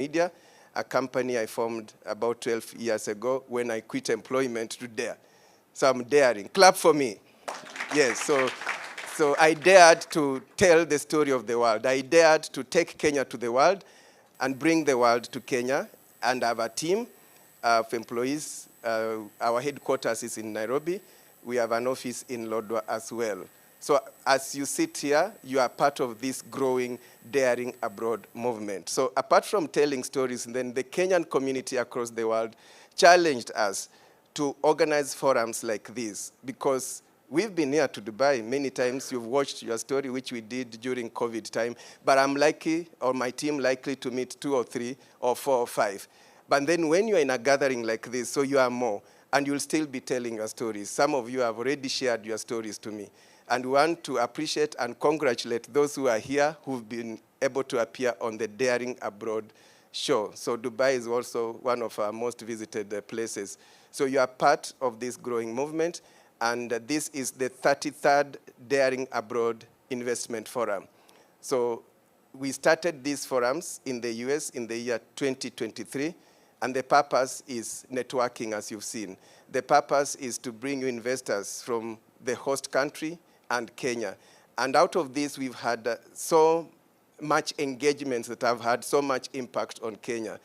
Media, a company I formed about 12 years ago when I quit employment to dare. So I'm daring. Clap for me. Yes, so I dared to tell the story of the world. I dared to take Kenya to the world and bring the world to Kenya, and have a team of employees. Our headquarters is in Nairobi. We have an office in Lodwar as well. So as you sit here, you are part of this growing Daring Abroad movement. So apart from telling stories, then the Kenyan community across the world challenged us to organize forums like this, because we've been here to Dubai many times. You've watched your story, which we did during COVID time. But I'm likely, or my team likely, to meet 2 or 3 or 4 or 5. But then when you're in a gathering like this, so you are more, and you'll still be telling your stories. Some of you have already shared your stories to me. And we want to appreciate and congratulate those who are here who've been able to appear on the Daring Abroad show. So Dubai is also one of our most visited places. So you are part of this growing movement, and this is the 33rd Daring Abroad Investment Forum. So we started these forums in the US in the year 2023, and the purpose is networking, as you've seen. The purpose is to bring you investors from the host country and Kenya. And out of this, we've had so much engagements that have had so much impact on Kenya.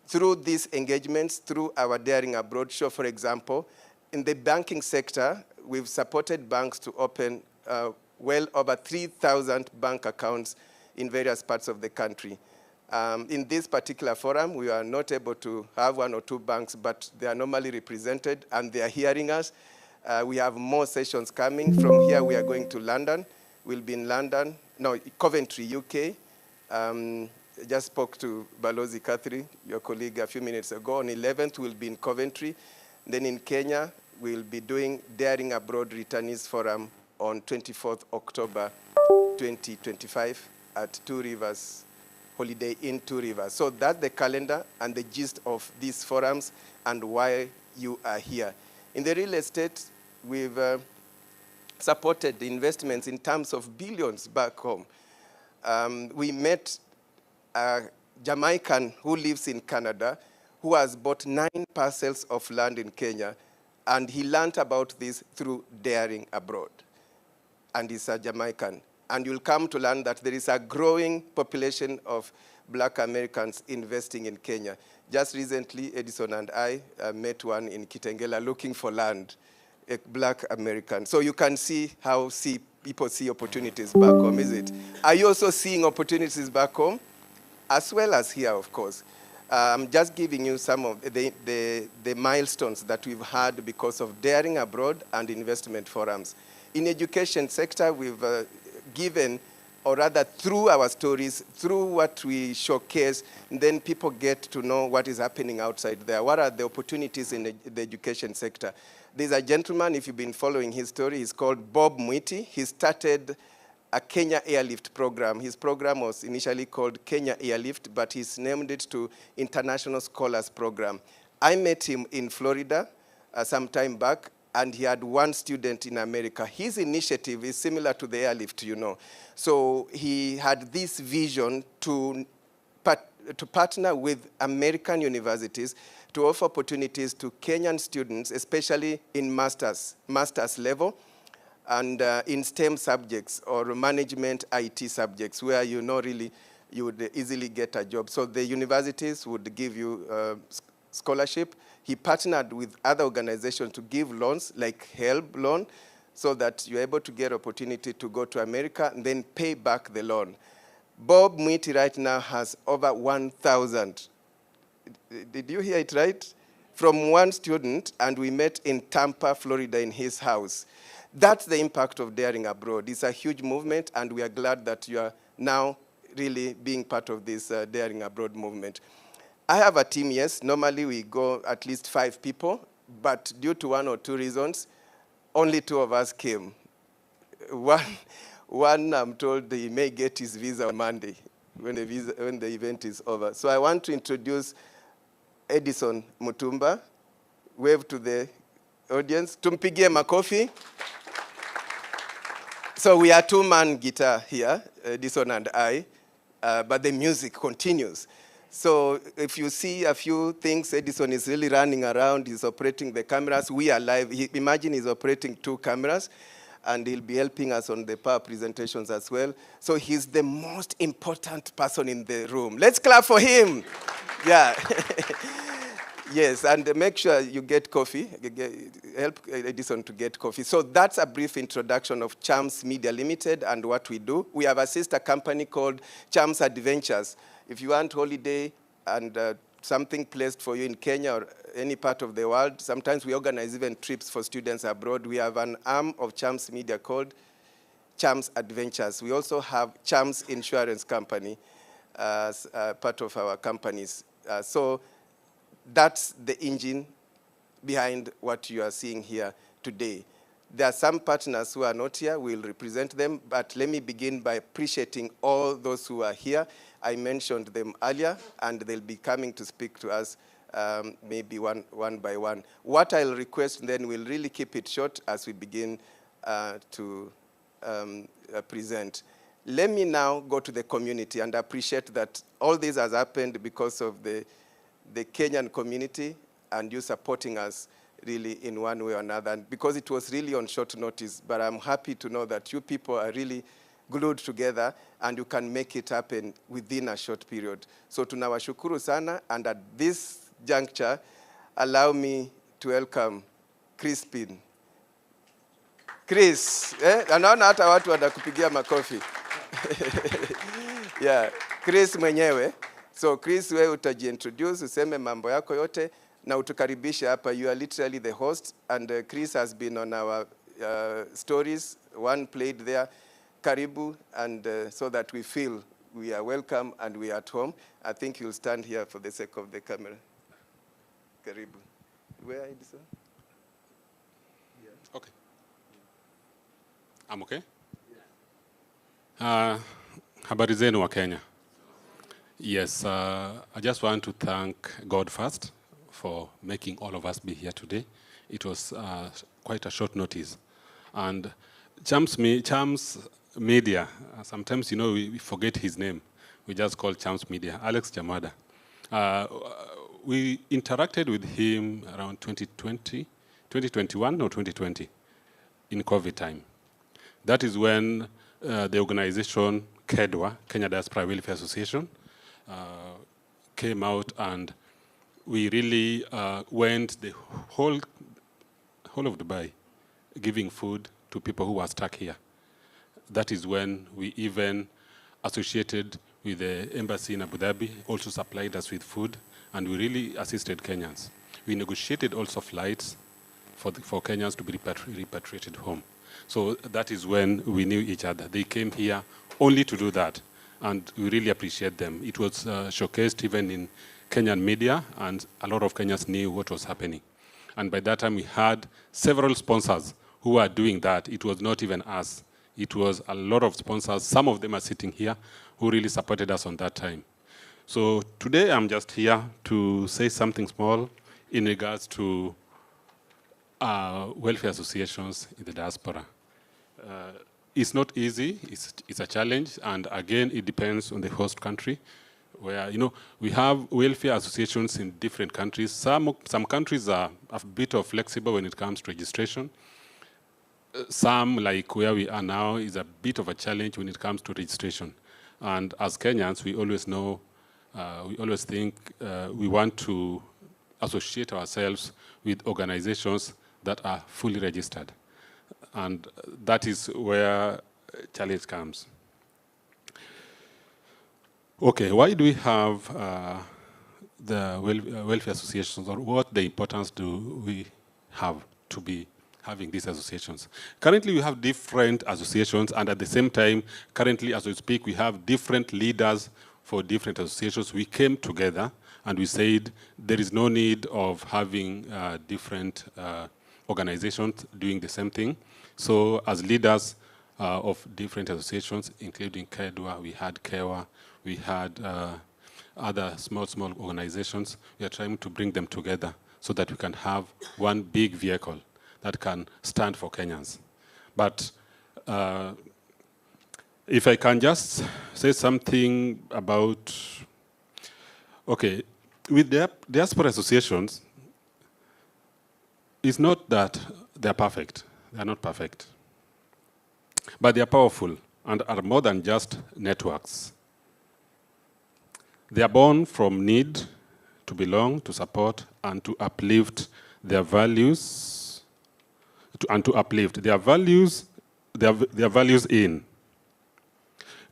Through these engagements, through our Daring Abroad show, for example, in the banking sector, we've supported banks to open well over 3,000 bank accounts in various parts of the country. In this particular forum, we are not able to have 1 or 2 banks, but they are normally represented, and they are hearing us. We have more sessions coming. From here, we are going to London. We'll be in London, no, Coventry, UK. Just spoke to Balozi Kathri, your colleague, a few minutes ago. On 11th, we'll be in Coventry. Then in Kenya, we'll be doing Daring Abroad Returnees Forum on 24th October 2025 at Two Rivers, Holiday Inn Two Rivers. So that's the calendar and the gist of these forums and why you are here. In the real estate, we've supported the investments in terms of billions back home. We met a Jamaican who lives in Canada who has bought 9 parcels of land in Kenya, and he learned about this through Daring Abroad. And he's a Jamaican. And you'll come to learn that there is a growing population of Black Americans investing in Kenya. Just recently, Edison and I met one in Kitengela looking for land, a Black American. So you can see how people see opportunities back home, is it? Are you also seeing opportunities back home? As well as here, of course. I'm just giving you some of the milestones that we've had because of Daring Abroad and investment forums. In education sector, we've given, or rather through our stories, through what we showcase, then people get to know what is happening outside there. What are the opportunities in the education sector? There's a gentleman, if you've been following his story, he's called Bob Mwiti. He started a Kenya Airlift program. His program was initially called Kenya Airlift, but he's named it to International Scholars Program. I met him in Florida some time back, and he had 1 student in America. His initiative is similar to the airlift, you know. So he had this vision to partner with American universities to offer opportunities to Kenyan students, especially in master's level, and in STEM subjects or management IT subjects, where you know really you would easily get a job. So the universities would give you scholarship. He partnered with other organizations to give loans, like HELB loan, so that you're able to get opportunity to go to America and then pay back the loan. Bob Mwiti right now has over 1,000. Did you hear it right? From 1 student, and we met in Tampa, Florida, in his house. That's the impact of Daring Abroad. It's a huge movement, and we are glad that you are now really being part of this Daring Abroad movement. I have a team, yes. Normally we go at least 5 people, but due to 1 or 2 reasons, only 2 of us came. One I'm told he may get his visa on Monday when the event is over. So I want to introduce Edison Mutumba. Wave to the audience. Tumpigie makofi. So we are 2-man guitar here, Edison and I, but the music continues. So if you see a few things, Edison is really running around, he's operating the cameras. We are live. Imagine he's operating 2 cameras, and he'll be helping us on the power presentations as well. So he's the most important person in the room. Let's clap for him. Yeah. Yes, and make sure you get coffee. Help Edison to get coffee. So that's a brief introduction of Chams Media Limited and what we do. We have a sister company called Chams Adventures. If you want holiday and something placed for you in Kenya or any part of the world, sometimes we organize even trips for students abroad. We have an arm of Chams Media called Chams Adventures. We also have Chams Insurance Company as part of our companies. So that's the engine behind what you are seeing here today. There are some partners who are not here. We'll represent them, but let me begin by appreciating all those who are here. I mentioned them earlier, and they'll be coming to speak to us maybe one by one. What I'll request then, we'll really keep it short as we begin to present. Let me now go to the community and appreciate that all this has happened because of the Kenyan community and you supporting us really in one way or another. And because it was really on short notice, but I'm happy to know that you people are really glued together and you can make it happen within a short period. So tunawashukuru sana, and at this juncture, allow me to welcome Crispin. Chris, anaona hata watu wanakupigia makofi. Yeah, Chris mwenyewe. So Chris, wewe utajiintroduce, useme mambo yako yote na utukaribishe hapa. You are literally the host, and Chris has been on our stories, one played there. Karibu, and so that we feel we are welcome and we are at home. I think you'll stand here for the sake of the camera. Karibu. Where are you, sir? Yeah. Okay. I'm okay? Yeah. Habari zenu wa Kenya. Yes, I just want to thank God first for making all of us be here today. It was quite a short notice. And Chams Media, sometimes, you know, we forget his name. We just call Chams Media, Alex Jamada. We interacted with him around 2021 or 2020 in COVID time. That is when the organization KEDWA, Kenya Diaspora Welfare Association, came out, and we really went the whole of Dubai giving food to people who were stuck here. That is when we even associated with the embassy in Abu Dhabi, also supplied us with food, and we really assisted Kenyans. We negotiated also flights for Kenyans to be repatriated home. So that is when we knew each other. They came here only to do that, and we really appreciate them. It was showcased even in Kenyan media, and a lot of Kenyans knew what was happening. And by that time, we had several sponsors who were doing that. It was not even us. It was a lot of sponsors. Some of them are sitting here who really supported us on that time. So today, I'm just here to say something small in regards to welfare associations in the diaspora. It's not easy. It's a challenge, and again, it depends on the host country, where, you know, we have welfare associations in different countries. Some countries are a bit of flexible when it comes to registration. Some, like where we are now, is a bit of a challenge when it comes to registration. And as Kenyans, we always know, we always think we want to associate ourselves with organizations that are fully registered. And that is where challenge comes. Okay, why do we have the welfare associations, or what the importance do we have to be having these associations? Currently, we have different associations, and at the same time, currently, as we speak, we have different leaders for different associations. We came together, and we said there is no need of having different organizations doing the same thing. So as leaders of different associations, including KEDWA, we had KEWA, we had other small organizations, we are trying to bring them together so that we can have one big vehicle that can stand for Kenyans. But if I can just say something about Okay, with the diaspora associations, it's not that they're perfect. They're not perfect. But they're powerful and are more than just networks. They are born from need to belong, to support, and to uplift their values, and to uplift their values, their values in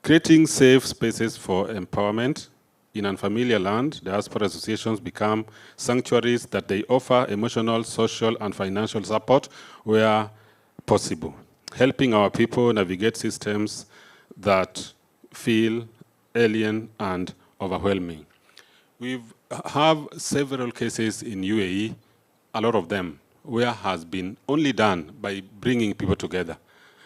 creating safe spaces for empowerment. In unfamiliar land, diaspora associations become sanctuaries that they offer emotional, social, and financial support where possible, helping our people navigate systems that feel alien and overwhelming. We have several cases in UAE, a lot of them, where has been only done by bringing people together.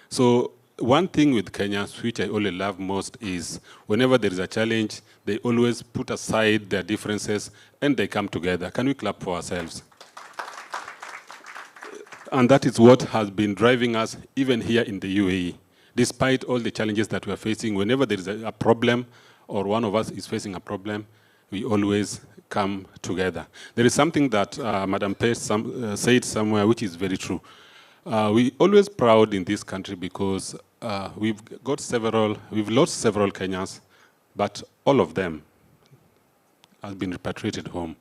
So one thing with Kenyans, which I only love most, is whenever there is a challenge, they always put aside their differences and they come together. Can we clap for ourselves? And that is what has been driving us even here in the UAE. Despite all the challenges that we are facing, whenever there is a problem or one of us is facing a problem, we always come together. There is something that Madam Pace said somewhere, which is very true. We always proud in this country because we've lost several Kenyans, but all of them have been repatriated home.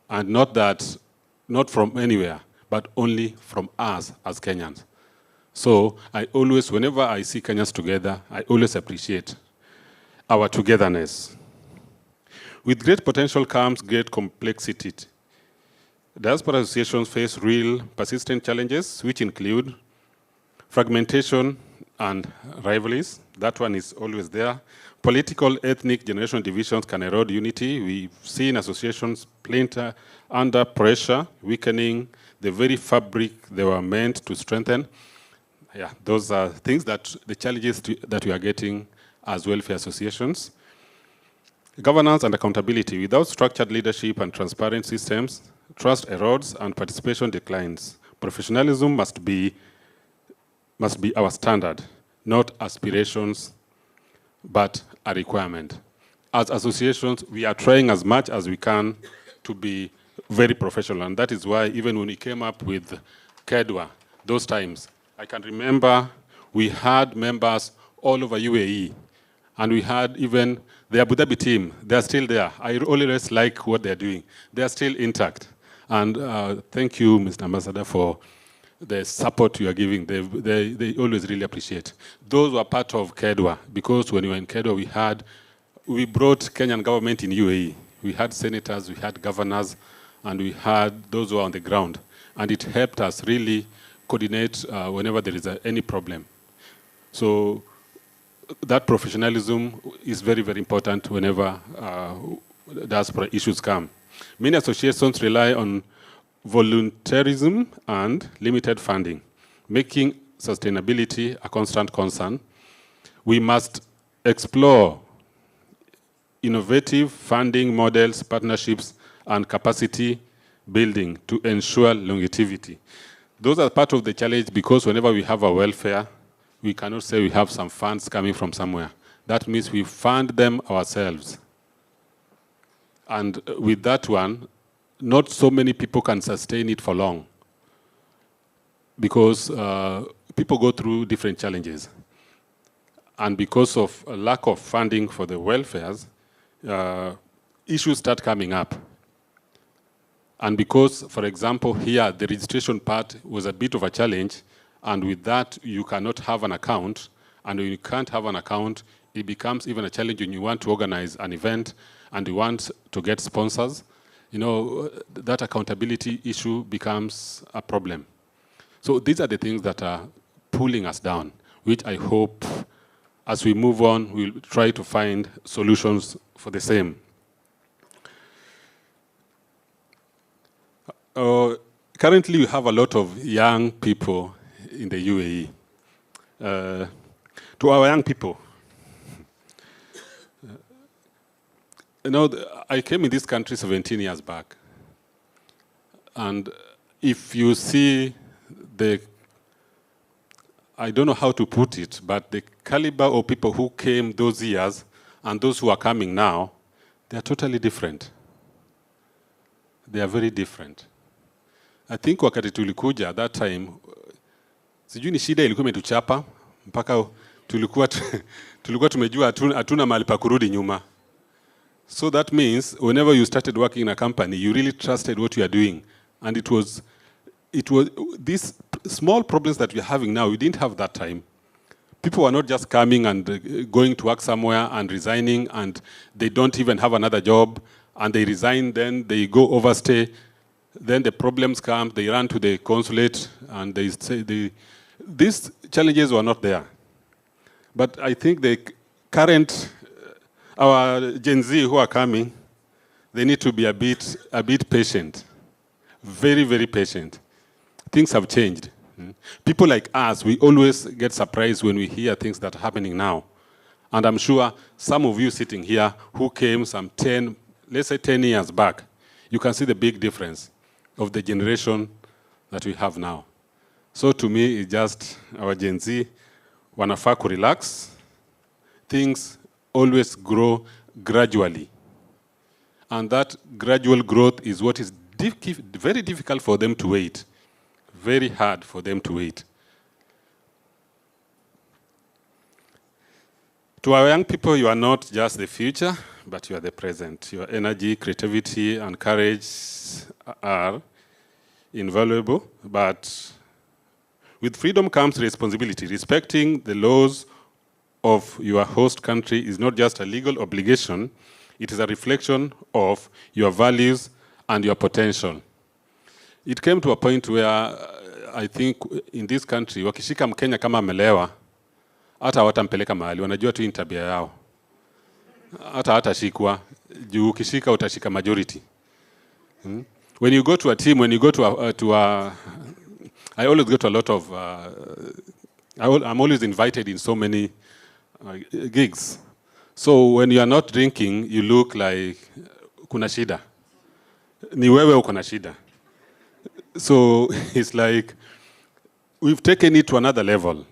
And not from anywhere, but only from us as Kenyans. So I always, whenever I see Kenyans together, I always appreciate our togetherness. With great potential comes great complexity. Diaspora associations face real, persistent challenges, which include fragmentation and rivalries. That one is always there. Political, ethnic, generational divisions can erode unity. We've seen associations splinter under pressure, weakening the very fabric they were meant to strengthen. Yeah, those are things that the challenges that we are getting as welfare associations. Governance and accountability. Without structured leadership and transparent systems, trust erodes and participation declines. Professionalism must be our standard, not aspirations, but a requirement. As associations, we are trying as much as we can to be very professional, and that is why even when we came up with KEDWA, those times, I can remember we had members all over UAE, and we had even the Abu Dhabi team. They're still there. I always like what they're doing. They're still intact. And thank you, Mr. Ambassador, for the support you are giving. They always really appreciate. Those were part of KEDWA, because when we were in KEDWA, we brought Kenyan government in UAE. We had senators, we had governors, and we had those who were on the ground. And it helped us really coordinate whenever there is any problem. So that professionalism is very, very important whenever diaspora issues come. Many associations rely on volunteerism and limited funding, making sustainability a constant concern. We must explore innovative funding models, partnerships, and capacity building to ensure longevity. Those are part of the challenge, because whenever we have a welfare, we cannot say we have some funds coming from somewhere. That means we fund them ourselves. And with that one, not so many people can sustain it for long, because people go through different challenges. And because of a lack of funding for the welfares, issues start coming up. And because, for example, here, the registration part was a bit of a challenge, and with that, you cannot have an account. And when you can't have an account, it becomes even a challenge when you want to organize an event and you want to get sponsors. You know, that accountability issue becomes a problem. So these are the things that are pulling us down, which I hope, as we move on, we'll try to find solutions for the same. Currently, we have a lot of young people in the UAE. To our young people, I came in this country 17 years back. And if you see I don't know how to put it, but the caliber of people who came those years and those who are coming now, They are totally different. They are very different. I think wakati tulikuja at that time, sijui ni shida ilikuwa imetuchapa mpaka tulikuwa tumejua hatuna mahali pa kurudi nyuma. So that means whenever you started working in a company, you really trusted what you are doing. And it was these small problems that we are having now, we didn't have that time. People were not just coming and going to work somewhere and resigning, and they don't even have another job, and they resign, then they go overstay, then the problems come, they run to the consulate, and they say these challenges were not there. But I think the current, our Gen Z who are coming, they need to be a bit patient, very, very patient. Things have changed. People like us, we always get surprised when we hear things that are happening now. And I'm sure some of you sitting here who came some 10, let's say 10 years back, you can see the big difference of the generation that we have now. So to me, it's just our Gen Z, wanafaa ku relax. Things always grow gradually. And that gradual growth is what is very difficult for them to wait. Very hard for them to wait. To our young people, you are not just the future, but you are the present. Your energy, creativity, and courage are invaluable, but with freedom comes responsibility. Respecting the laws of your host country is not just a legal obligation, it is a reflection of your values and your potential. It came to a point where I think in this country, wakishika Mkenya kama amelewa, hata watampeleka mahali, wanajua tu tabia yao. Hata hatashikwa, juu ukishika utashika majority. When you go to a team, when you go to a I always go to a lot of, I'm always invited in so many gigs. So when you are not drinking, you look like kuna shida. Ni wewe uko na shida. So it's like, we've taken it to another level.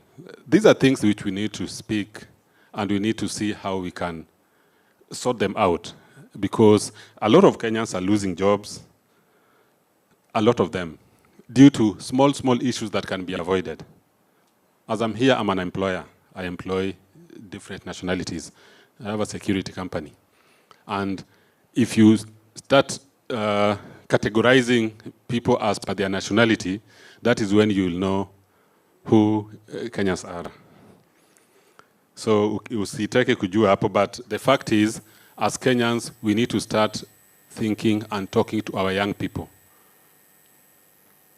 These are things which we need to speak, and we need to see how we can sort them out. Because a lot of Kenyans are losing jobs, a lot of them, due to small issues that can be avoided. As I'm here, I'm an employer. I employ different nationalities. I have a security company. And if you start categorizing people as per their nationality, that is when you'll know who Kenyans are. So usitake kujua hapo, but the fact is, as Kenyans, we need to start thinking and talking to our young people.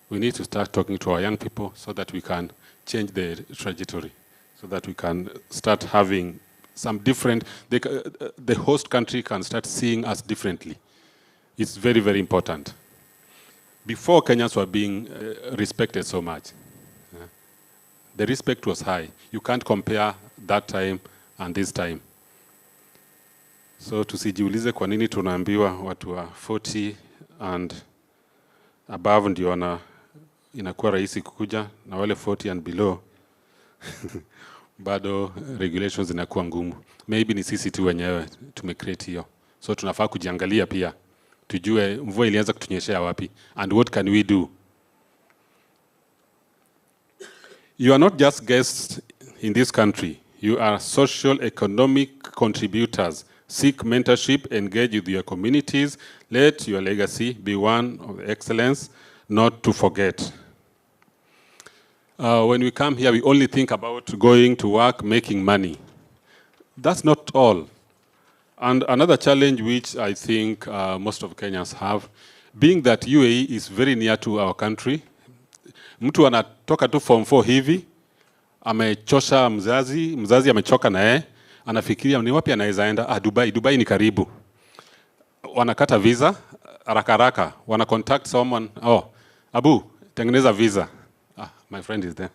We need to start talking to our young people so that we can change the trajectory, so that we can start having some different, the host country can start seeing us differently. It's very, very important. Before, Kenyans were being respected so much. The respect was high. You can't compare that time and this time. So tusijiulize kwa nini tunaambiwa watu wa 40 and above ndio inakuwa rahisi kukuja, na wale 40 and below bado regulations zinakuwa ngumu. Maybe ni sisi tu wenyewe tumecreate hiyo. So tunafaa kujiangalia pia, tujue mvua ilianza kutunyeshea wapi, and what can we do. You are not just guests in this country. You are social economic contributors. Seek mentorship, engage with your communities. Let your legacy be one of excellence, not to forget. When we come here, we only think about going to work, making money. That's not all. And another challenge which I think most of Kenyans have, being that UAE is very near to our country, mtu anatoka tu form 4 hivi, amechosha mzazi amechoka na yeye, anafikiria ni wapi anaweza enda. Dubai ni karibu. Wanakata visa haraka, wana contact someone, Abu, tengeneza visa. My friend is there.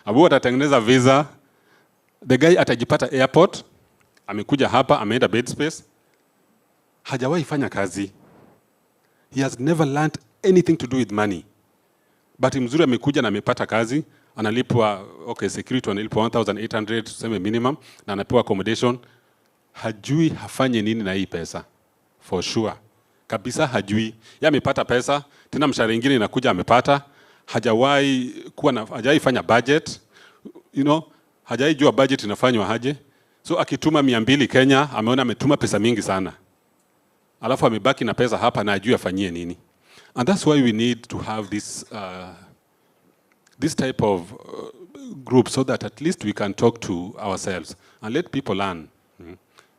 Abu atatengeneza visa. The guy atajipata airport, amekuja hapa, ameenda bed space. Hajawahi fanya kazi. He has never learned anything to do with money. But mzuri amekuja na amepata kazi, analipwa, security analipwa 1,800 tuseme minimum, na anapewa accommodation. hajui hafanye nini na hii pesa. For sure. Kabisa hajui. Yeye amepata pesa, tena mshahara mwingine inakuja amepata, hajawahi fanya budget, hajawahi jua budget inafanywa aje. So akituma 200 Kenya, ameona ametuma pesa mingi sana. Alafu amebaki na pesa hapa na hajui afanyie nini. And that's why we need to have this type of group, so that at least we can talk to ourselves and let people learn.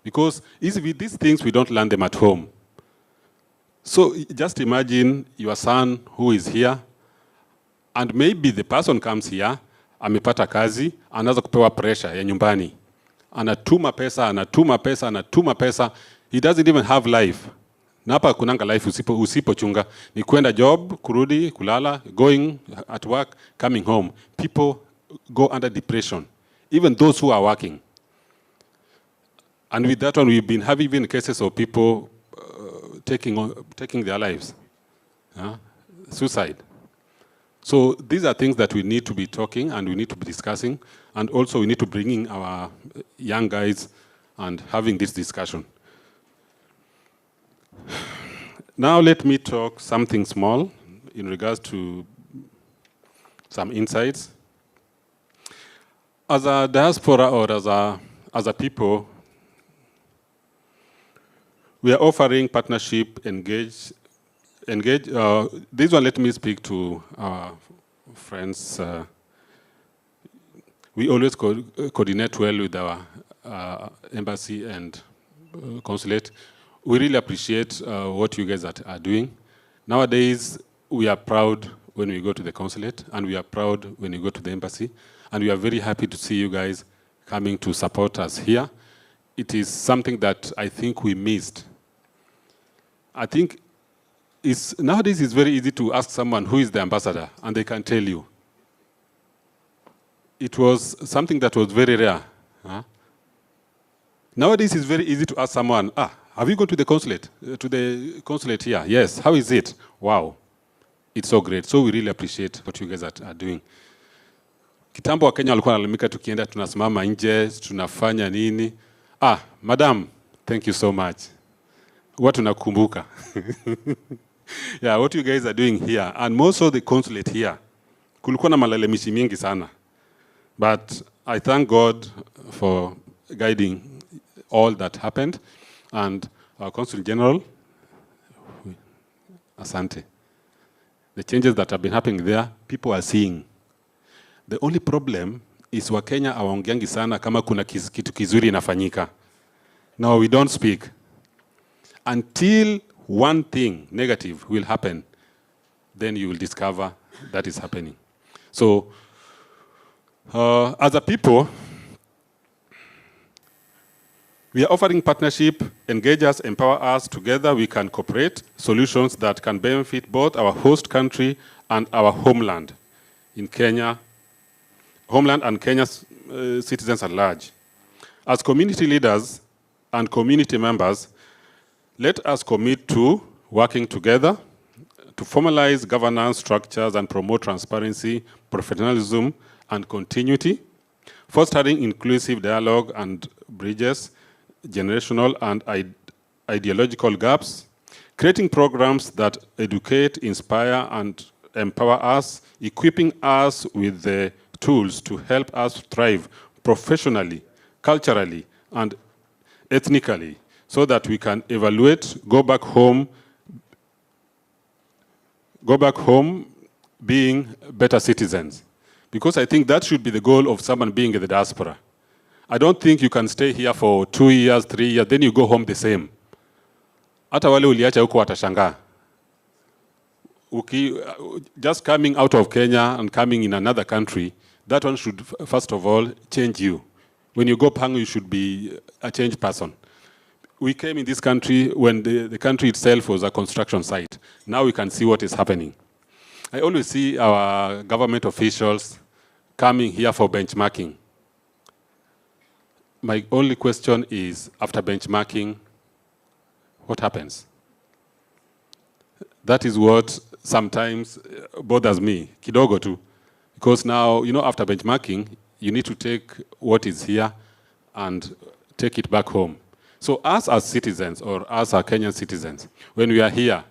Because these things, we don't learn them at home. So just imagine your son who is here, and maybe the person comes here, amepata kazi, anaanza kupewa pressure ya nyumbani. Anatuma pesa, he doesn't even have life. Na hapa kunanga life usipochunga. Ni kwenda job, kurudi, kulala, going at work, coming home. People go under depression, even those who are working. And with that one, we've been having even cases of people taking their lives, suicide. So these are things that we need to be talking and we need to be discussing, and also we need to bring in our young guys and having this discussion. Now let me talk something small in regards to some insights. As a diaspora or as a people, we are offering partnership, engage. This one, let me speak to our friends. We always coordinate well with our embassy and consulate. We really appreciate what you guys are doing. Nowadays, we are proud when we go to the consulate, and we are proud when we go to the embassy, and we are very happy to see you guys coming to support us here. It is something that I think we missed. I think nowadays it's very easy to ask someone who is the ambassador, and they can tell you. It was something that was very rare. Nowadays it's very easy to ask someone, have you gone to the consulate? To the consulate here? Yes. How is it? Wow. It's so great. So we really appreciate what you guys are doing. Kitambo wa Kenya walikuwa wanalamika tukienda tunasimama nje, tunafanya nini? Madam, thank you so much. What tunakumbuka. Yeah, what you guys are doing here, and more so the consulate here. Kulikuwa na malalamishi mingi sana. But I thank God for guiding all that happened, and our Consul General, asante. The changes that have been happening there, people are seeing. The only problem is Wakenya hawaongeangi sana kama kuna kitu kizuri inafanyika. No, we don't speak. Until one thing negative will happen, then you will discover that is happening. So, as a people, we are offering partnership, engage us, empower us. Together we can cooperate solutions that can benefit both our host country and our homeland in Kenya, homeland and Kenya's citizens at large. As community leaders and community members, let us commit to working together to formalize governance structures and promote transparency, professionalism, and continuity, fostering inclusive dialogue and bridges generational and ideological gaps, creating programs that educate, inspire, and empower us, equipping us with the tools to help us thrive professionally, culturally, and ethnically, so that we can evaluate, go back home being better citizens. Because I think that should be the goal of someone being in the diaspora. I don't think you can stay here for 2 years, 3 years, then you go home the same. Hata wale uliacha huko watashangaa. Just coming out of Kenya and coming in another country, that one should, first of all, change you. When you go Pangu, you should be a changed person. We came in this country when the country itself was a construction site. Now we can see what is happening. I always see our government officials coming here for benchmarking. My only question is, after benchmarking, what happens? That is what sometimes bothers me, kidogo too. Because now, after benchmarking, you need to take what is here and take it back home. So us as citizens, or us as Kenyan citizens, when we are here,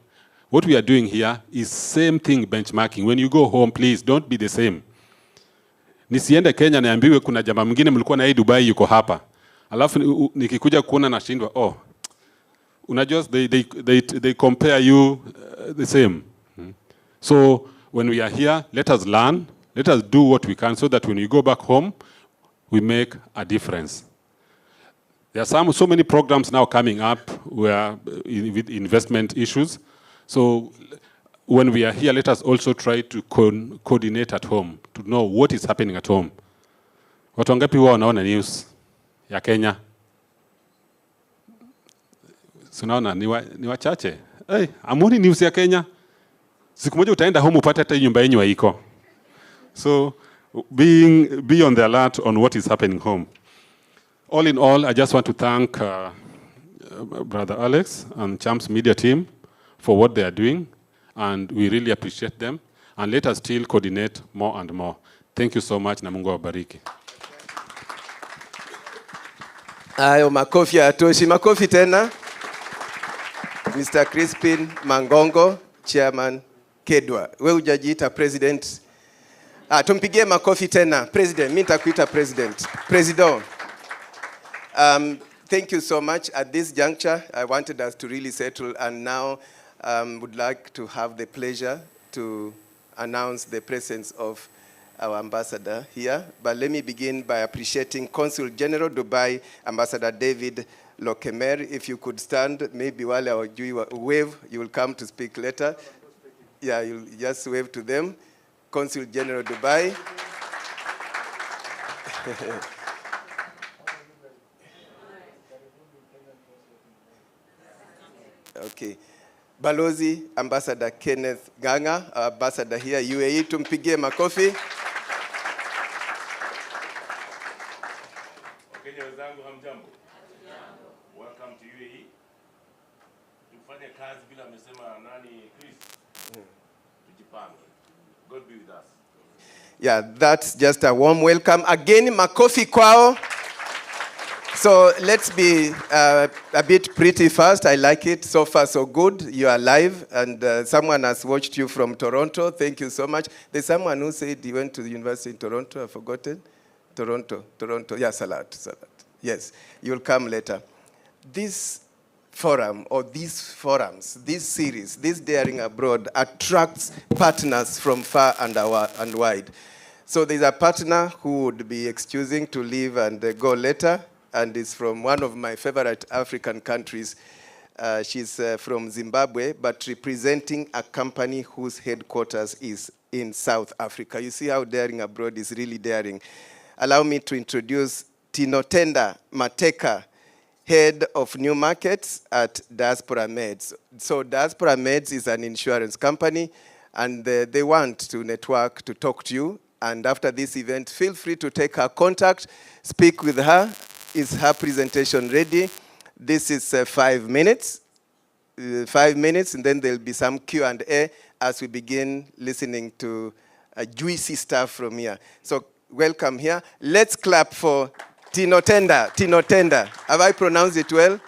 what we are doing here is same thing benchmarking. When you go home, please don't be the same. Nisiende Kenya niambiwe kuna jamaa mwingine mlikuwa na yeye Dubai yuko hapa. Alafu nikikuja kuona nashindwa, oh, unajua they compare you the same. So when we are here, let us learn, let us do what we can so that when we go back home, we make a difference. There are so many programs now coming up where with investment issues. So when we are here, let us also try to coordinate at home to know what is happening at home. Watu wangapi huwa wanaona news ya Kenya? Sunaona ni wachache. Hey, amoni news ya Kenya. Siku moja utaenda home upate hata nyumba yenu haiko. So be on the alert on what is happening home. All in all, I just want to thank Brother Alex and Champs Media team for what they are doing, and we really appreciate them. And let us still coordinate more and more. Thank you so much, na Mungu awabariki. Ayo, makofi atoshi. Makofi tena. Mr. Crispin Mangongo, Chairman Kedwa. Wewe hujajiita president. Tumpigie makofi tena. President, mimi nitakuita president. President. Thank you so much. At this juncture, I wanted us to really settle, and now would like to have the pleasure to announce the presence of our ambassador here. But let me begin by appreciating Consul General Dubai, Ambassador David Lokemer. If you could stand, maybe while our wave, you will come to speak later. Yeah, you'll just wave to them. Consul General Dubai. Okay. Balozi Ambassador Kenneth Ganga, our ambassador here, UAE, tumpigie makofi. Wakenya wenzangu hamjambo. Welcome to UAE. Tufanye kazi bila amesema nani Chris. Tujipange. God be with us. Yeah, that's just a warm welcome. Again, makofi kwao. So let's be a bit pretty fast. I like it. So far, so good. You are live, and someone has watched you from Toronto. Thank you so much. There's someone who said he went to the university in Toronto. I've forgotten. Toronto. Yeah, Salat. Yes, you'll come later. This forum, or these forums, this series, this Daring Abroad, attracts partners from far and wide. So there's a partner who would be excusing to leave and go later, and is from one of my favorite African countries. She's from Zimbabwe, but representing a company whose headquarters is in South Africa. You see how Daring Abroad is really daring. Allow me to introduce Tinotenda Mateka, Head of New Markets at Diaspora Meds. So Diaspora Meds is an insurance company, and they want to network, to talk to you. And after this event, feel free to take her contact, speak with her. Is her presentation ready? This is 5 minutes. 5 minutes, and then there'll be some Q&A as we begin listening to juicy stuff from here. So welcome here. Let's clap for Tinotenda. Tinotenda. Have I pronounced it well?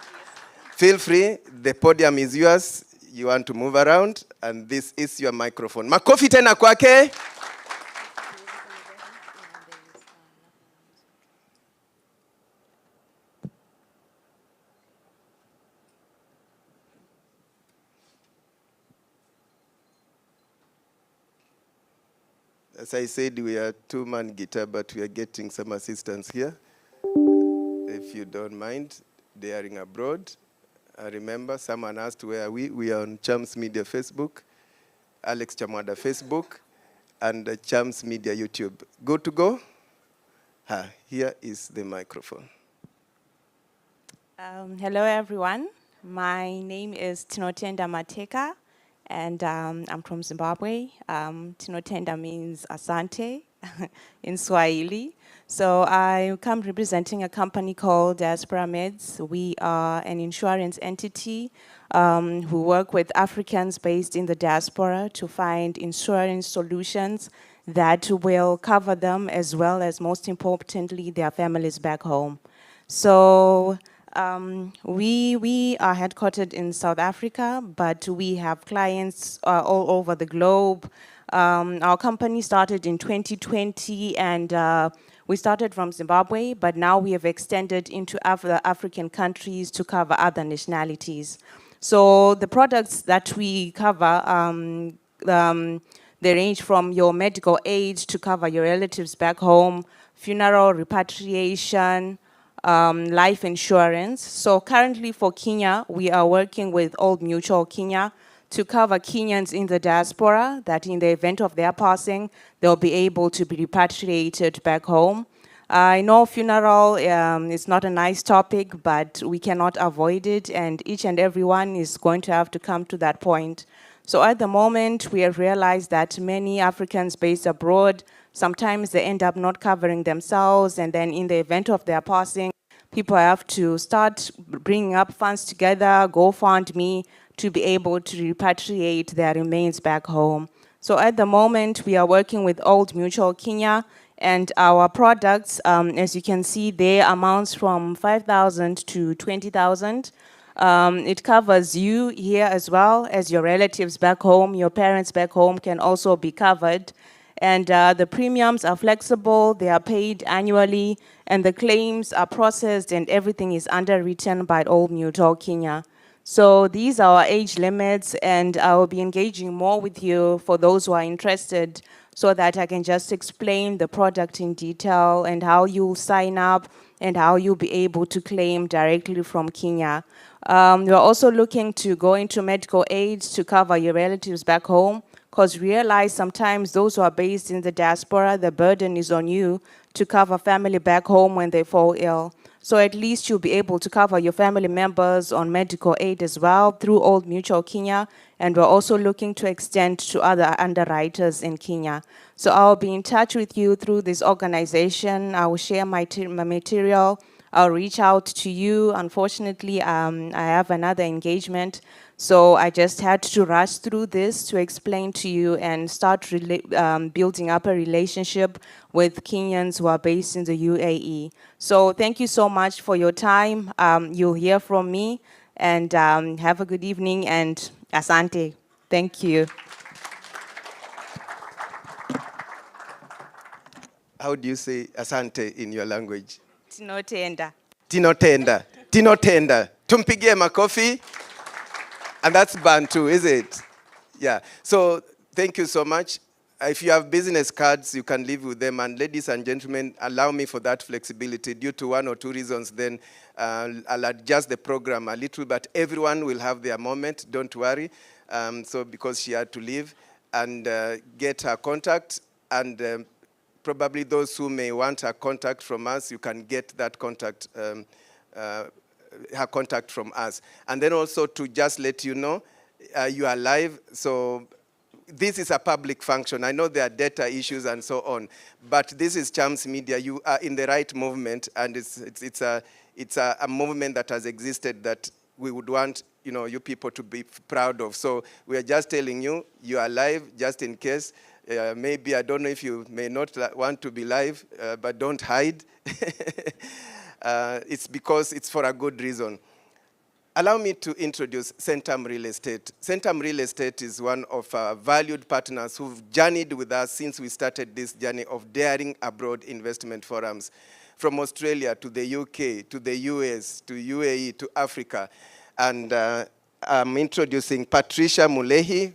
Feel free. The podium is yours. You want to move around, and this is your microphone. Makofi tena kwake. As I said, we are two-man guitar, but we are getting some assistance here. If you don't mind, Daring Abroad. I remember someone asked where are we? We are on Champs Media Facebook, Alex Chamwada Facebook, and Champs Media YouTube. Good to go? Here is the microphone. Hello, everyone. My name is Tinotenda Mateka, and I'm from Zimbabwe. Tinotenda means asante in Swahili. So I come representing a company called Diaspora Meds. We are an insurance entity who work with Africans based in the diaspora to find insurance solutions that will cover them, as well as, most importantly, their families back home. So We are headquartered in South Africa, but we have clients all over the globe. Our company started in 2020, and we started from Zimbabwe, but now we have extended into other African countries to cover other nationalities. So the products that we cover, they range from your medical aid to cover your relatives back home, funeral, repatriation, life insurance. So currently for Kenya, we are working with Old Mutual Kenya to cover Kenyans in the diaspora, that in the event of their passing, they'll be able to be repatriated back home. I know funeral is not a nice topic, but we cannot avoid it, and each and everyone is going to have to come to that point. So at the moment, we have realized that many Africans based abroad, sometimes they end up not covering themselves, and then in the event of their passing, people have to start bringing up funds together, GoFundMe, to be able to repatriate their remains back home. So at the moment, we are working with Old Mutual Kenya, and our products, as you can see, there amounts from 5,000 to 20,000. It covers you here as well as your relatives back home. Your parents back home can also be covered. And the premiums are flexible, they are paid annually, and the claims are processed and everything is underwritten by Old Mutual Kenya. So these are our age limits, and I will be engaging more with you for those who are interested so that I can just explain the product in detail and how you'll sign up and how you'll be able to claim directly from Kenya. We're also looking to go into medical aid to cover your relatives back home, because realize sometimes those who are based in the diaspora, the burden is on you to cover family back home when they fall ill. So at least you'll be able to cover your family members on medical aid as well through Old Mutual Kenya, and we're also looking to extend to other underwriters in Kenya. So I'll be in touch with you through this organization. I will share my material. I'll reach out to you. Unfortunately, I have another engagement, so I just had to rush through this to explain to you and start building up a relationship with Kenyans who are based in the UAE. So thank you so much for your time. You'll hear from me, and have a good evening, and asante. Thank you. How do you say asante in your language? Tinotenda. Tinotenda. Tinotenda. Tumpigie makofi. And that's Bantu, is it? Yeah. So thank you so much. If you have business cards, you can leave with them. And ladies and gentlemen, allow me for that flexibility. Due to one or two reasons, then I'll adjust the program a little, but everyone will have their moment. Don't worry. So because she had to leave, and get her contact, and probably those who may want her contact from us, you can get that contact, her contact from us. And then also to just let you know, you are live, so this is a public function. I know there are data issues and so on, but this is Chams Media. You are in the right movement, and it's a movement that has existed that we would want you people to be proud of. So we are just telling you, you are live, just in case. Maybe, I don't know if you may not want to be live, but don't hide. It's because it's for a good reason. Allow me to introduce Centum Real Estate. Centum Real Estate is one of our valued partners who've journeyed with us since we started this journey of daring abroad investment forums. From Australia to the UK, to the US, to UAE, to Africa. And I'm introducing Patricia Mulehi,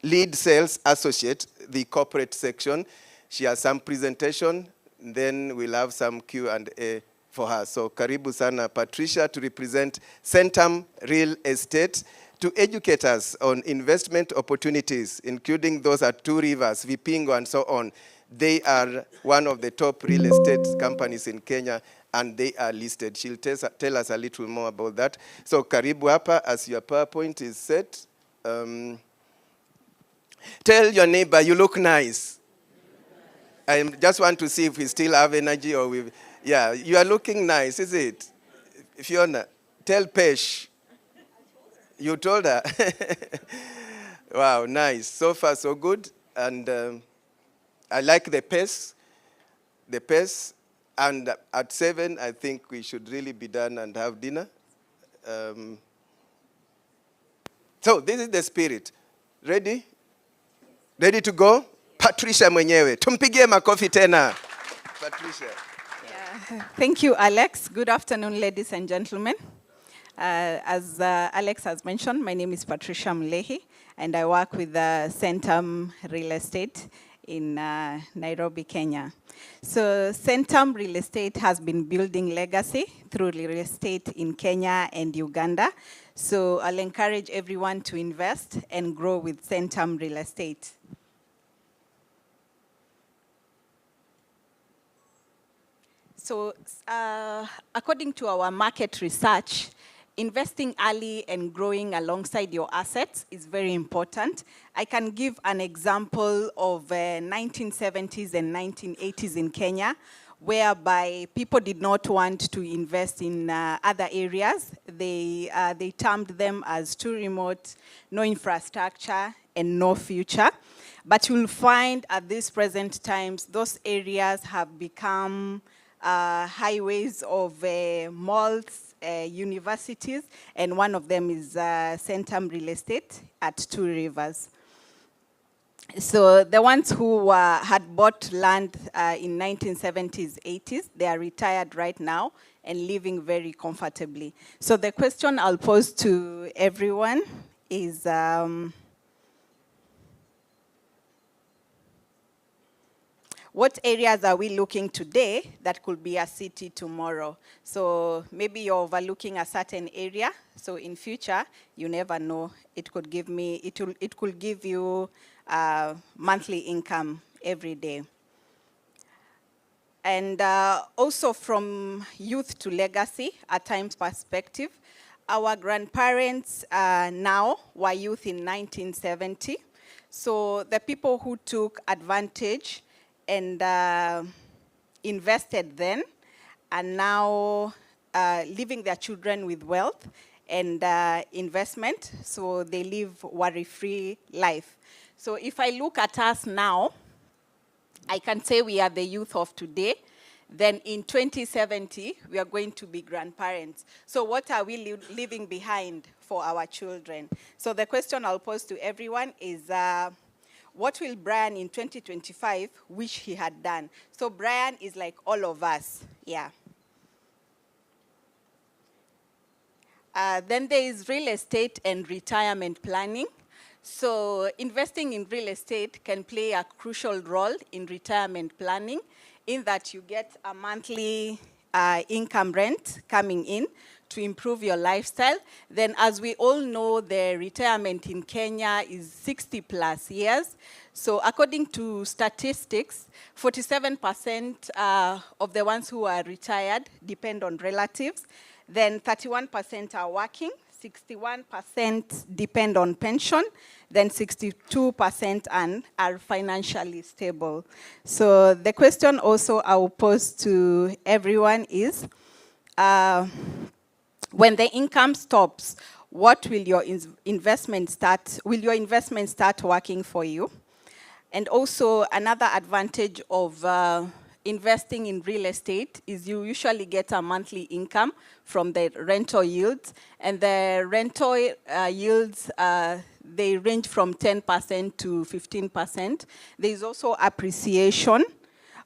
Lead Sales Associate, the corporate section. She has some presentation, then we'll have some Q&A for her. So karibu sana Patricia to represent Centum Real Estate, to educate us on investment opportunities, including those at Two Rivers, Vipingo, and so on. They are one of the top real estate companies in Kenya, and they are listed. She'll tell us a little more about that. So karibu hapa, as your PowerPoint is set. Tell your neighbor, you look nice. I just want to see if we still have energy, or we. Yeah, you are looking nice, is it? Fiona, tell Pesh. You told her. Wow, nice. So far, so good. And I like the pace. The pace. And at 7, I think we should really be done and have dinner. So this is the spirit. Ready? Ready to go? Patricia mwenyewe. Tumpigie makofi tena. Patricia. Yeah. Thank you, Alex. Good afternoon, ladies and gentlemen. As Alex has mentioned, my name is Patricia Mlehi, and I work with Centum Real Estate in Nairobi, Kenya. So Centum Real Estate has been building legacy through real estate in Kenya and Uganda. So I'll encourage everyone to invest and grow with Centum Real Estate. So according to our market research, investing early and growing alongside your assets is very important. I can give an example of 1970s and 1980s in Kenya, whereby people did not want to invest in other areas. They termed them as too remote, no infrastructure, and no future. But you'll find at this present times, those areas have become highways of malls, universities, and one of them is Centum Real Estate at Two Rivers. So the ones who had bought land in 1970s, 80s, they are retired right now and living very comfortably. So the question I'll pose to everyone is, what areas are we looking today that could be a city tomorrow? So maybe you're overlooking a certain area. So in future, you never know. It could give you monthly income every day. And also from youth to legacy, a time's perspective. Our grandparents now were youth in 1970. So the people who took advantage and invested then are now leaving their children with wealth and investment, so they live worry-free life. So if I look at us now, I can say we are the youth of today. Then in 2070, we are going to be grandparents. So what are we leaving behind for our children? So the question I'll pose to everyone is, what will Brian in 2025 wish he had done? So Brian is like all of us, yeah. Then there is real estate and retirement planning. So investing in real estate can play a crucial role in retirement planning, in that you get a monthly income rent coming in to improve your lifestyle. Then as we all know, the retirement in Kenya is 60 plus years. So according to statistics, 47% of the ones who are retired depend on relatives. Then 31% are working, 61% depend on pension, then 62% are financially stable. So the question also I will pose to everyone is, when the income stops, what will your investment start? Will your investment start working for you? And also another advantage of investing in real estate is you usually get a monthly income from the rental yields, and the rental yields, they range from 10% to 15%. There's also appreciation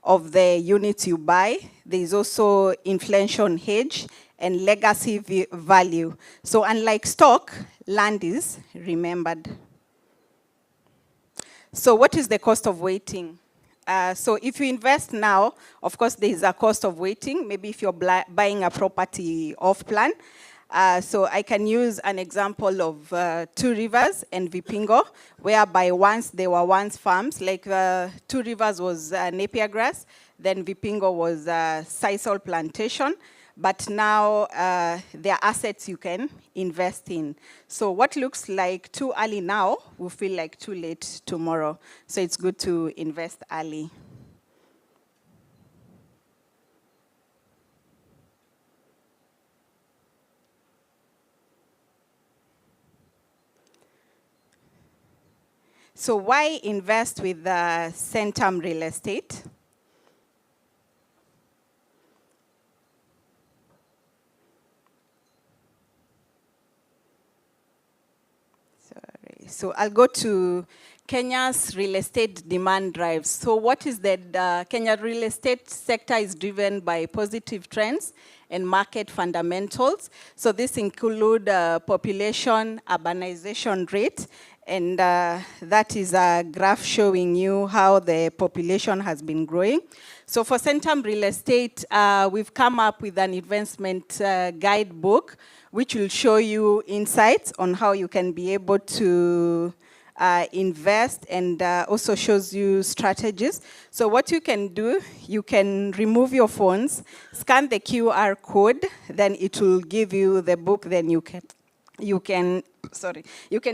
of the units you buy. There's also inflation hedge and legacy value. So unlike stock, land is remembered. So what is the cost of waiting? So if you invest now, of course, there is a cost of waiting. Maybe if you're buying a property off plan. So I can use an example of Two Rivers and Vipingo, whereby they were once farms. Like Two Rivers was Napier grass, then Vipingo was sisal plantation. But now there are assets you can invest in. So what looks like too early now will feel like too late tomorrow. So it's good to invest early. So why invest with Centum Real Estate? So I'll go to Kenya's real estate demand drives. So what is that? Kenya real estate sector is driven by positive trends and market fundamentals. So this include population, urbanization rate, and that is a graph showing you how the population has been growing. So for Centum Real Estate, we've come up with an investment guidebook, which will show you insights on how you can be able to invest, and also shows you strategies. So what you can do, you can remove your phones, scan the QR code, then it will give you the book, then you can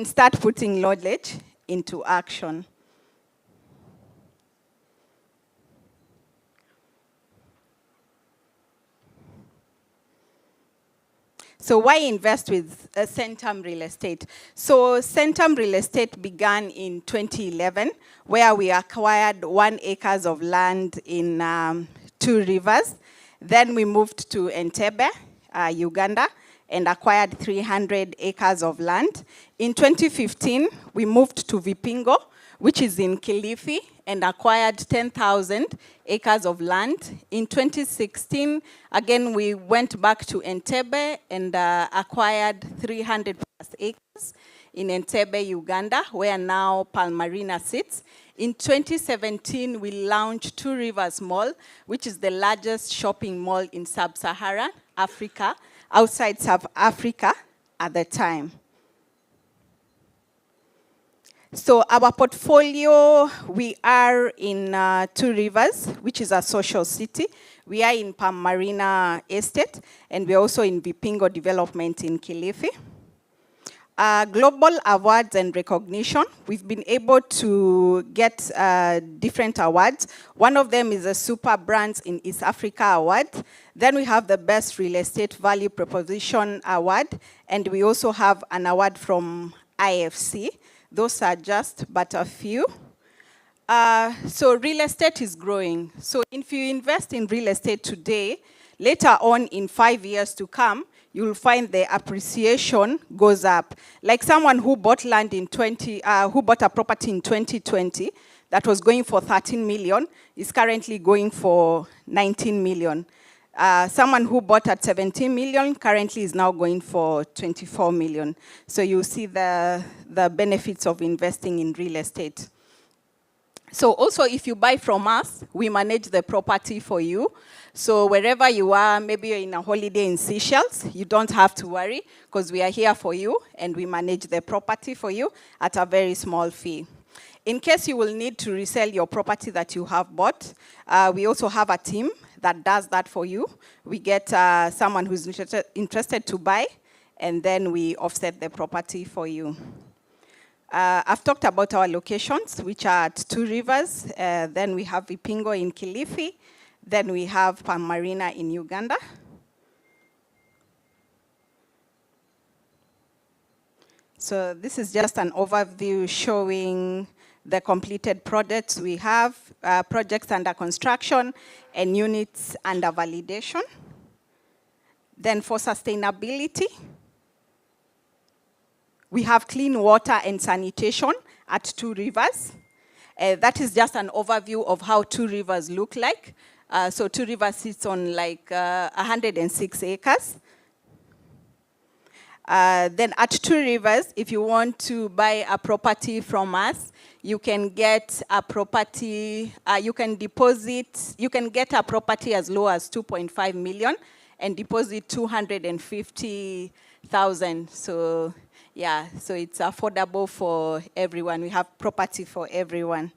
start putting knowledge into action. So why invest with Centum Real Estate? So Centum Real Estate began in 2011, where we acquired 1 acre of land in 2 Rivers. Then we moved to Entebbe, Uganda, and acquired 300 acres of land. In 2015, we moved to Vipingo, which is in Kilifi, and acquired 10,000 acres of land. In 2016, again, we went back to Entebbe and acquired 300 plus acres in Entebbe, Uganda, where now Palmarina sits. In 2017, we launched 2 Rivers Mall, which is the largest shopping mall in sub-Saharan Africa, outside South Africa at the time. So our portfolio, we are in 2 Rivers, which is a social city. We are in Palmarina Estate, and we're also in Vipingo Development in Kilifi. Global awards and recognition, we've been able to get different awards. One of them is a Super Brands in East Africa Award. Then we have the Best Real Estate Value Proposition Award, and we also have an award from IFC. Those are just but a few. So real estate is growing. So if you invest in real estate today, later on in 5 years to come, you'll find the appreciation goes up. Like someone who bought land in who bought a property in 2020 that was going for 13 million is currently going for 19 million. Someone who bought at 17 million currently is now going for 24 million. So you see the benefits of investing in real estate. So also, if you buy from us, we manage the property for you. So wherever you are, maybe you're in a holiday in Seychelles, you don't have to worry, because we are here for you, and we manage the property for you at a very small fee. In case you will need to resell your property that you have bought, we also have a team that does that for you. We get someone who's interested to buy, and then we offset the property for you. I've talked about our locations, which are at 2 Rivers. Then we have Vipingo in Kilifi. Then we have Palmarina in Uganda. So this is just an overview showing the completed projects we have, projects under construction, and units under validation. Then for sustainability, we have clean water and sanitation at 2 Rivers. That is just an overview of how 2 Rivers look like. So 2 Rivers sits on like 106 acres. Then at 2 Rivers, if you want to buy a property from us, you can get a property, you can get a property as low as 2.5 million and deposit 250,000. So yeah, so it's affordable for everyone. We have property for everyone.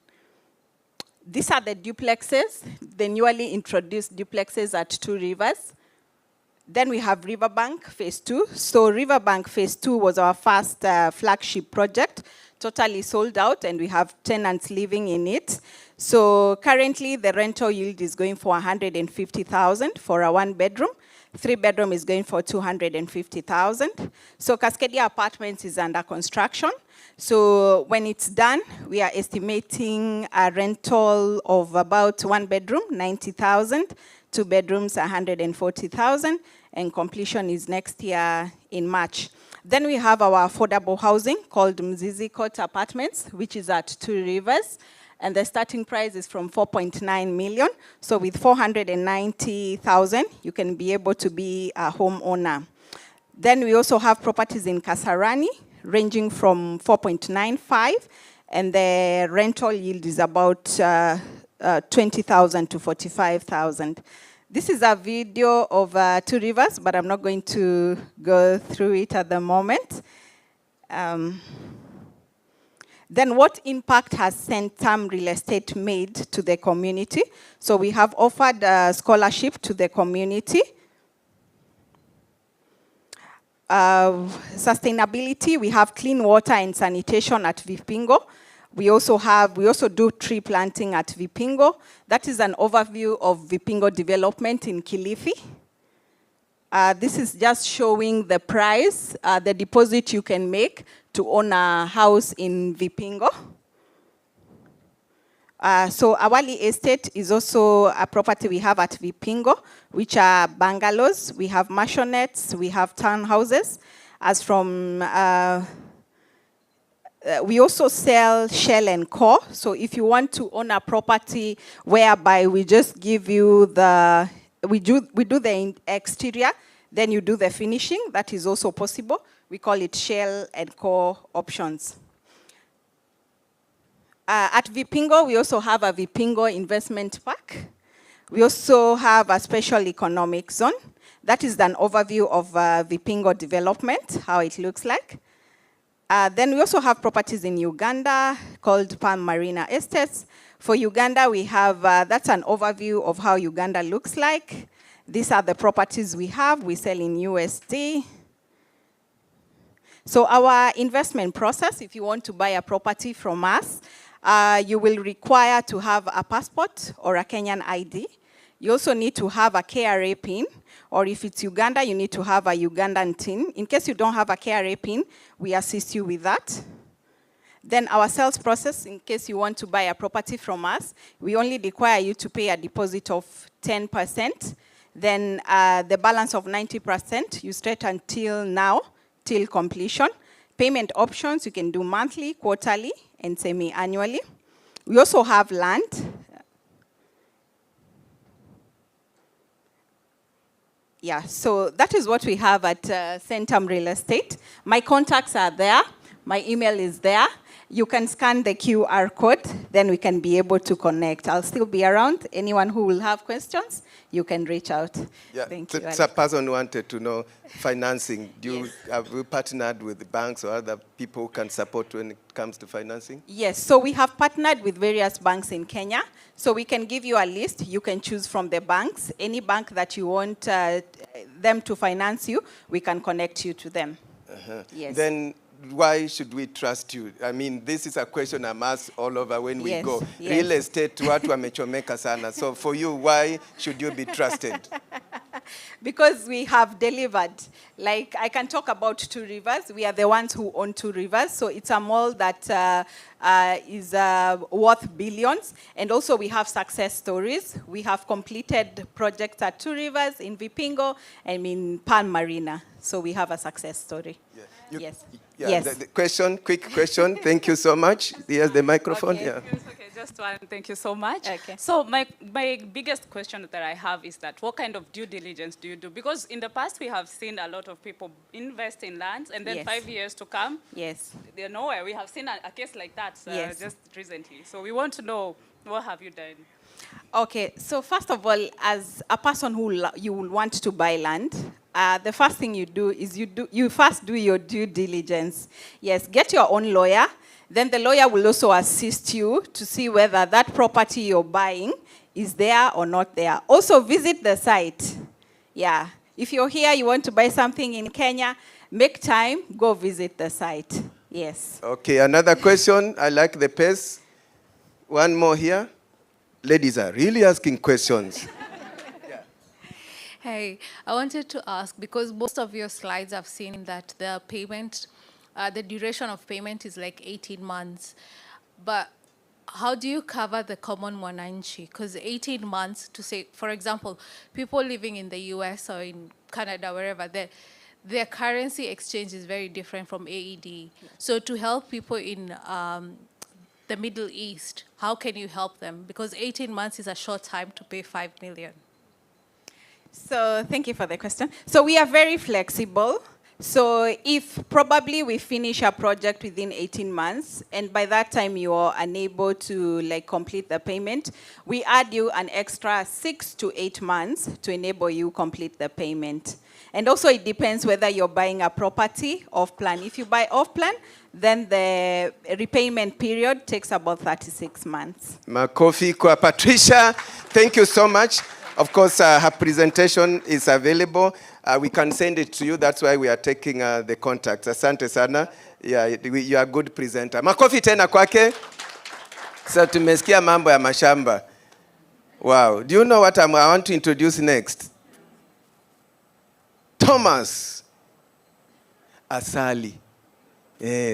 These are the duplexes, the newly introduced duplexes at 2 Rivers. Then we have Riverbank Phase 2. So Riverbank Phase 2 was our first flagship project, totally sold out, and we have tenants living in it. So currently the rental yield is going for 150,000 for a 1-bedroom. 3-bedroom is going for 250,000. So Cascadia Apartments is under construction. So when it's done, we are estimating a rental of about 1-bedroom, 90,000, 2 bedrooms, 140,000, and completion is next year in March. Then we have our affordable housing called Mzizi Court Apartments, which is at Two Rivers. And the starting price is from 4.9 million. So with 490,000, you can be able to be a homeowner. Then we also have properties in Kasarani, ranging from 4.95, and the rental yield is about 20,000 to 45,000. This is a video of Two Rivers, but I'm not going to go through it at the moment. Then what impact has Centum Real Estate made to the community? So we have offered a scholarship to the community. Sustainability, we have clean water and sanitation at Vipingo. We also do tree planting at Vipingo. That is an overview of Vipingo development in Kilifi. This is just showing the price, the deposit you can make to own a house in Vipingo. So Awali Estate is also a property we have at Vipingo, which are bungalows. We have mansionettes, we have townhouses. We also sell shell and core. So if you want to own a property whereby we just give you we do the exterior, then you do the finishing, that is also possible. We call it shell and core options. At Vipingo, we also have a Vipingo investment park. We also have a special economic zone. That is an overview of Vipingo development, how it looks like. Then we also have properties in Uganda called Palm Marina Estates. For Uganda, we have, that's an overview of how Uganda looks like. These are the properties we have. We sell in USD. So our investment process, if you want to buy a property from us, you will require to have a passport or a Kenyan ID. You also need to have a KRA PIN, or if it's Uganda, you need to have a Ugandan TIN. In case you don't have a KRA PIN, we assist you with that. Then our sales process, in case you want to buy a property from us, we only require you to pay a deposit of 10%. Then the balance of 90%, you straight until now, till completion. Payment options, you can do monthly, quarterly, and semi-annually. We also have land. Yeah, so that is what we have at Centum Real Estate. My contacts are there. My email is there. You can scan the QR code, then we can be able to connect. I'll still be around. Anyone who will have questions, you can reach out. Yeah. Thank you. A person wanted to know financing. Have you partnered with banks or other people who can support when it comes to financing? Yes, so we have partnered with various banks in Kenya. So we can give you a list. You can choose from the banks. Any bank that you want them to finance you, we can connect you to them. Yes. Then why should we trust you? I mean, this is a question I'm asked all over when we go. Yes. Real estate, watu wamechomeka sana. So for you, why should you be trusted? Because we have delivered. Like, I can talk about Two Rivers. We are the ones who own Two Rivers. So it's a mall that is worth billions. And also we have success stories. We have completed projects at Two Rivers, in Vipingo, and in Palm Marina. So we have a success story. Yeah. Yes. Yeah, yes. the question, quick question. Thank you so much. Here's the microphone. Okay. Yeah. Okay, just one. Thank you so much. Okay. So my biggest question that I have is that what kind of due diligence do you do? Because in the past we have seen a lot of people invest in lands and then Yes. 5 years to come, Yes. they're nowhere. We have seen a case like that Yes. just recently. So we want to know, what have you done? Okay, so first of all, as a person who you will want to buy land, the first thing you do is you first do your due diligence. Yes, get your own lawyer. Then the lawyer will also assist you to see whether that property you're buying is there or not there. Also visit the site. Yeah, if you're here, you want to buy something in Kenya, make time, go visit the site. Yes. Okay, another question. I like the pace. One more here. Ladies are really asking questions. Hey, I wanted to ask, because most of your slides I've seen that the payment, the duration of payment is like 18 months. But how do you cover the common mwananchi? Because 18 months to say, for example, people living in the US or in Canada, wherever, their currency exchange is very different from AED. So to help people in the Middle East, how can you help them? Because 18 months is a short time to pay 5 million. So thank you for the question. So we are very flexible. So if probably we finish a project within 18 months, and by that time you are unable to like complete the payment, we add you an extra 6 to 8 months to enable you complete the payment. And also it depends whether you're buying a property off plan. If you buy off plan, then the repayment period takes about 36 months. Makofi kwa Patricia. Thank you so much. Of course, her presentation is available. We can send it to you. That's why we are taking the contacts. Asante sana. Yeah, you are a good presenter. Makofi tena kwake. So tumesikia mambo ya mashamba. Wow. Do you know what I want to introduce next? Thomas. Asali.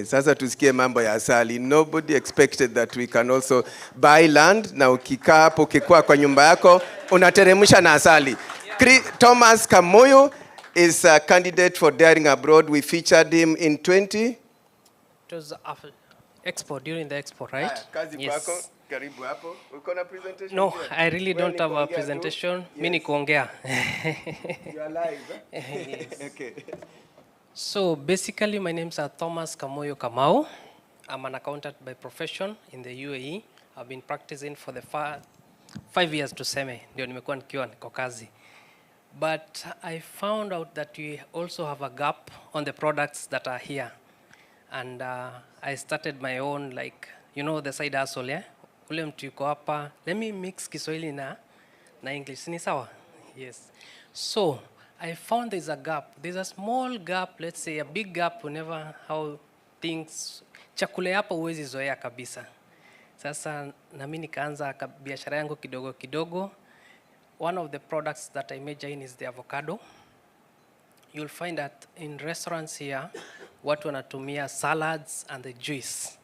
Sasa tusikie mambo ya asali. Nobody expected that we can also buy land na ukikaa hapo ukikuwa kwa nyumba yako unateremsha na asali. Thomas Kamoyo is a candidate for Daring Abroad. We featured him in 20. It was expo, during the expo, right? Kazi kwako, karibu hapo. Uko na presentation? No, I really don't have a presentation. Mimi ni kuongea. You are live, eh? Yes. Okay. So basically, my name is Thomas Kamoyo Kamau. I'm an accountant by profession in the UAE. I've been practicing for the 5 years tuseme, ndio nimekuwa nikiwa niko kazi. But I found out that we also have a gap on the products that are here. And I started my own, like, you know, the side hustle, yeah? Ule mtu yuko hapa, let me mix Kiswahili na English, ni sawa? Yes. So, I found there's a gap. There's a small gap, let's say a big gap whenever how things, chakula hapa huwezi zoea kabisa. Sasa na mimi nikaanza biashara yangu kidogo kidogo. One of the products that I major in is the avocado. You'll find that in restaurants here, watu wanatumia salads and the juice.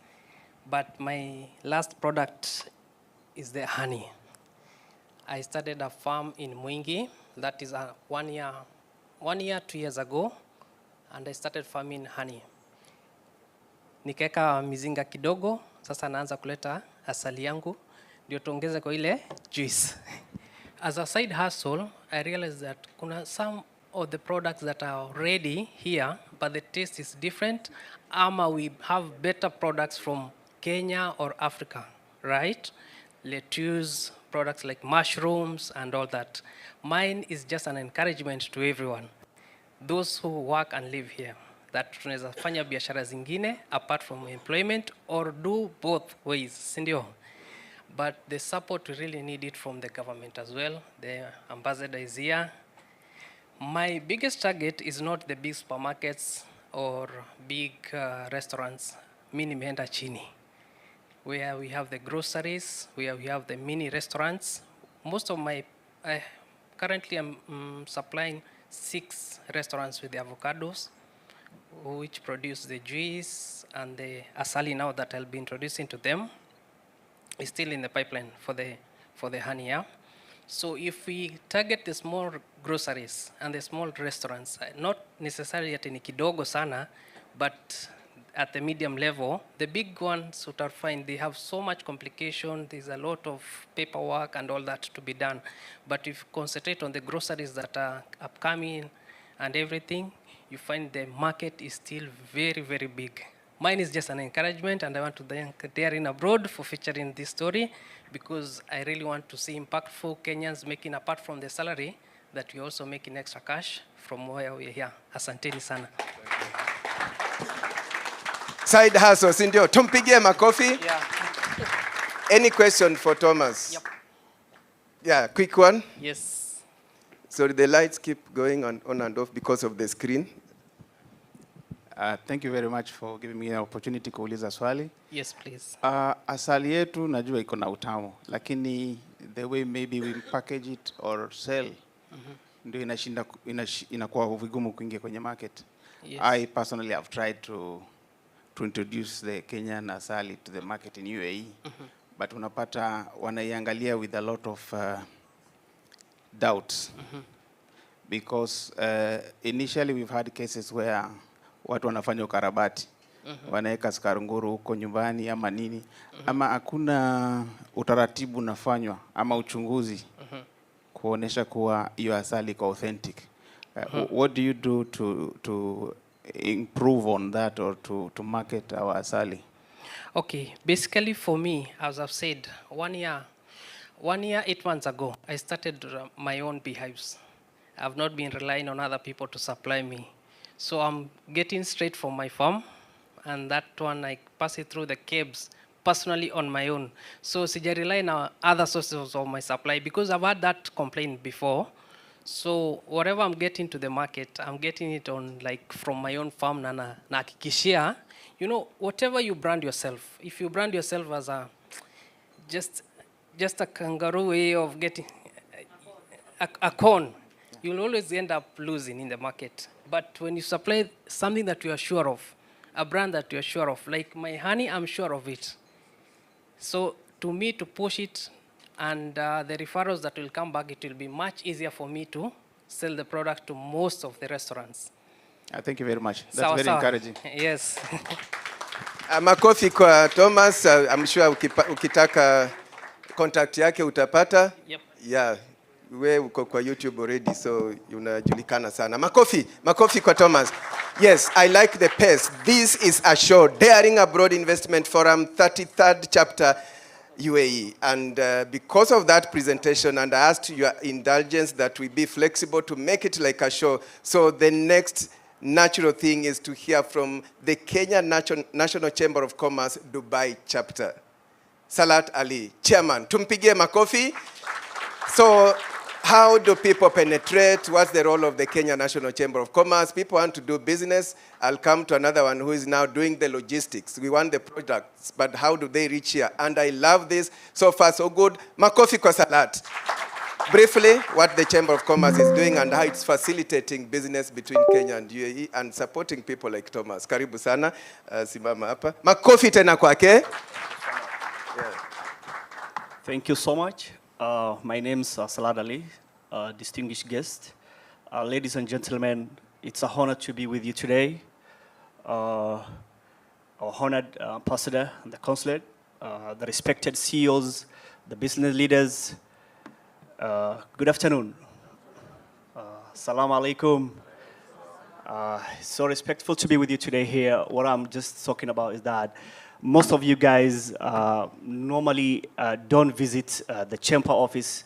But my last product is the honey. I started a farm in Mwingi. That is 1 year, 2 years ago. And I started farming honey. Nikeka mizinga kidogo. Sasa naanza kuleta asali yangu. Ndio tuongeze kwa ile juice. As a side hustle, I realized that some of the products that are already here, but the taste is different. We have better products from Kenya or Africa, right? Lettuce, products like mushrooms and all that. Mine is just an encouragement to everyone. Those who work and live here, that tunaweza fanya biashara zingine apart from employment or do both ways, sindio? But the support, we really need it from the government as well. The ambassador is here. My biggest target is not the big supermarkets or big restaurants. Mimi nimeenda chini, where we have the groceries, where we have the mini restaurants. Most of my, currently I'm supplying 6 restaurants with the avocados, which produce the juice and the asali now that I'll be introducing to them. Is still in the pipeline for the honey, yeah? So if we target the small groceries and the small restaurants, not necessarily at ni kidogo sana, but at the medium level, the big ones would are fine. They have so much complication. There's a lot of paperwork and all that to be done. But if you concentrate on the groceries that are upcoming and everything, you find the market is still very, very big. Mine is just an encouragement, and I want to thank Daring Abroad for featuring this story, because I really want to see impactful Kenyans making, apart from the salary, that we're also making extra cash from where we're here. Asanteni sana. Side hustle, sindio? Tumpigie makofi. Yeah. Any question for Thomas? Yep. Yeah, quick one. Yes. So the lights keep going on and off because of the screen. Thank you very much for giving me an opportunity kuuliza swali. Yes, please. Asali yetu najua iko na utamu, lakini the way maybe we package it or sell, ndio inakuwa vigumu kuingia kwenye market. Yes. I personally have tried to introduce the Kenyan asali to the market in UAE, but unapata wanaiangalia with a lot of doubts. because initially we've had cases where watu wanafanya ukarabati, wanaweka sukari nguru huko nyumbani ama nini, ama hakuna utaratibu unafanywa ama uchunguzi kuonesha kuwa hiyo asali iko authentic. What do you do to improve on that or to market our asali? Okay, basically for me, as I've said, 1 year, 8 months ago, I started my own beehives. I've not been relying on other people to supply me. So I'm getting straight from my farm, and that one I pass it through the cabs personally on my own. So sija rely on other sources of my supply, because I've had that complaint before. So whatever I'm getting to the market, I'm getting it on like from my own farm na hakikishia. You know, whatever you brand yourself, if you brand yourself as a just a kangaroo way of getting a corn, you'll always end up losing in the market. But when you supply something that you are sure of, a brand that you are sure of, like my honey, I'm sure of it. So to me, to push it and the referrals that will come back, it will be much easier for me to sell the product to most of the restaurants. Thank you very much. That's very encouraging. Yes. Makofi kwa Thomas. I'm sure ukitaka contact yake utapata. Yep. Yeah. We uko kwa YouTube already, so unajulikana sana. Makofi kwa Thomas. Yes, I like the pace. This is a show, Daring Abroad Investment Forum, 33rd chapter, UAE. And because of that presentation, and I asked your indulgence that we be flexible to make it like a show. So the next natural thing is to hear from the Kenya National Chamber of Commerce, Dubai chapter. Salat Ali, chairman. Tumpigie makofi. So how do people penetrate? What's the role of the Kenya National Chamber of Commerce? People want to do business. I'll come to another one who is now doing the logistics. We want the products, but how do they reach here? And I love this. So far, so good. Makofi kwa Salat. Briefly, what the Chamber of Commerce is doing and how it's facilitating business between Kenya and UAE and supporting people like Thomas. Karibu sana. Simama hapa. Makofi tena kwake. Thank you so much. My name is Salat Ali, distinguished guest. Ladies and gentlemen, it's an honor to be with you today. Our honored ambassador and the consulate, the respected CEOs, the business leaders. Good afternoon. Assalamu alaikum. So respectful to be with you today here. What I'm just talking about is that most of you guys normally don't visit the chamber office.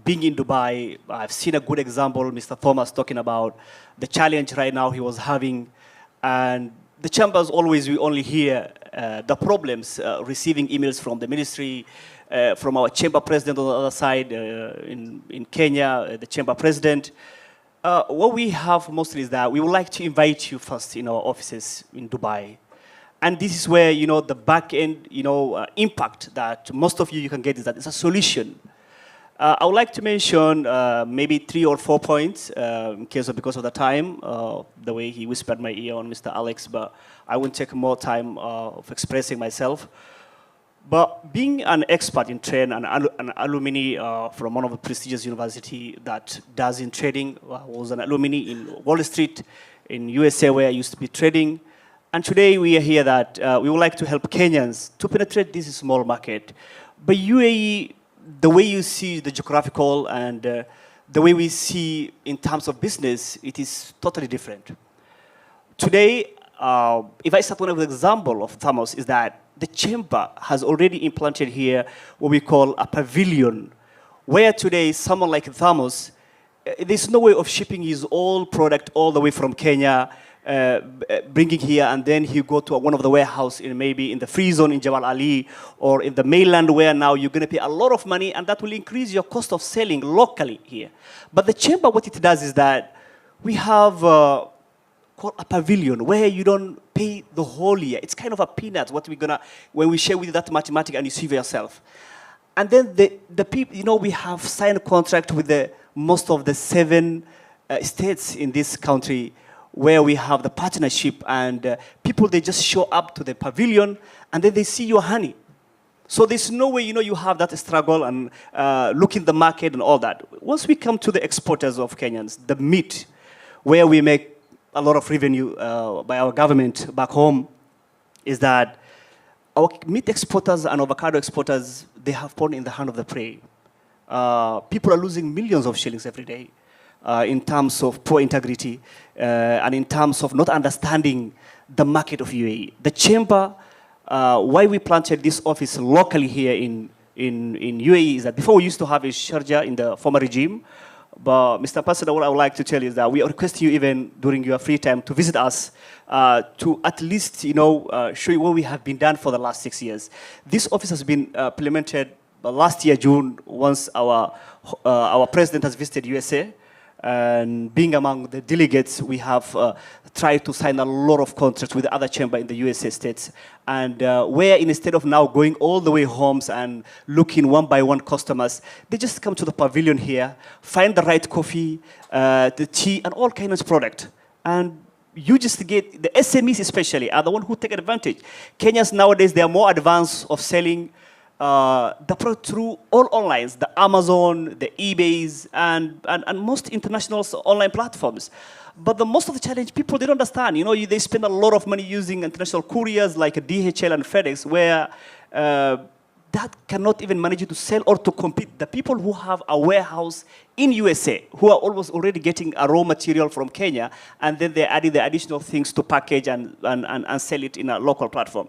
Being in Dubai, I've seen a good example, Mr. Thomas talking about the challenge right now he was having. And the chambers always, we only hear the problems, receiving emails from the ministry, from our chamber president on the other side in Kenya, the chamber president. What we have mostly is that we would like to invite you first in our offices in Dubai. And this is where, the back end, impact that most of you can get is that it's a solution. I would like to mention maybe 3 or 4 points because of the time, the way he whispered my ear on Mr. Alex, but I won't take more time of expressing myself. But being an expert in trade and an alumni from one of the prestigious university that does in trading, was an alumni in Wall Street in USA where I used to be trading. And today we are here that we would like to help Kenyans to penetrate this small market. But UAE, the way you see the geographical and the way we see in terms of business, it is totally different. Today, if I start one of the example of Thomas is that the chamber has already implanted here what we call a pavilion, where today someone like Thomas, there's no way of shipping his old product all the way from Kenya, bringing here, and then he go to one of the warehouse in maybe in the free zone in Jabal Ali or in the mainland where now you're going to pay a lot of money and that will increase your cost of selling locally here. But the chamber, what it does is that we have called a pavilion where you don't pay the whole year. It's kind of a peanut what we're gonna when we share with you that mathematics and you see for yourself. And then the people, we have signed a contract with the most of the 7 states in this country where we have the partnership and people, they just show up to the pavilion and then they see your honey. So there's no way, you have that struggle and look in the market and all that. Once we come to the exporters of Kenyans, the meat, where we make a lot of revenue by our government back home, is that our meat exporters and avocado exporters, they have fallen in the hand of the prey. People are losing millions of shillings every day in terms of poor integrity and in terms of not understanding the market of UAE. The chamber, why we planted this office locally here in UAE is that before we used to have a Sharjah in the former regime, but Mr. President, what I would like to tell you is that we request you even during your free time to visit us to at least, show you what we have been done for the last 6 years. This office has been implemented last year, June, once our president has visited USA. And being among the delegates, we have tried to sign a lot of contracts with the other chamber in the USA states. And where instead of now going all the way homes and looking one by one customers, they just come to the pavilion here, find the right coffee, the tea, and all kinds of product. And you just get, the SMEs especially are the ones who take advantage. Kenyans nowadays, they are more advanced of selling the product through all online, the Amazon, the eBays, and most international online platforms. But the most of the challenge, people, they don't understand. They spend a lot of money using international couriers like DHL and FedEx, where that cannot even manage to sell or to compete. The people who have a warehouse in USA, who are almost already getting a raw material from Kenya, and then they're adding the additional things to package and sell it in a local platform.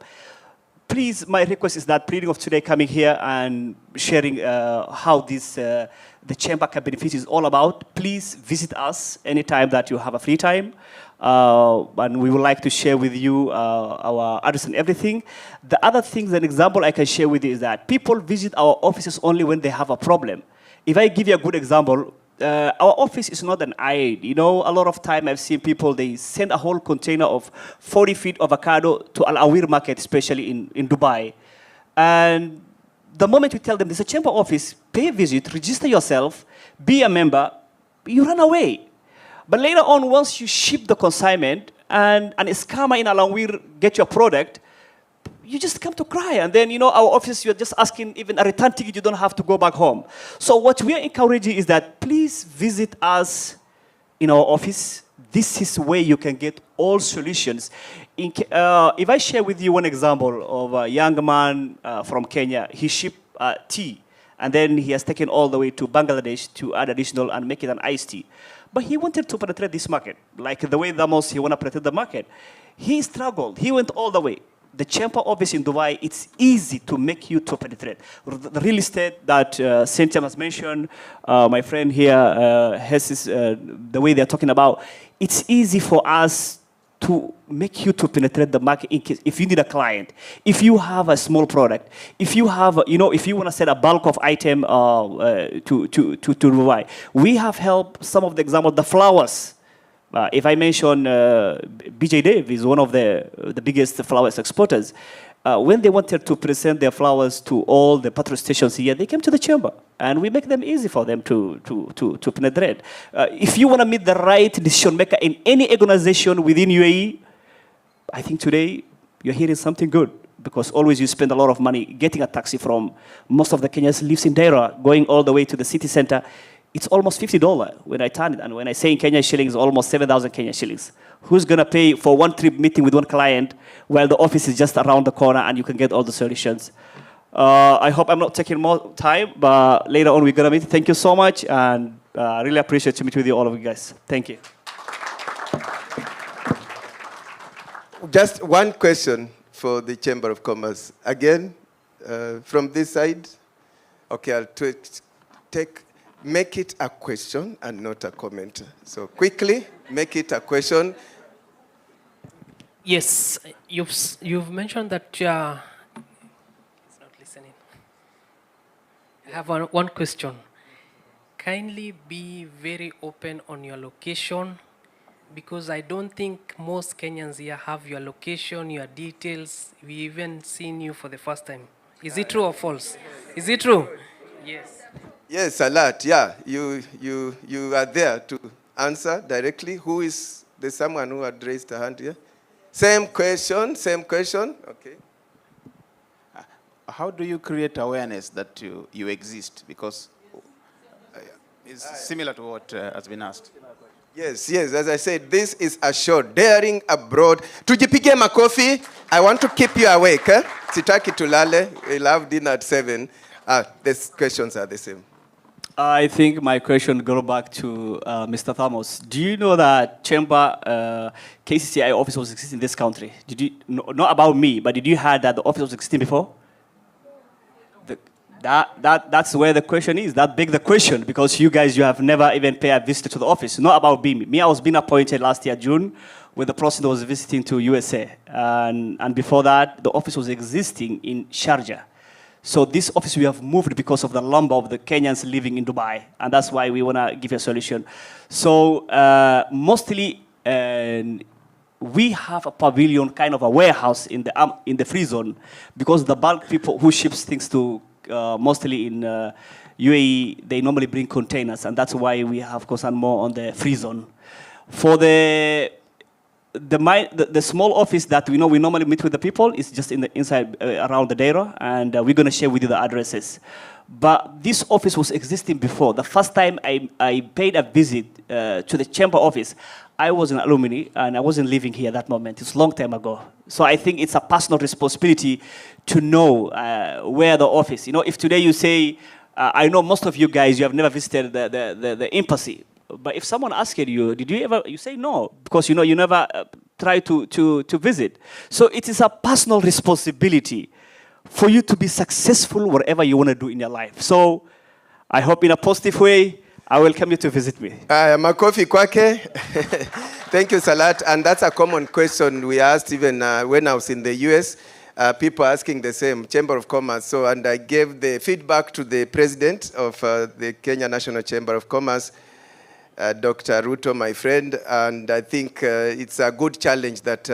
Please, my request is that pleading of today coming here and sharing how this, the chamber can benefit is all about. Please visit us anytime that you have a free time. And we would like to share with you our address and everything. The other things, an example I can share with you is that people visit our offices only when they have a problem. If I give you a good example, our office is not an aid. A lot of time I've seen people, they send a whole container of 40 feet of avocado to Al Awir market, especially in Dubai. And the moment we tell them there's a chamber office, pay a visit, register yourself, be a member, you run away. But later on, once you ship the consignment and a scammer in Al Awir get your product, you just come to cry. And then, our office, you're just asking even a return ticket, you don't have to go back home. So what we are encouraging is that please visit us in our office. This is where you can get all solutions. If I share with you one example of a young man from Kenya, he shipped tea, and then he has taken all the way to Bangladesh to add additional and make it an iced tea. But he wanted to penetrate this market, like the way Damos, he want to penetrate the market. He struggled, he went all the way. The chamber office in Dubai, it's easy to make you to penetrate. The real estate that Cynthia has mentioned, my friend here has this, the way they're talking about, it's easy for us to make you to penetrate the market in case, if you need a client, if you have a small product, if you have, if you want to sell a bulk of item to Dubai. We have helped some of the examples, the flowers. If I mention BJ Dave is one of the biggest flowers exporters. When they wanted to present their flowers to all the petrol stations here, they came to the chamber, and we make them easy for them to penetrate. If you want to meet the right decision maker in any organization within UAE, I think today you're hearing something good, because always you spend a lot of money getting a taxi from most of the Kenyans lives in Daira, going all the way to the city center. It's almost $50 when I turn it, and when I say in Kenyan shillings, almost 7,000 Kenyan shillings. Who's gonna pay for one trip meeting with one client while the office is just around the corner and you can get all the solutions? I hope I'm not taking more time, but later on we're gonna meet. Thank you so much, and I really appreciate to meet with you, all of you guys. Thank you. Just one question for the Chamber of Commerce. Again, from this side. Okay, I'll make it a question and not a comment. So quickly, make it a question. Yes, you've mentioned that it's not listening. I have one question. Kindly be very open on your location, because I don't think most Kenyans here have your location, your details. We even seen you for the first time. Is it true or false? Is it true? Yes. Yes, a lot. Yeah, you are there to answer directly. Who is there's someone who had raised a hand here? Same question. Okay. how do you create awareness that you exist? Because it's similar to what has been asked. Yes, yes, as I said, this is a show, Daring Abroad. Tujipige makofi. I want to keep you awake. Sitaki tulale. We'll have dinner at 7. These questions are the same. I think my question goes back to Mr. Thomas. Do you know that Chamber KCCI office was existing in this country? Did you not about me, but did you hear that the office was existing before? That's where the question is. That big the question, because you have never even paid a visit to the office. Not about me. I was being appointed last year June, when the president was visiting to USA, and before that the office was existing in Sharjah. So this office we have moved because of the number of the Kenyans living in Dubai, and that's why we want to give a solution. So mostly we have a pavilion, kind of a warehouse in the free zone, because the bulk people who ships things to mostly in UAE, they normally bring containers, and that's why we have concern more on the free zone. For the small office that we normally meet with the people is just in the inside around the Daira, and we're going to share with you the addresses. But this office was existing before. The first time I paid a visit to the chamber office, I was an alumni and I wasn't living here at that moment. It's a long time ago. So I think it's a personal responsibility to know where the office. If today you say, I know most of you guys, you have never visited the embassy. But if someone asked you, did you ever, you say no, because you never try to visit. So it is a personal responsibility for you to be successful whatever you want to do in your life. So I hope in a positive way, I welcome you to visit me. Makofi kwake. Thank you, Salat. And that's a common question we asked even when I was in the US. People asking the same, Chamber of Commerce. So, and I gave the feedback to the president of the Kenya National Chamber of Commerce, Dr. Ruto, my friend, and I think it's a good challenge that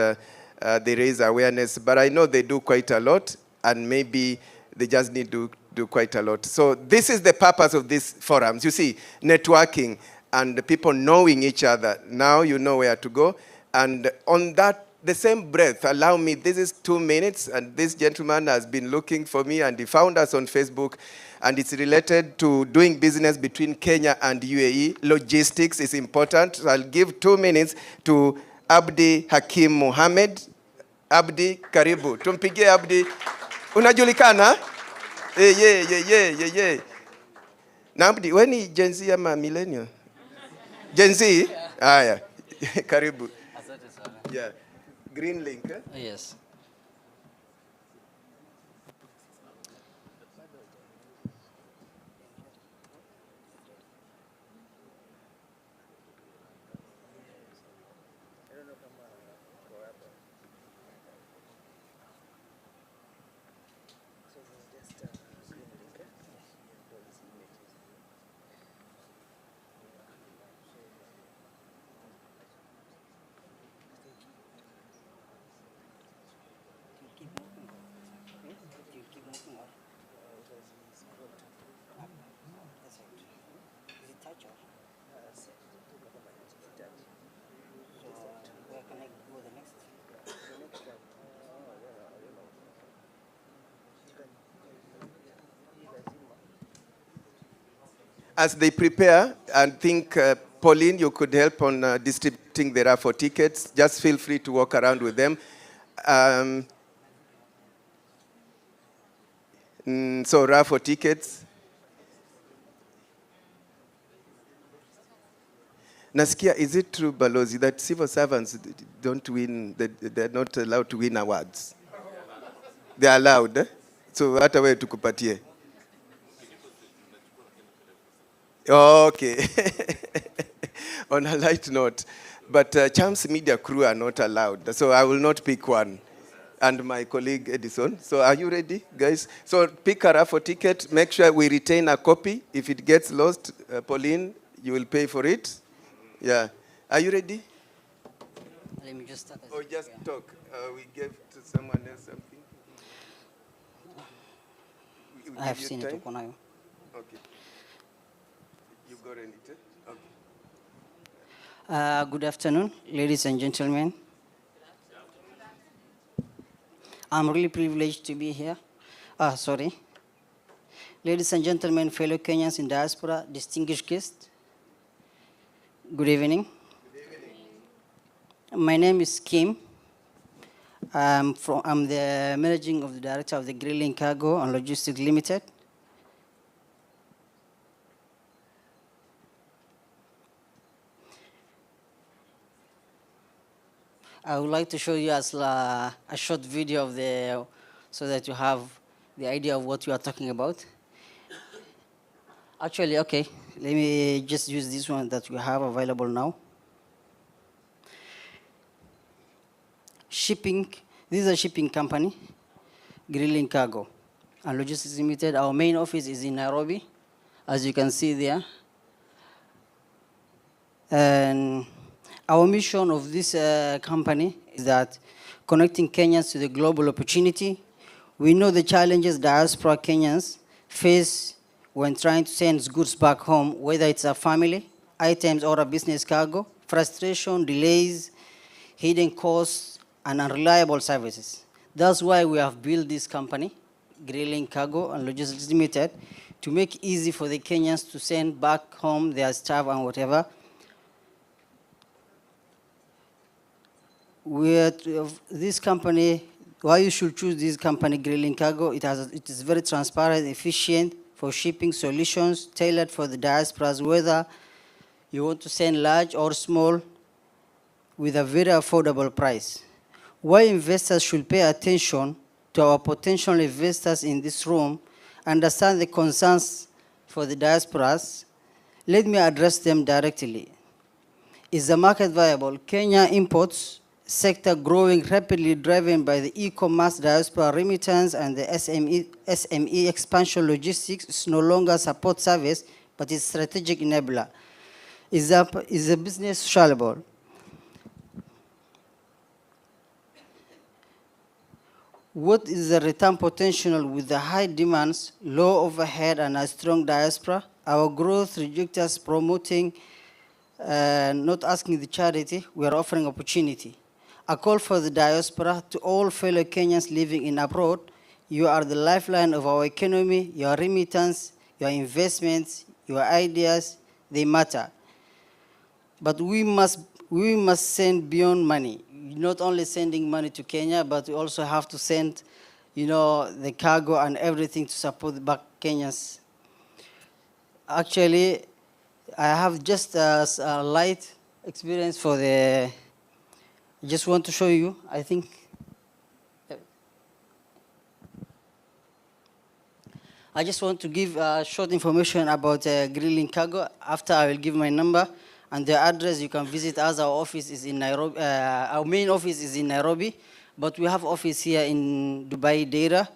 they raise awareness, but I know they do quite a lot, and maybe they just need to do quite a lot. So this is the purpose of these forums. You see, networking and people knowing each other. Now you know where to go, and on that, the same breath, allow me, this is 2 minutes, and this gentleman has been looking for me, and he found us on Facebook, and it's related to doing business between Kenya and UAE. Logistics is important. So I'll give 2 minutes to Abdi Hakim Mohamed. Abdi, karibu. Tumpigie Abdi. Unajulikana? Yeah. Na Abdi, weni Gen Z ama millennial? Gen Z? Yeah. Karibu. Yeah. Green link, eh? Yes. As they prepare, I think, Pauline, you could help on distributing the raffle tickets. Just feel free to walk around with them. So raffle tickets. Nasikia, is it true, Balozi, that civil servants don't win, they're not allowed to win awards? They're allowed, eh? So hata wewe tukupatie. Okay. On a light note, but Champs Media crew are not allowed, so I will not pick one. And my colleague Edison. So are you ready, guys? So pick a raffle ticket. Make sure we retain a copy. If it gets lost, Pauline, you will pay for it. Yeah. Are you ready? Let me just start. Or just talk. We gave to someone else something. I have seen it. Okay. You got it? Okay. Good afternoon, ladies and gentlemen. I'm really privileged to be here. Sorry. Ladies and gentlemen, fellow Kenyans in diaspora, distinguished guests, good evening. My name is Kim. I'm the managing of the director of the Grilling Cargo and Logistics Limited. I would like to show you a short video of so that you have the idea of what you are talking about. Actually, okay, let me just use this one that we have available now. Shipping, this is a shipping company, Grilling Cargo and Logistics Limited. Our main office is in Nairobi, as you can see there. And our mission of this company is that connecting Kenyans to the global opportunity. We know the challenges diaspora Kenyans face when trying to send goods back home, whether it's a family, items, or a business cargo, frustration, delays, hidden costs, and unreliable services. That's why we have built this company, Grilling Cargo and Logistics Limited, to make it easy for the Kenyans to send back home their stuff and whatever. This company, why you should choose this company, Grilling Cargo, it is very transparent, efficient for shipping solutions, tailored for the diasporas, whether you want to send large or small, with a very affordable price. Why investors should pay attention to our potential investors in this room, understand the concerns for the diasporas. Let me address them directly. Is the market viable? Kenya imports sector growing rapidly, driven by the e-commerce, diaspora remittance, and the SME expansion. Logistics is no longer support service, but is strategic enabler. Is the business scalable? What is the return potential with the high demands, low overhead, and a strong diaspora? Our growth trajectories promoting, not asking the charity, we are offering opportunity. A call for the diaspora to all fellow Kenyans living in abroad. You are the lifeline of our economy. Your remittance, your investments, your ideas, they matter. But we must send beyond money. Not only sending money to Kenya, but we also have to send, the cargo and everything to support back Kenyans. Actually, I have just a light experience for the. I just want to show you, I think. I just want to give short information about Grilling Cargo. After I will give my number and the address. You can visit us. Our office is in Nairobi. Our main office is in Nairobi, but we have office here in Dubai, Deira.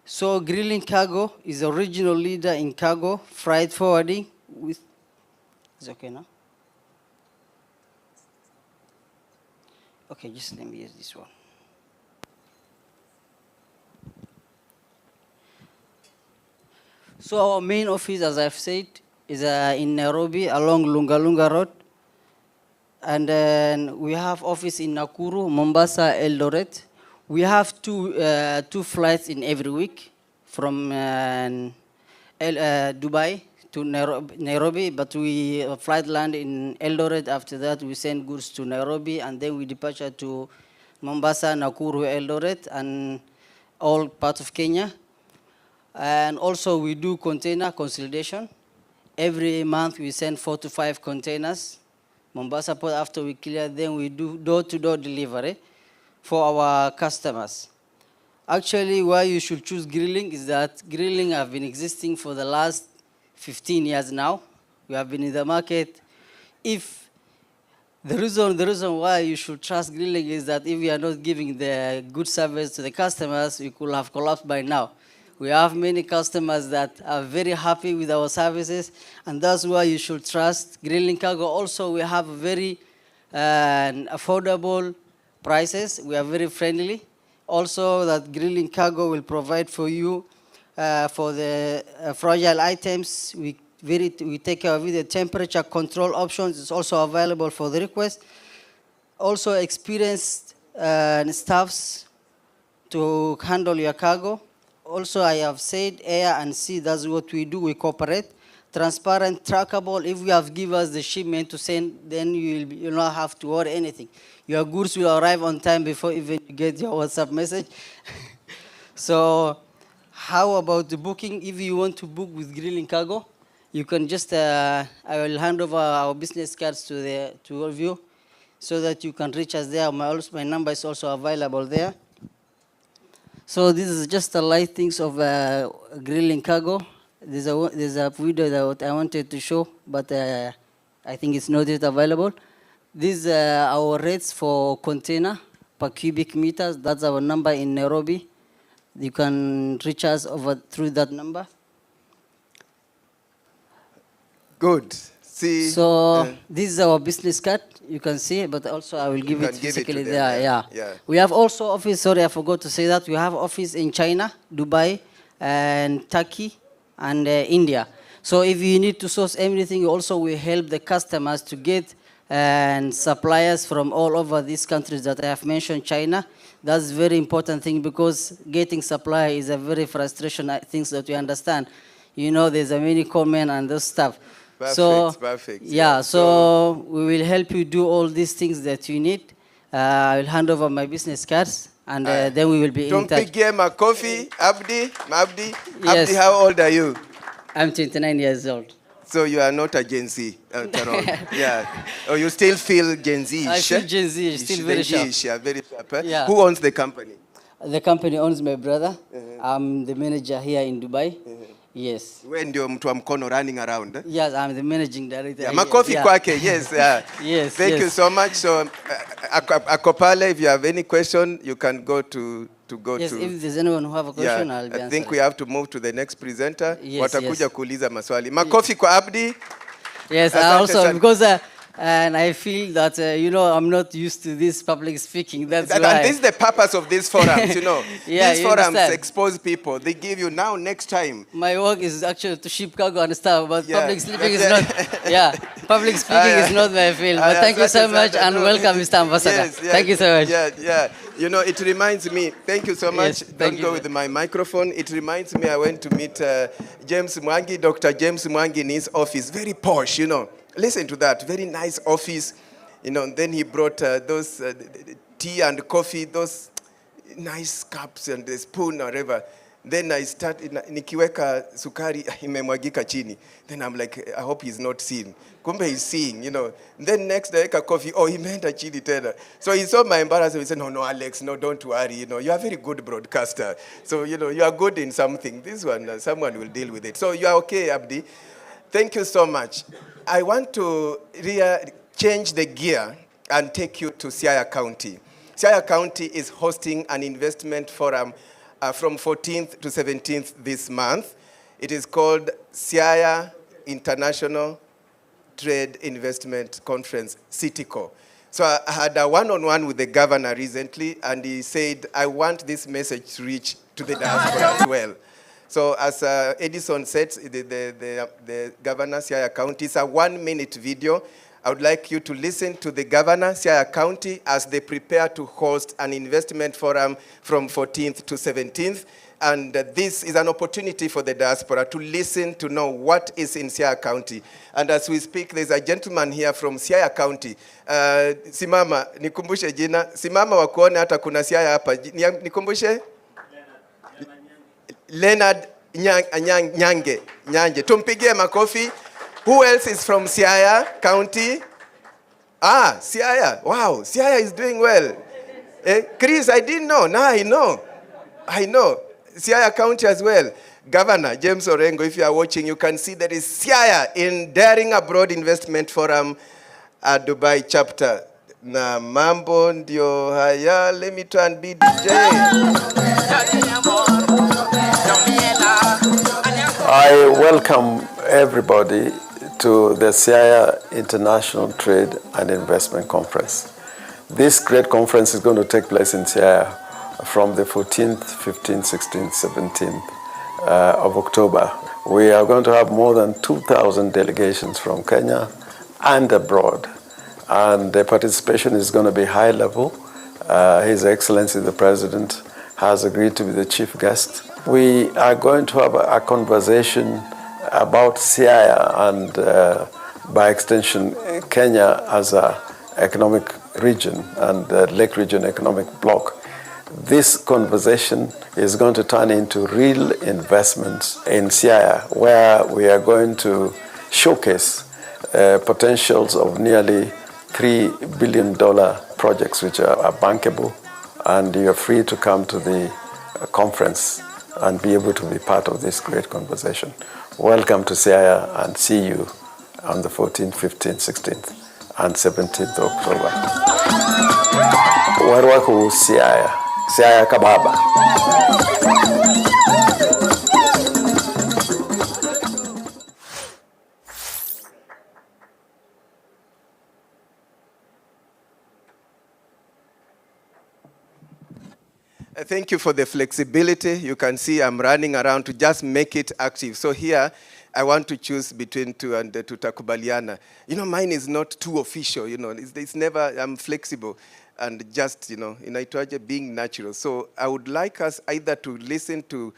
So Grilling Cargo is a regional leader in cargo freight forwarding. Is it okay now? Okay, just let me use this one. So our main office, as I've said, is in Nairobi along Lunga Lunga Road. And then we have office in Nakuru, Mombasa, Eldoret. We have two flights in every week from Dubai to Nairobi, but we flight land in Eldoret. After that, we send goods to Nairobi, and then we departure to Mombasa, Nakuru, Eldoret, and all parts of Kenya. And also we do container consolidation. Every month we send 4 to 5 containers. Mombasa port, after we clear, then we do door-to-door delivery for our customers. Actually, why you should choose Grilling is that Grilling have been existing for the last 15 years now. We have been in the market. If the reason why you should trust Grilling is that if we are not giving the good service to the customers, we could have collapsed by now. We have many customers that are very happy with our services, and that's why you should trust Grilling Cargo. Also, we have very affordable prices. We are very friendly. Also, that Grilling Cargo will provide for you for the fragile items. We take care of it. The temperature control options is also available for the request. Also, experienced staffs to handle your cargo. also I have said air and sea, that's what we do, we cooperate. Transparent, trackable, if you have give us the shipment to send, then you'll not have to order anything. Your goods will arrive on time before even you get your WhatsApp message. So how about the booking? If you want to book with Grilling Cargo, you can just, I will hand over our business cards to all of you so that you can reach us there. My number is also available there. So this is just the light things of Grilling Cargo. There's a video that I wanted to show, but I think it's not yet available. These are our rates for container per cubic meters. That's our number in Nairobi. You can reach us over through that number. Good. See. So this is our business card. You can see, but also I will give it physically there. Yeah. We have also office. Sorry, I forgot to say that we have office in China, Dubai, and Turkey, and India. So if you need to source everything, also we help the customers to get and suppliers from all over these countries that I have mentioned. China, that's a very important thing because getting supply is a very frustration things that we understand. You know, there's a many comment and those stuff. Perfect. Yeah, so we will help you do all these things that you need. I will hand over my business cards, and then we will be in touch. Don't forget my coffee, Abdi. Yes. Abdi, how old are you? I'm 29 years old. So you are not a Gen Z at all. Yeah. Or you still feel Gen Z? I feel Gen Z, still very sharp. Yeah, very sharp. Yeah. Who owns the company? The company owns my brother. I'm the manager here in Dubai. Yes. When ndio mtu wa mkono running around? Yes, I'm the managing director. Yeah, makofi kwake, yes. Yes. Thank you so much. So, Akopale, if you have any question, you can go to Yes, if there's anyone who have a question, I'll be answering. I think we have to move to the next presenter. Yes, Watakuja kuuliza maswali. Makofi kwa Abdi. Yes, also because and I feel that, I'm not used to this public speaking. That's why. And this is the purpose of these forums, Yeah, these forums expose people. They give you now, next time. My work is actually to ship cargo and stuff, but public speaking is not, public speaking is not my field. But thank you so much and welcome, Mr. Ambassador. Yes, thank you so much. Yeah. It reminds me, thank you so much. Yes, Don't go with my microphone. It reminds me, I went to meet James Mwangi, Dr. James Mwangi in his office, very posh, Listen to that, very nice office, and then he brought those tea and coffee, those nice cups and the spoon or whatever. Then I started, nikiweka sukari, imemwagika chini. Then I'm like, I hope he's not seeing. Kumbe he's seeing, Then next day, coffee, he meant a chili tena. So he saw my embarrassment. He said, no, Alex, no, don't worry. You are a very good broadcaster. So, you are good in something. This one, someone will deal with it. So you are okay, Abdi. Thank you so much. I want to change the gear and take you to Siaya County. Siaya County is hosting an investment forum from 14th to 17th this month. It is called Siaya International Trade Investment Conference, CITICO. So I had a one-on-one with the governor recently, and he said, I want this message to reach to the diaspora as well. So as Edison said, the governor, Siaya County, it's a 1-minute video. I would like you to listen to the governor, Siaya County, as they prepare to host an investment forum from 14th to 17th. And this is an opportunity for the diaspora to listen, to know what is in Siaya County. And as we speak, there's a gentleman here from Siaya County. Simama, nikumbushe jina. Simama wakuone hata kuna Siaya hapa. Nikumbushe? Leonard Nyange. Tumpigie makofi. Who else is from Siaya County? Siaya. Wow, Siaya is doing well. Chris, I didn't know. Now I know. Siaya County as well. Governor James Orengo, if you are watching, you can see there is Siaya in Daring Abroad Investment Forum at Dubai chapter. Na mambo ndio haya. Let me try and be DJ. I welcome everybody to the Siaya International Trade and Investment Conference. This great conference is going to take place in Siaya from the 14th, 15th, 16th, 17th of October. We are going to have more than 2,000 delegations from Kenya and abroad. And the participation is going to be high level. His Excellency the President has agreed to be the chief guest. we are going to have a conversation about Siaya and, by extension, Kenya as an economic region and the Lake Region Economic Bloc. This conversation is going to turn into real investments in Siaya, where we are going to showcase potentials of nearly $3 billion projects which are bankable, and you're free to come to the conference and be able to be part of this great conversation. Welcome to Siaya, and see you on the 14th, 15th, 16th, and 17th of October. Warwaku Siaya, Siaya Kababa. Thank you for the flexibility. You can see I'm running around to just make it active. So here, I want to choose between two and tutakubaliana. You know, mine is not too official, you know. It's never, I'm flexible and just, you know, inaitwaje, being natural. So I would like us either to listen to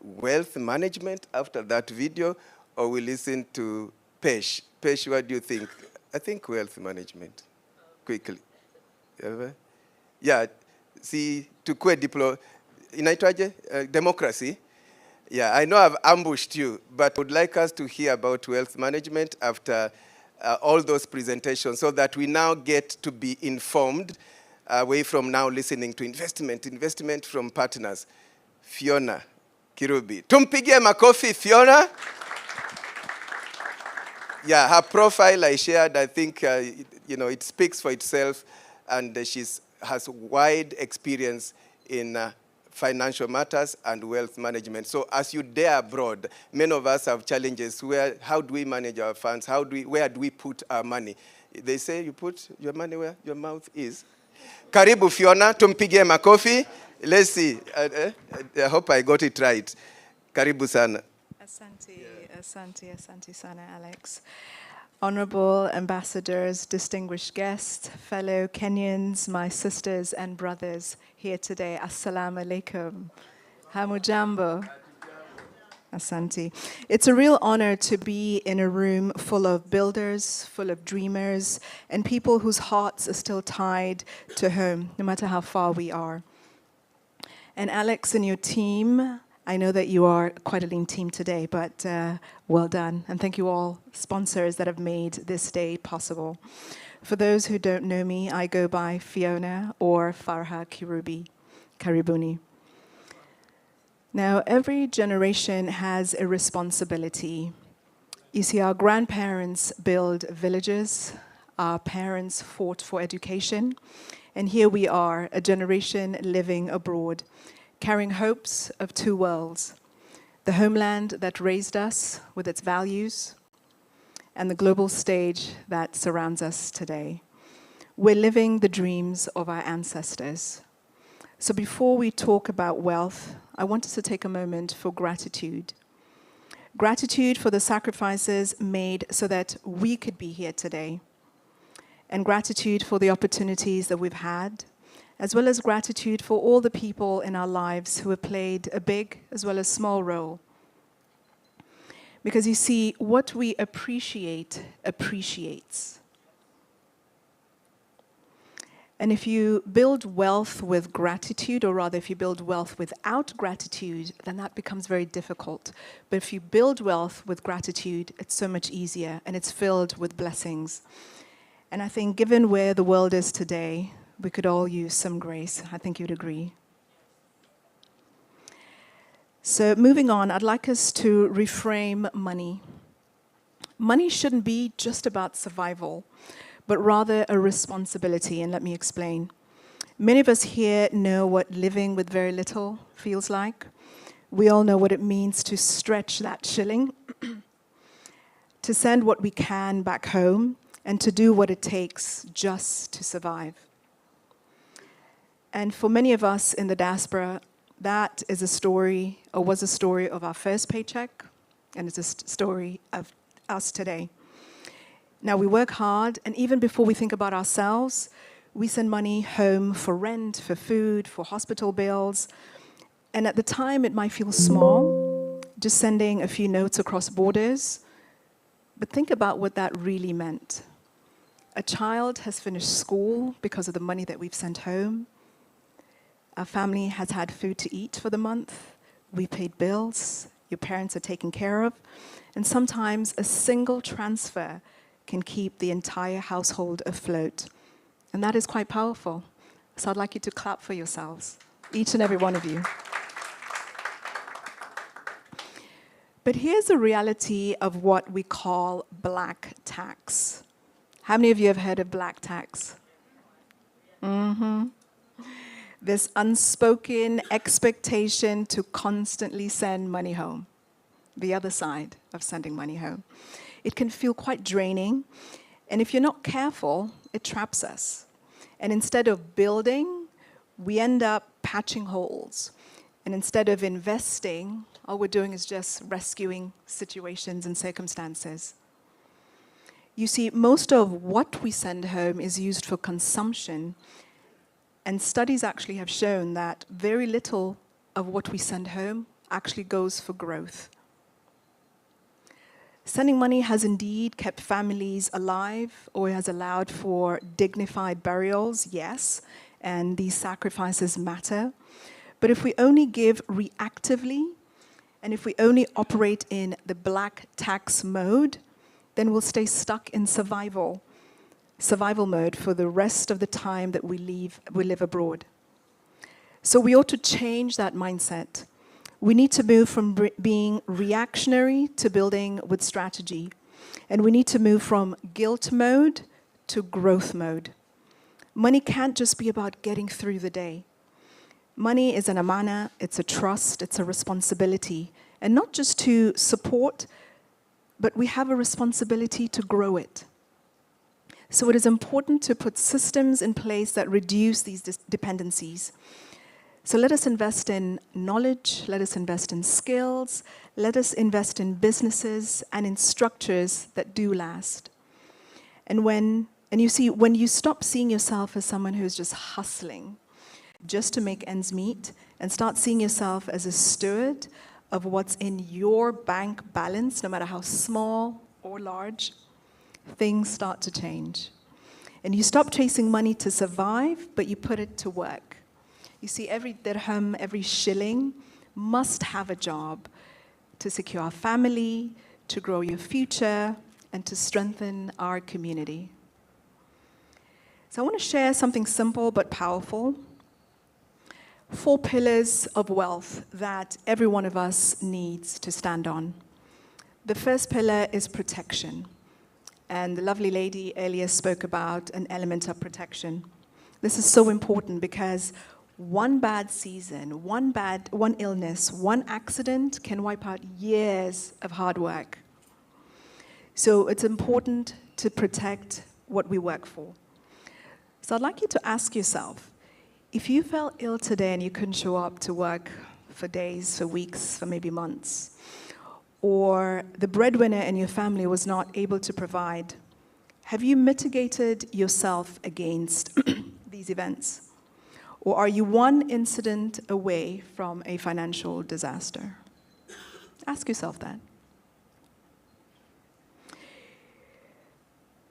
wealth management after that video, or we listen to Pesh. Pesh, what do you think? I think wealth management, quickly. Yeah, see, tukue inaitwaje, democracy. Yeah, I know I've ambushed you, but I would like us to hear about wealth management after all those presentations, so that we now get to be informed away from now listening to investment from partners. Fiona Kirubi. Tumpigie makofi, Fiona. Yeah, her profile I shared, I think, you know, it speaks for itself, and she has wide experience in financial matters and wealth management. So as you dare abroad, many of us have challenges where, how do we manage our funds? Where do we put our money? They say you put your money where your mouth is. Karibu Fiona, tumpigie makofi. Let's see, I hope I got it right. Karibu sana. Asante sana, Alex. Honorable ambassadors, distinguished guests, fellow Kenyans, my sisters and brothers here today, Assalamu alaikum. Hamujambo. Asante. It's a real honor to be in a room full of builders, full of dreamers, and people whose hearts are still tied to home, no matter how far we are. And Alex and your team, I know that you are quite a lean team today, but well done. And thank you all sponsors that have made this day possible. For those who don't know me, I go by Fiona or Farha Kirubi, Karibuni. Now, every generation has a responsibility. You see, our grandparents built villages, our parents fought for education, and here we are, a generation living abroad, carrying hopes of two worlds, the homeland that raised us with its values, and the global stage that surrounds us today. We're living the dreams of our ancestors. So before we talk about wealth, I want us to take a moment for gratitude. Gratitude for the sacrifices made so that we could be here today. And gratitude for the opportunities that we've had, as well as gratitude for all the people in our lives who have played a big as well as small role. Because you see, what we appreciate appreciates. And if you build wealth with gratitude, or rather if you build wealth without gratitude, then that becomes very difficult. But if you build wealth with gratitude, it's so much easier, and it's filled with blessings. And I think given where the world is today, we could all use some grace. I think you'd agree. So moving on, I'd like us to reframe money. Money shouldn't be just about survival, but rather a responsibility, and let me explain. Many of us here know what living with very little feels like. We all know what it means to stretch that shilling, to send what we can back home, and to do what it takes just to survive. And for many of us in the diaspora, that is a story, or was a story of our first paycheck, and it's a story of us today. Now, we work hard, and even before we think about ourselves, we send money home for rent, for food, for hospital bills. And at the time, it might feel small, just sending a few notes across borders. But think about what that really meant. A child has finished school because of the money that we've sent home. Our family has had food to eat for the month. We paid bills. Your parents are taken care of. And sometimes a single transfer can keep the entire household afloat. And that is quite powerful. So I'd like you to clap for yourselves, each and every one of you. But here's the reality of what we call black tax. How many of you have heard of black tax? This unspoken expectation to constantly send money home. The other side of sending money home. It can feel quite draining, and if you're not careful, it traps us. And instead of building, we end up patching holes. And instead of investing, all we're doing is just rescuing situations and circumstances. You see, most of what we send home is used for consumption, and studies actually have shown that very little of what we send home actually goes for growth. Sending money has indeed kept families alive, or has allowed for dignified burials, yes, and these sacrifices matter. But if we only give reactively, and if we only operate in the black tax mode, then we'll stay stuck in survival mode for the rest of the time that we live abroad. So we ought to change that mindset. We need to move from being reactionary to building with strategy. And we need to move from guilt mode to growth mode. Money can't just be about getting through the day. Money is an amana, it's a trust, it's a responsibility. And not just to support, but we have a responsibility to grow it. So it is important to put systems in place that reduce these dependencies. So let us invest in knowledge, let us invest in skills, let us invest in businesses and in structures that do last. And you see, when you stop seeing yourself as someone who's just hustling, just to make ends meet, and start seeing yourself as a steward of what's in your bank balance, no matter how small or large, things start to change. And you stop chasing money to survive, but you put it to work. You see, every dirham, every shilling must have a job to secure our family, to grow your future, and to strengthen our community. So I want to share something simple but powerful. 4 pillars of wealth that every one of us needs to stand on. The first pillar is protection. And the lovely lady earlier spoke about an element of protection. This is so important because one bad season, one illness, one accident can wipe out years of hard work. So it's important to protect what we work for. So I'd like you to ask yourself, if you fell ill today and you couldn't show up to work for days, for weeks, for maybe months, or the breadwinner in your family was not able to provide, have you mitigated yourself against these events? Or are you one incident away from a financial disaster? Ask yourself that.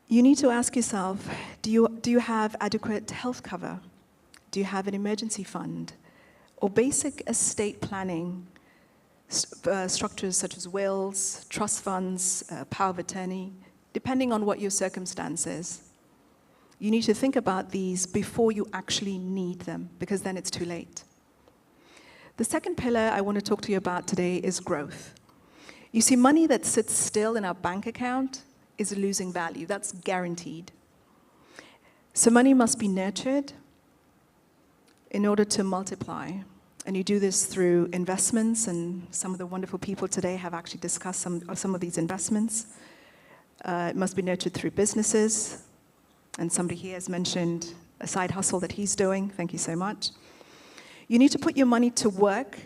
You need to ask yourself, do you have adequate health cover? Do you have an emergency fund? Or basic estate planning, structures such as wills, trust funds, power of attorney, depending on what your circumstances. You need to think about these before you actually need them, because then it's too late. The second pillar I want to talk to you about today is growth. You see, money that sits still in our bank account is losing value. That's guaranteed. So money must be nurtured in order to multiply. And you do this through investments, and some of the wonderful people today have actually discussed some of these investments. It must be nurtured through businesses. And somebody here has mentioned a side hustle that he's doing. Thank you so much. You need to put your money to work.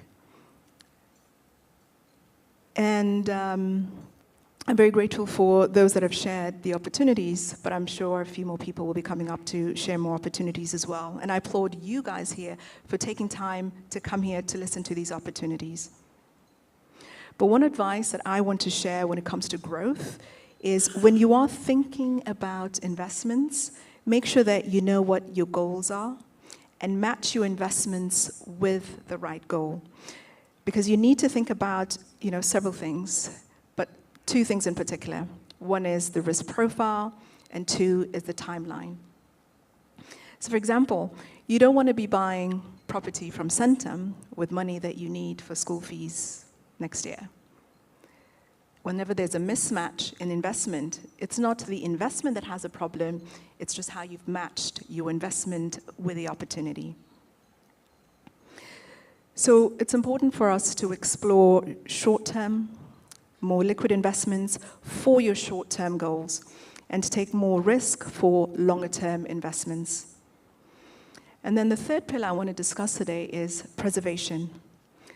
And I'm very grateful for those that have shared the opportunities, but I'm sure a few more people will be coming up to share more opportunities as well. And I applaud you guys here for taking time to come here to listen to these opportunities. But one advice that I want to share when it comes to growth is when you are thinking about investments, make sure that you know what your goals are and match your investments with the right goal. Because you need to think about, several things, but two things in particular. One is the risk profile, and two is the timeline. So for example, you don't want to be buying property from Centum with money that you need for school fees next year. Whenever there's a mismatch in investment, it's not the investment that has a problem, it's just how you've matched your investment with the opportunity. So it's important for us to explore short-term, more liquid investments for your short-term goals and to take more risk for longer-term investments. And then the third pillar I want to discuss today is preservation.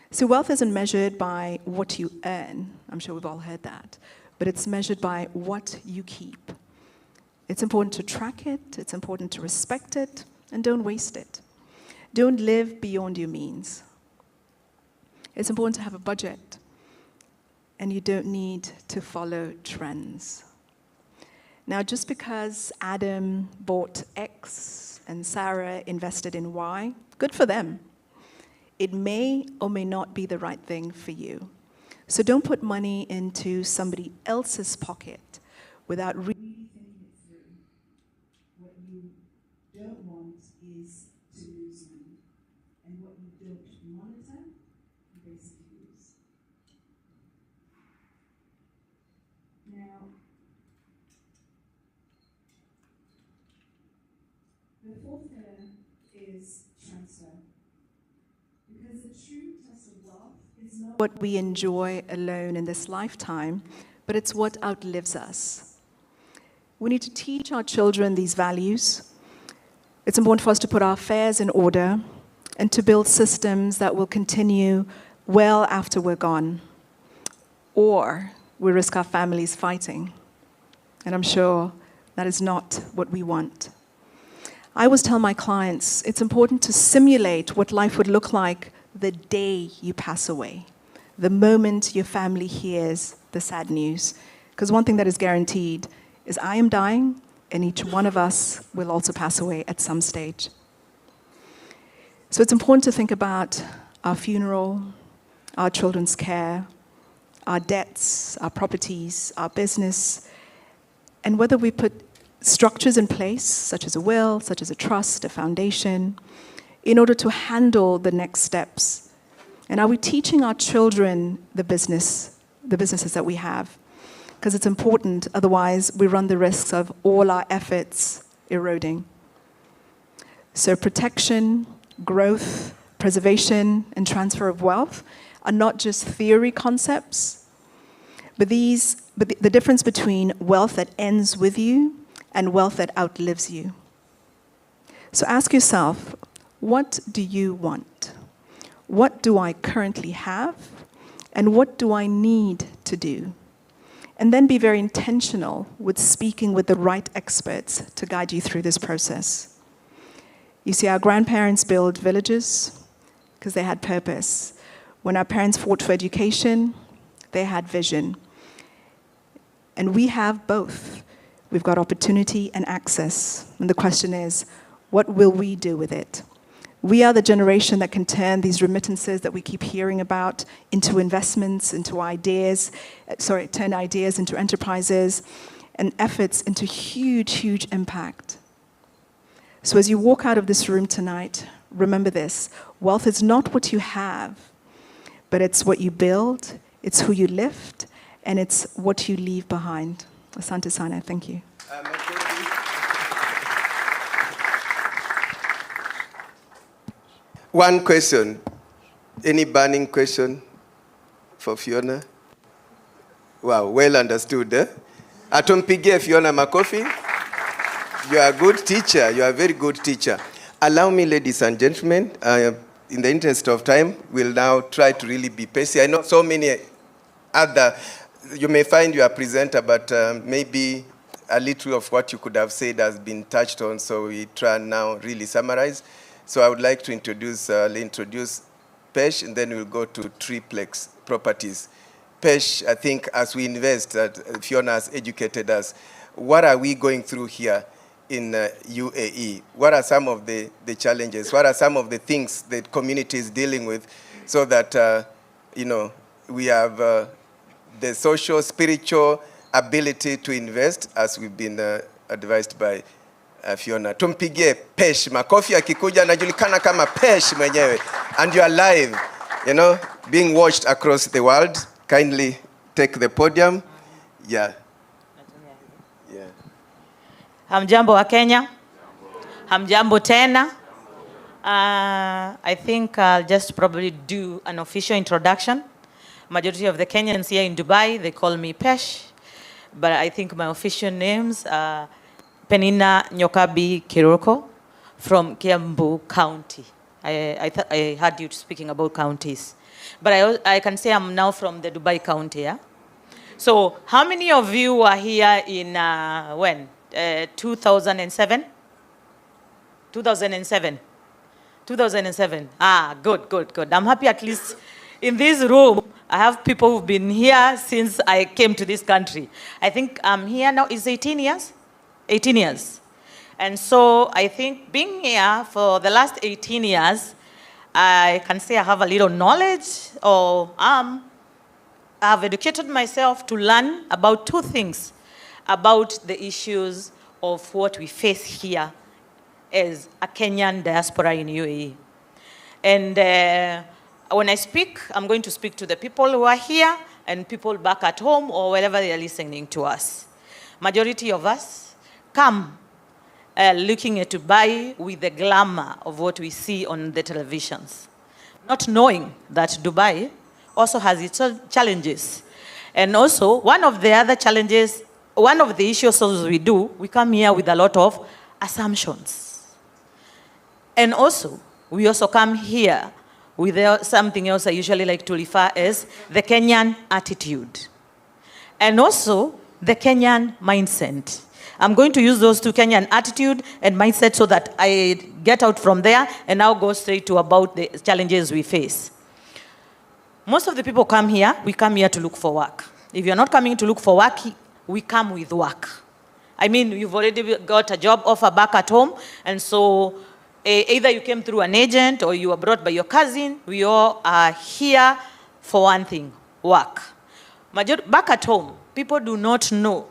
So wealth isn't measured by what you earn. I'm sure we've all heard that. But it's measured by what you keep. It's important to track it, it's important to respect it, and don't waste it. Don't live beyond your means. It's important to have a budget, and you don't need to follow trends. Now, just because Adam bought X and Sarah invested in Y, good for them. It may or may not be the right thing for you. So don't put money into somebody else's pocket without really thinking it through. What you don't want is to lose money. And what you don't monitor, you basically lose. Now, the fourth pillar is transfer. Because the true test of wealth is not what we enjoy alone in this lifetime, but it's what outlives us. We need to teach our children these values. It's important for us to put our affairs in order and to build systems that will continue well after we're gone, or we risk our families fighting. And I'm sure that is not what we want. I always tell my clients, it's important to simulate what life would look like the day you pass away, the moment your family hears the sad news. Because one thing that is guaranteed is I am dying, and each one of us will also pass away at some stage. So it's important to think about our funeral, our children's care, our debts, our properties, our business, and whether we put structures in place, such as a will, such as a trust, a foundation, in order to handle the next steps. And are we teaching our children the businesses that we have? Because it's important, otherwise we run the risks of all our efforts eroding. So protection, growth, preservation, and transfer of wealth are not just theory concepts, but the difference between wealth that ends with you and wealth that outlives you. So ask yourself, what do you want? What do I currently have? And what do I need to do? And then be very intentional with speaking with the right experts to guide you through this process. You see, our grandparents built villages because they had purpose. When our parents fought for education, they had vision. And we have both. We've got opportunity and access. And the question is, what will we do with it? We are the generation that can turn these remittances that we keep hearing about into investments, into ideas, turn ideas into enterprises, and efforts into huge, huge impact. So as you walk out of this room tonight, remember this: wealth is not what you have, but it's what you build, it's who you lift, and it's what you leave behind. Asante sana, thank you. One question. Any burning question for Fiona? Wow, well understood. Atumpigie Fiona makofi. You are a good teacher. You are a very good teacher. Allow me, ladies and gentlemen, in the interest of time, we'll now try to really be pacey. I know so many other you may find you are presenter, but maybe a little of what you could have said has been touched on, so we try and now really summarize. So I would like to introduce Pesh, and then we'll go to triplex properties. Pesh, I think as we invest, Fiona has educated us, what are we going through here in UAE? What are some of the challenges? What are some of the things that community is dealing with, so that, you know, we have the social, spiritual ability to invest as we've been advised by Fiona. Tumpigie Pesh, makofi akikuja anajulikana kama Pesh mwenyewe. And you are live, you know, being watched across the world. Kindly take the podium. Yeah. Yeah. Hamjambo wa Kenya. Hamjambo tena. I think I'll just probably do an official introduction. Majority of the Kenyans here in Dubai, they call me Pesh, but I think my official names are Penina Nyokabi Kiroko from Kiambu County. I heard you speaking about counties, but I can say I'm now from the Dubai County. Yeah? So how many of you were here in 2007? 2007. 2007. Ah, good. I'm happy at least in this room, I have people who've been here since I came to this country. I think I'm here now, is 18 years? 18 years. And so I think being here for the last 18 years, I can say I have a little knowledge, or I've educated myself to learn about two things, about the issues of what we face here as a Kenyan diaspora in UAE. And when I speak, I'm going to speak to the people who are here and people back at home or wherever they are listening to us. Majority of us come looking at Dubai with the glamour of what we see on the televisions, not knowing that Dubai also has its challenges. And also, one of the other challenges, one of the issues we come here with a lot of assumptions. And also, we also come here with something else I usually like to refer as the Kenyan attitude. And also, the Kenyan mindset. I'm going to use those two, Kenyan attitude and mindset, so that I get out from there and now go straight to about the challenges we face. Most of the people come here, we come here to look for work. If you're not coming to look for work, we come with work. I mean, you've already got a job offer back at home, and so either you came through an agent or you were brought by your cousin. We all are here for one thing, work. Back at home, people do not know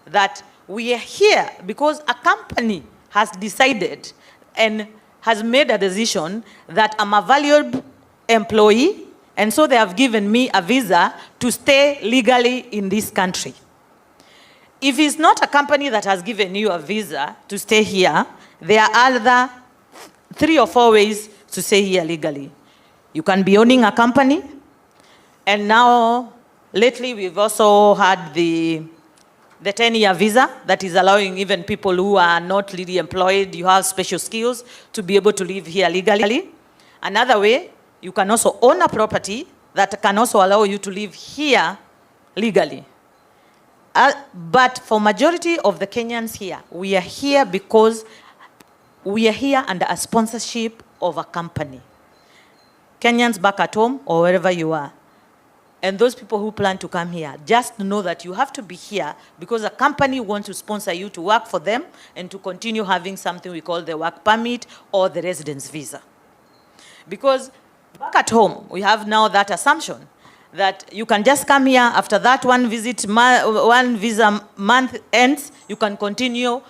that we are here because a company has decided and has made a decision that I'm a valuable employee, and so they have given me a visa to stay legally in this country. If it's not a company that has given you a visa to stay here, there are other 3 or 4 ways to stay here legally. You can be owning a company, and now lately we've also had the 10-year visa that is allowing even people who are not really employed, you have special skills, to be able to live here legally. Another way, you can also own a property that can also allow you to live here legally. But for majority of the Kenyans here, we are here because we are here under a sponsorship of a company. Kenyans back at home or wherever you are. And those people who plan to come here, just know that you have to be here because a company wants to sponsor you to work for them and to continue having something we call the work permit or the residence visa. Because back at home, we have now that assumption that you can just come here after that one visa month ends, you can continue,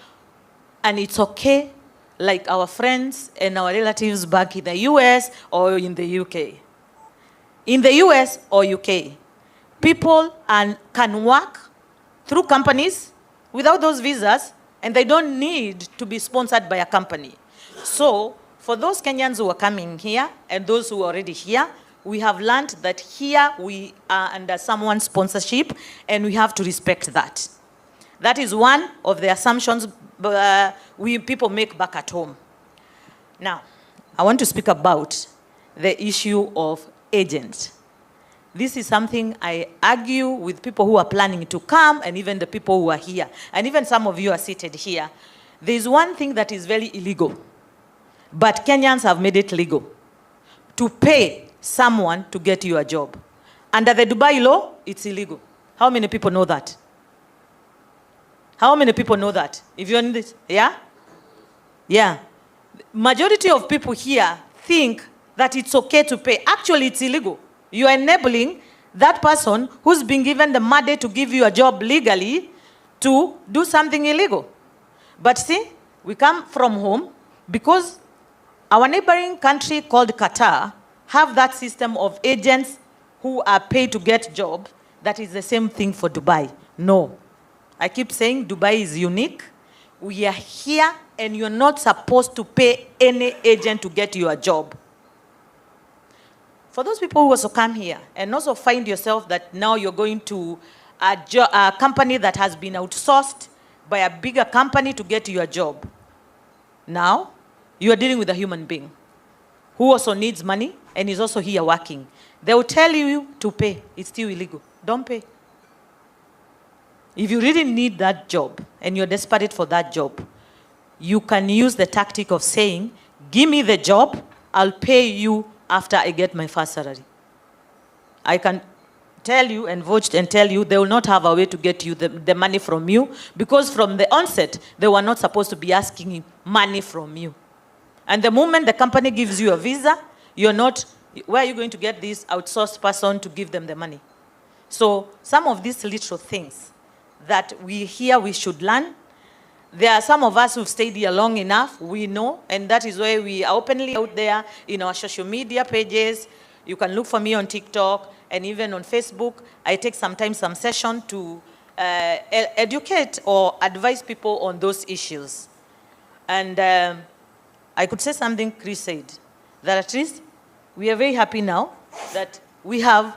and it's okay, like our friends and our relatives back in the US or in the UK. In the US or UK, people can work through companies without those visas, and they don't need to be sponsored by a company. So for those Kenyans who are coming here and those who are already here, we have learned that here we are under someone's sponsorship, and we have to respect that. That is one of the assumptions people make back at home. Now, I want to speak about the issue of agents. This is something I argue with people who are planning to come and even the people who are here. And even some of you are seated here. There's one thing that is very illegal, but Kenyans have made it legal to pay someone to get you a job. Under the Dubai law, it's illegal. How many people know that? How many people know that? If you're in this, yeah? Yeah. Majority of people here think that it's okay to pay. Actually, it's illegal. You are enabling that person who's been given the mandate to give you a job legally to do something illegal. But see, we come from home because our neighboring country called Qatar have that system of agents who are paid to get jobs. That is the same thing for Dubai. No. I keep saying Dubai is unique. We are here and you're not supposed to pay any agent to get you a job. For those people who also come here and also find yourself that now you're going to a company that has been outsourced by a bigger company to get you a job. Now, you are dealing with a human being who also needs money and is also here working. They will tell you to pay. It's still illegal. Don't pay. If you really need that job and you're desperate for that job, you can use the tactic of saying, give me the job, I'll pay you after I get my first salary. I can tell you and vouch and tell you they will not have a way to get you the money from you because from the onset, they were not supposed to be asking money from you. And the moment the company gives you a visa, you're not, where are you going to get this outsourced person to give them the money? So some of these little things that we hear we should learn, there are some of us who've stayed here long enough, we know, and that is why we are openly out there in our social media pages. You can look for me on TikTok and even on Facebook. I take sometimes some session to educate or advise people on those issues. And I could say something Chris said, that at least we are very happy now that we have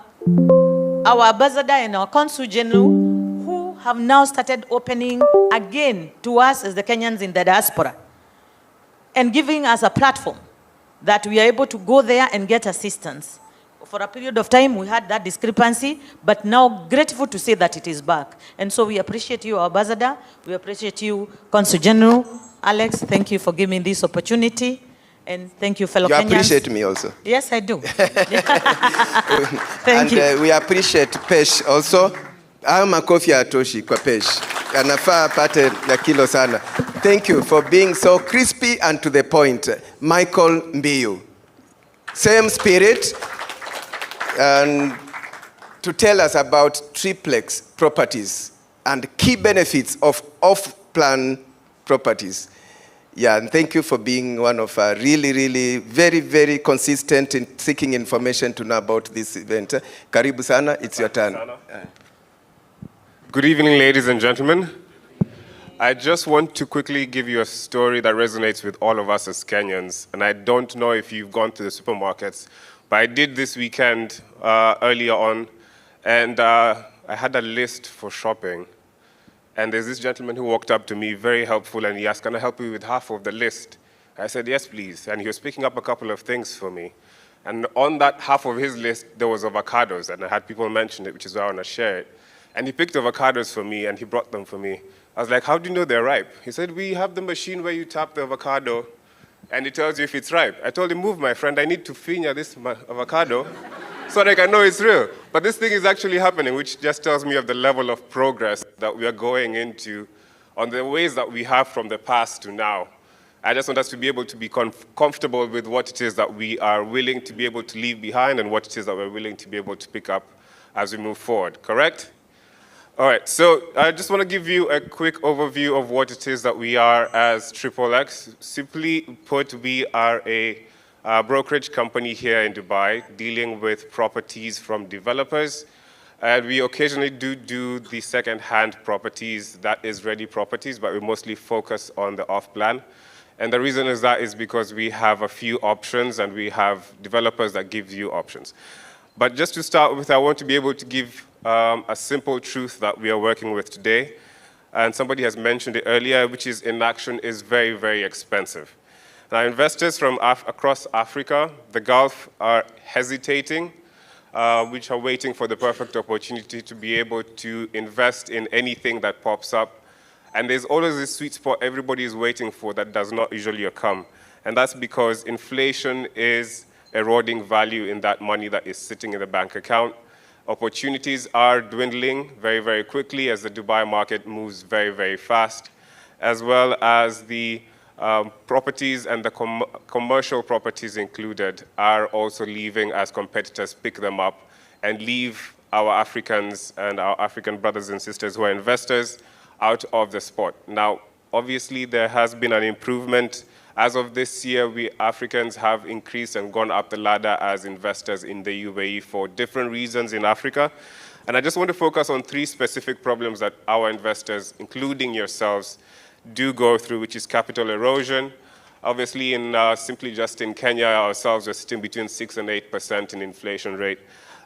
our ambassador and our consul general who have now started opening again to us as the Kenyans in the diaspora and giving us a platform that we are able to go there and get assistance. For a period of time, we had that discrepancy, but now grateful to say that it is back. And so we appreciate you, our ambassador. We appreciate you, Consul General. Alex, thank you for giving me this opportunity. And thank you, fellow Kenyans. You appreciate me also. Yes, I do. Thank you. And we appreciate Pesh also. Makofi atoshi kwa Pesh. Anafaa apate na kilo sana. Thank you for being so crispy and to the point. Michael Mbiu. Same spirit. And to tell us about triplex properties and key benefits of off-plan properties. Yeah, and thank you for being one of our really, very, very consistent in seeking information to know about this event. Karibu sana, it's your turn. Good evening, ladies and gentlemen. I just want to quickly give you a story that resonates with all of us as Kenyans. And I don't know if you've gone to the supermarkets, but I did this weekend earlier on, and I had a list for shopping. And there's this gentleman who walked up to me, very helpful, and he asked, can I help you with half of the list? I said, yes, please. And he was picking up a couple of things for me. And on that half of his list, there was avocados, and I had people mention it, which is why I want to share it. And he picked avocados for me, and he brought them for me. I was like, how do you know they're ripe? He said, we have the machine where you tap the avocado, and it tells you if it's ripe. I told him, move, my friend, I need to finger this avocado so that I can know it's real. But this thing is actually happening, which just tells me of the level of progress that we are going into on the ways that we have from the past to now. I just want us to be able to be comfortable with what it is that we are willing to be able to leave behind and what it is that we're willing to be able to pick up as we move forward, correct? All right, so I just want to give you a quick overview of what it is that we are as XXX. Simply put, we are a brokerage company here in Dubai dealing with properties from developers. And we occasionally do the second-hand properties, that is ready properties, but we mostly focus on the off-plan. And the reason is that is because we have a few options and we have developers that give you options. But just to start with, I want to be able to give a simple truth that we are working with today. And somebody has mentioned it earlier, which is inaction is very, very expensive. Now, investors from across Africa, the Gulf, are hesitating which are waiting for the perfect opportunity to be able to invest in anything that pops up. And there's always this sweet spot everybody is waiting for that does not usually come. And that's because inflation is eroding value in that money that is sitting in the bank account. Opportunities are dwindling very, very quickly as the Dubai market moves very, very fast, as well as the properties and the commercial properties included are also leaving as competitors pick them up and leave our Africans and our African brothers and sisters who are investors out of the spot. Now, obviously, there has been an improvement. As of this year, we Africans have increased and gone up the ladder as investors in the UAE for different reasons in Africa. And I just want to focus on 3 specific problems that our investors, including yourselves, do go through, which is capital erosion. Obviously, simply just in Kenya ourselves, we're sitting between 6 and 8% in inflation rate,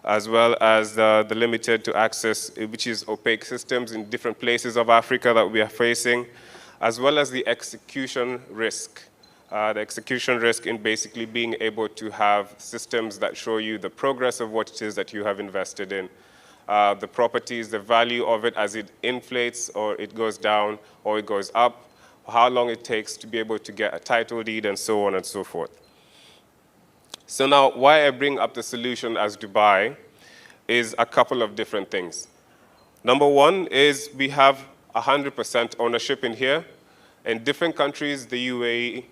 as well as the limited to access, which is opaque systems in different places of Africa that we are facing, as well as the execution risk. The execution risk in basically being able to have systems that show you the progress of what it is that you have invested in, the properties, the value of it as it inflates or it goes down or it goes up, how long it takes to be able to get a title deed, and so on and so forth. So now, why I bring up the solution as Dubai is a couple of different things. Number one is we have 100% ownership in here. In different countries, the UAE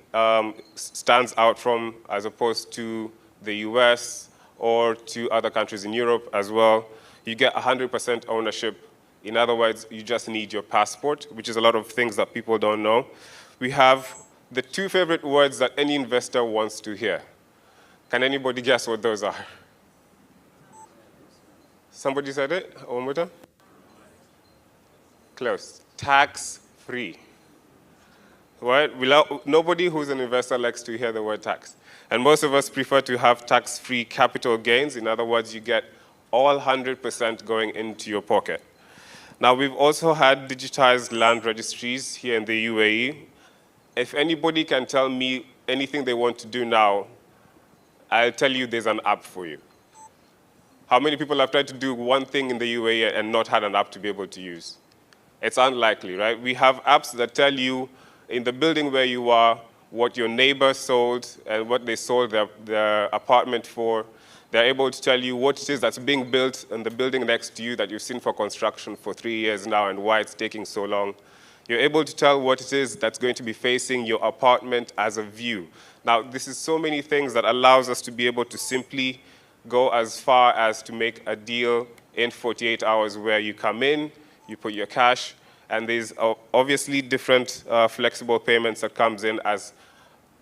stands out from as opposed to the US or to other countries in Europe as well. You get 100% ownership. In other words, you just need your passport, which is a lot of things that people don't know. We have the 2 favorite words that any investor wants to hear. Can anybody guess what those are? Somebody said it? One more time? Close. Tax-free. Right? Nobody who's an investor likes to hear the word tax. And most of us prefer to have tax-free capital gains. In other words, you get all 100% going into your pocket. Now, we've also had digitized land registries here in the UAE. If anybody can tell me anything they want to do now, I'll tell you there's an app for you. How many people have tried to do one thing in the UAE and not had an app to be able to use? It's unlikely, right? We have apps that tell you in the building where you are what your neighbor sold and what they sold their apartment for. They're able to tell you what it is that's being built in the building next to you that you've seen for construction for 3 years now and why it's taking so long. You're able to tell what it is that's going to be facing your apartment as a view. Now, this is so many things that allows us to be able to simply go as far as to make a deal in 48 hours where you come in, you put your cash, and there's obviously different flexible payments that comes in as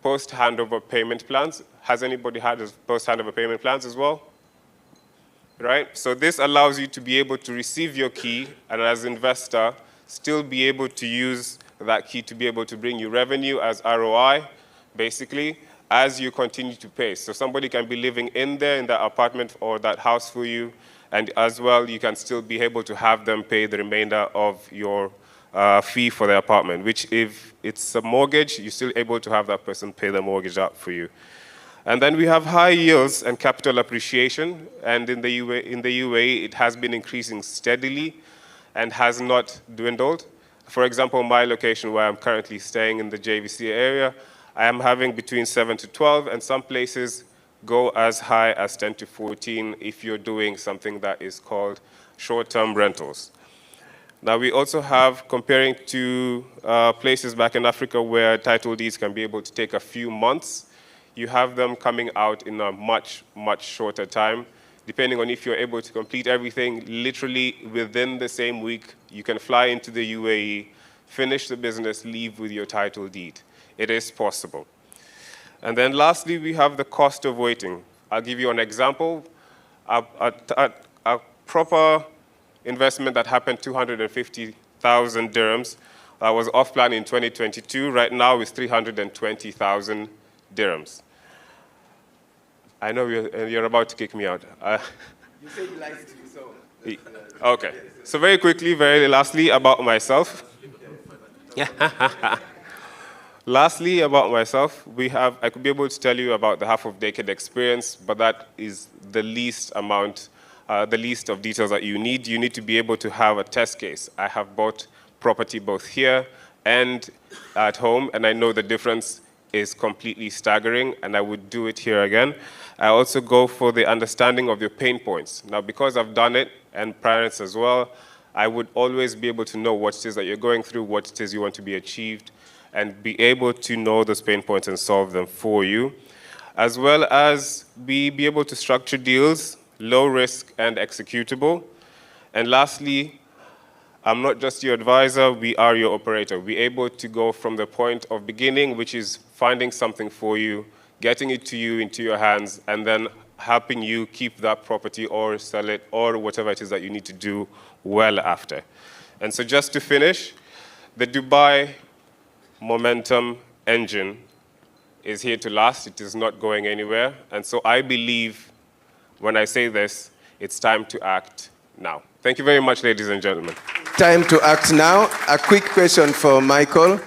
post-handover payment plans. Has anybody had post-handover payment plans as well? Right? So this allows you to be able to receive your key and as an investor, still be able to use that key to be able to bring you revenue as ROI, basically, as you continue to pay. So somebody can be living in there in that apartment or that house for you, and as well, you can still be able to have them pay the remainder of your fee for the apartment, which if it's a mortgage, you're still able to have that person pay the mortgage out for you. And then we have high yields and capital appreciation, and in the UAE, it has been increasing steadily and has not dwindled. For example, my location where I'm currently staying in the JVC area, I am having between 7 to 12, and some places go as high as 10 to 14 if you're doing something that is called short-term rentals. Now, we also have, comparing to places back in Africa where title deeds can be able to take a few months, you have them coming out in a much, much shorter time. Depending on if you're able to complete everything, literally within the same week, you can fly into the UAE, finish the business, leave with your title deed. It is possible. And then lastly, we have the cost of waiting. I'll give you an example. A proper investment that happened 250,000 dirhams was off plan in 2022. Right now is 320,000 dirhams. I know you're about to kick me out. You said you liked you, so. Okay. So very quickly, very lastly, about myself. Lastly, about myself, I could be able to tell you about the half of decade experience, but that is the least amount, the least of details that you need. You need to be able to have a test case. I have bought property both here and at home, and I know the difference is completely staggering, and I would do it here again. I also go for the understanding of your pain points. Now, because I've done it, and parents as well, I would always be able to know what it is that you're going through, what it is you want to be achieved, and be able to know those pain points and solve them for you, as well as be able to structure deals, low risk and executable. And lastly, I'm not just your advisor, we are your operator. We're able to go from the point of beginning, which is finding something for you, getting it to you into your hands, and then helping you keep that property or sell it or whatever it is that you need to do well after. And so just to finish, the Dubai momentum engine is here to last. It is not going anywhere. And so I believe when I say this, it's time to act now. Thank you very much, ladies and gentlemen. Time to act now. A quick question for Michael.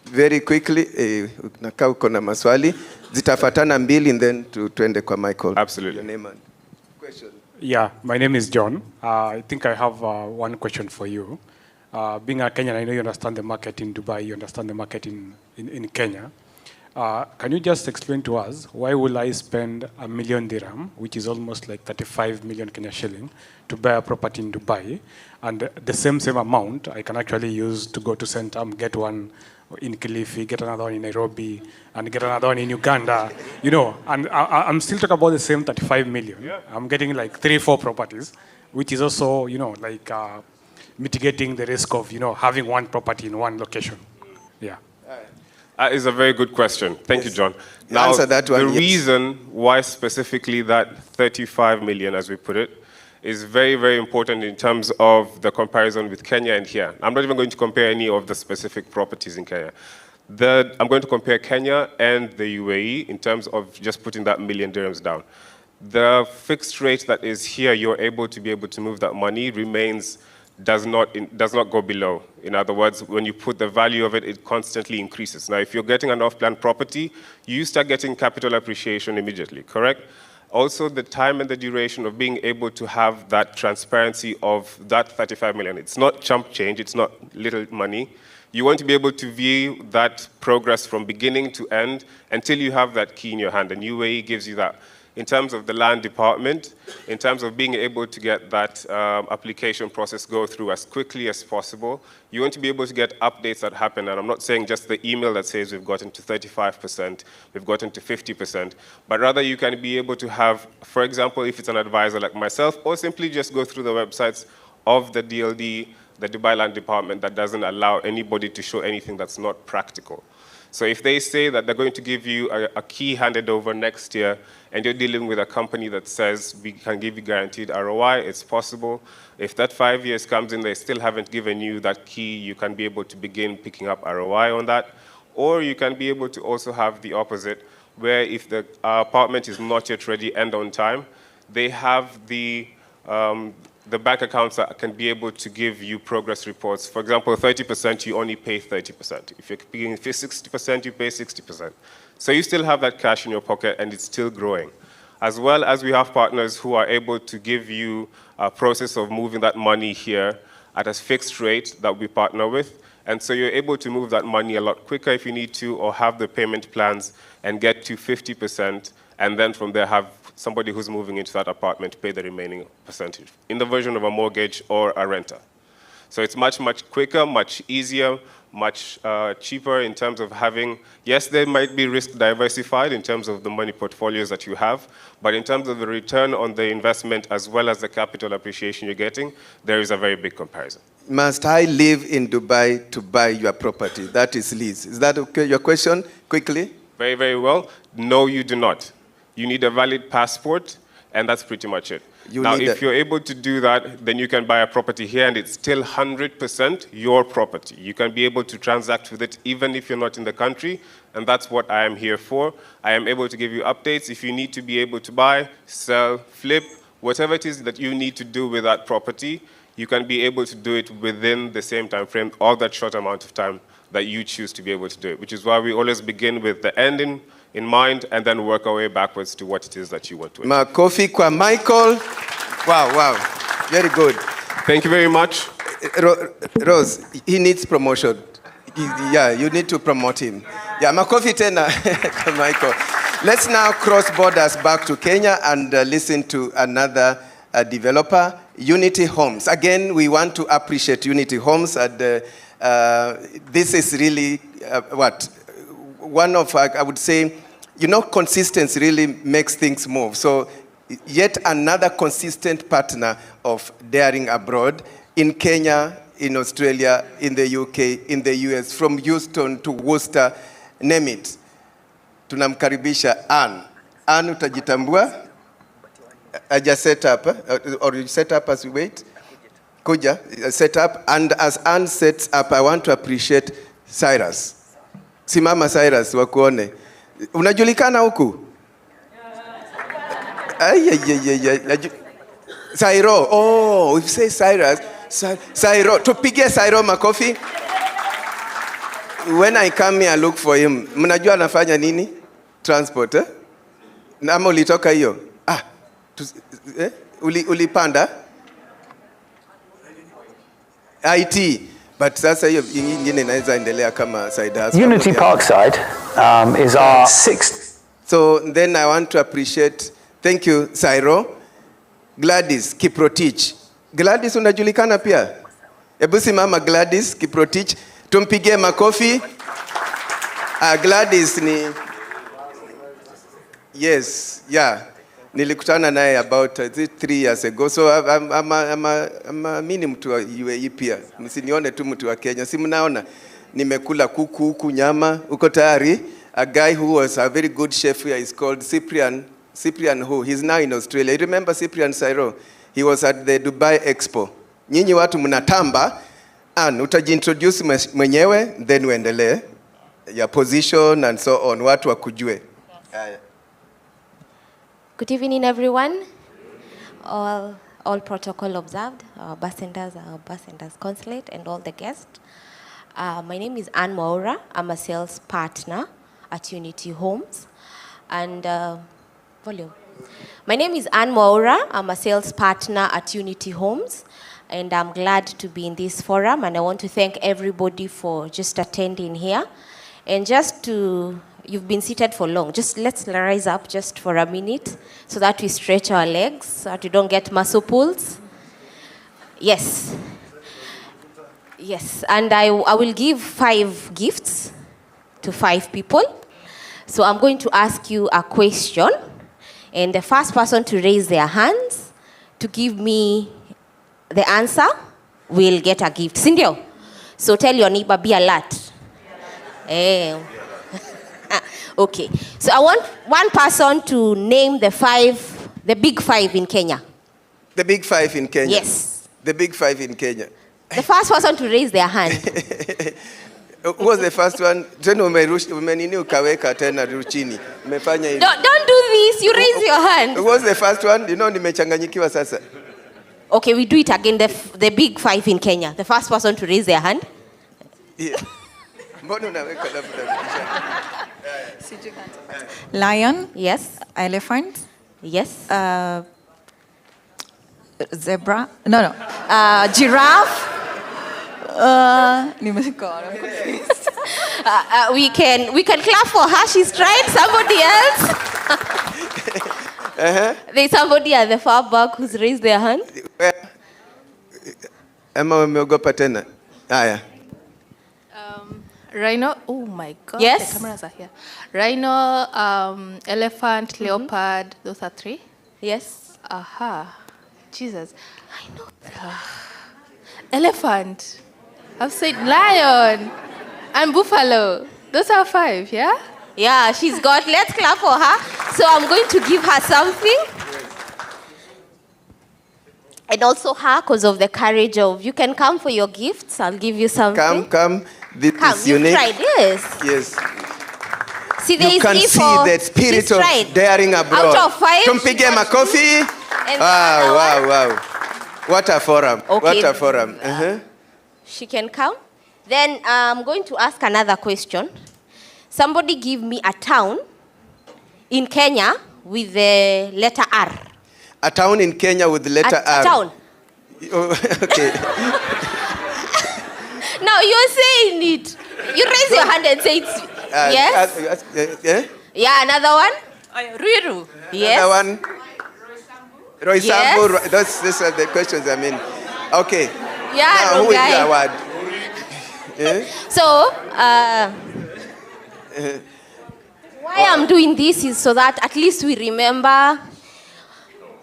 Very quickly, nakaa uko na maswali. Zitafatana mbili and then tuende kwa Michael. Absolutely. Your name and question. Yeah, my name is John. I think I have one question for you. Being a Kenyan, I know you understand the market in Dubai, you understand the market in Kenya. Can you just explain to us, why will I spend $1 million dirham, which is almost like 35 million Kenya shilling, to buy a property in Dubai, and the same amount I can actually use to go to Centum, get one in Kilifi, get another one in Nairobi, and get another one in Uganda, you know, and I'm still talking about the same 35 million. Yeah. I'm getting like 3-4 properties, which is also, you know, like mitigating the risk of, you know, having one property in one location. Yeah. That is a very good question. Thank you, John. Now, Answer that one, the yes. reason why specifically that 35 million, as we put it, is very, very important in terms of the comparison with Kenya and here. I'm not even going to compare any of the specific properties in Kenya. I'm going to compare Kenya and the UAE in terms of just putting that $1 million dirhams down. The fixed rate that is here, you're able to move that money does not go below. In other words, when you put the value of it, it constantly increases. Now, if you're getting an off-plan property, you start getting capital appreciation immediately, correct? Also, the time and the duration of being able to have that transparency of that 35 million. It's not chump change, it's not little money. You want to be able to view that progress from beginning to end until you have that key in your hand, and UAE gives you that. In terms of the land department, in terms of being able to get that application process go through as quickly as possible, you want to be able to get updates that happen. And I'm not saying just the email that says we've gotten to 35%, we've gotten to 50%, but rather you can be able to have, for example, if it's an advisor like myself, or simply just go through the websites of the DLD, the Dubai Land Department, that doesn't allow anybody to show anything that's not practical. So if they say that they're going to give you a key handed over next year, and you're dealing with a company that says we can give you guaranteed ROI, it's possible. If that 5 years comes in, they still haven't given you that key, you can be able to begin picking up ROI on that. Or you can be able to also have the opposite, where if the apartment is not yet ready and on time, they have the bank accounts that can be able to give you progress reports. For example, 30%, you only pay 30%. If you're paying 60%, you pay 60%. So you still have that cash in your pocket, and it's still growing. As well as we have partners who are able to give you a process of moving that money here at a fixed rate that we partner with. And so you're able to move that money a lot quicker if you need to, or have the payment plans and get to 50%, and then from there have somebody who's moving into that apartment pay the remaining percentage in the version of a mortgage or a renter. So it's much, much quicker, much easier, much cheaper in terms of having, yes, there might be risk diversified in terms of the money portfolios that you have, but in terms of the return on the investment as well as the capital appreciation you're getting, there is a very big comparison. Must I live in Dubai to buy your property? That is Liz. Is that okay? Your question, quickly? Very, very well. No, you do not. You need a valid passport, and that's pretty much it. Now, if you're able to do that, then you can buy a property here, and it's still 100% your property. You can be able to transact with it even if you're not in the country, and that's what I am here for. I am able to give you updates. If you need to be able to buy, sell, flip, whatever it is that you need to do with that property, you can be able to do it within the same time frame or that short amount of time that you choose to be able to do it, which is why we always begin with the end in mind and then work our way backwards to what it is that you want to achieve. Makofi kwa Michael. Wow. Very good. Thank you very much. Rose, he needs promotion. Yeah, you need to promote him. Yeah, makofi tena Michael. Let's now cross borders back to Kenya and listen to another developer, Unity Homes. Again, we want to appreciate Unity Homes. And this is really one of, I would say, consistency really makes things move. So yet another consistent partner of Daring Abroad in Kenya, in Australia, in the UK, in the US, from Houston to Worcester, name it. Tunamkaribisha Ann. Ann, utajitambua? Aja set up, or you set up as we wait? Kuja, set up. And as Ann sets up, I want to appreciate Cyrus. Simama Cyrus, wakuone. Unajulikana huku? Cyro. Oh, we say Cyrus. Cyro. Tupige Cyro makofi. When I come here, I look for him. Mnajua anafanya nini? Transport, eh? Nama ulitoka hiyo? Ulipanda? IT. But sasa hiyo ingine inaweza endelea kama side hustle. Unity Parkside is our sixth. So then I want to appreciate, thank you, Cyro. Gladys Kiprotich. Gladys unajulikana pia? Hebu simama Gladys Kiprotich. Tumpige makofi. Gladys ni... Yes, yeah. Nilikutana naye about 3 years ago. So mimi mtu wa UAE pia. Msinione tu mtu wa Kenya. Si mnaona nimekula kuku huku nyama. Uko tayari? A guy who was a very good chef here is called Cyprian who? He's now in Australia. You remember Cyprian Cyro? He was at the Dubai Expo. Nyinyi watu mnatamba. And utajiintroduce mwenyewe, then uendelee. Your position and so on. Watu wakujue. Good evening, everyone. All protocol observed, our ambassadors consulate, and all the guests. My name is Ann Maura. I'm a sales partner at Unity Homes. And volume. My name is Ann Maura. I'm a sales partner at Unity Homes. And I'm glad to be in this forum. And I want to thank everybody for just attending here. And you've been seated for long. Let's rise up just for a minute so that we stretch our legs, so that we don't get muscle pulls. Yes. Yes, and I will give 5 gifts to 5 people. So I'm going to ask you a question. And the first person to raise their hands to give me the answer will get a gift. Sindio? So tell your neighbor, be alert. Okay, so I want one person to name the big 5 in Kenya. The big 5 in Kenya? Yes. The big 5 in Kenya. The first person to raise their hand. Who was the first one? Umenini ukaweka tena ruchini. Umefanya hivi. Don't do this, you raise your hand. Who was the first one? Nimechanganyikiwa sasa. Okay, we do it again, the big 5 in Kenya. The first person to raise their hand. Yeah. Lion. Yes. Elephant. Yes. Zebra. No. Giraffe. We can clap for her. She's tried. Somebody else. There's somebody at the far back who's raised their hand. Emma umeogopa tena. Haya. Rhino, oh my God. Yes. The cameras are here. Rhino, elephant, leopard, those are 3. Yes. Aha. Jesus. I know. Elephant. I've said lion and buffalo. Those are 5, yeah? Yeah, she's got, let's clap for her. So I'm going to give her something. And also her, because of the courage of, you can come for your gifts. I'll give you something. Come. This is you unique. Try this. Yes. See, you can see the spirit of daring abroad. Out of 5. Tumpige makofi. Wow. What a forum. Okay. What a forum. She can come. Then I'm going to ask another question. Somebody give me a town in Kenya with the letter R. A town in Kenya with the letter R. A town. Oh, okay. Now you're saying it. You raise your hand and say it. Yes? Yeah? Yeah, another one? Ruiru. Yes. Another one? Roysambu. These are the questions, I mean. Okay. Yeah, now, who is the award? So, why I'm doing this is so that at least we remember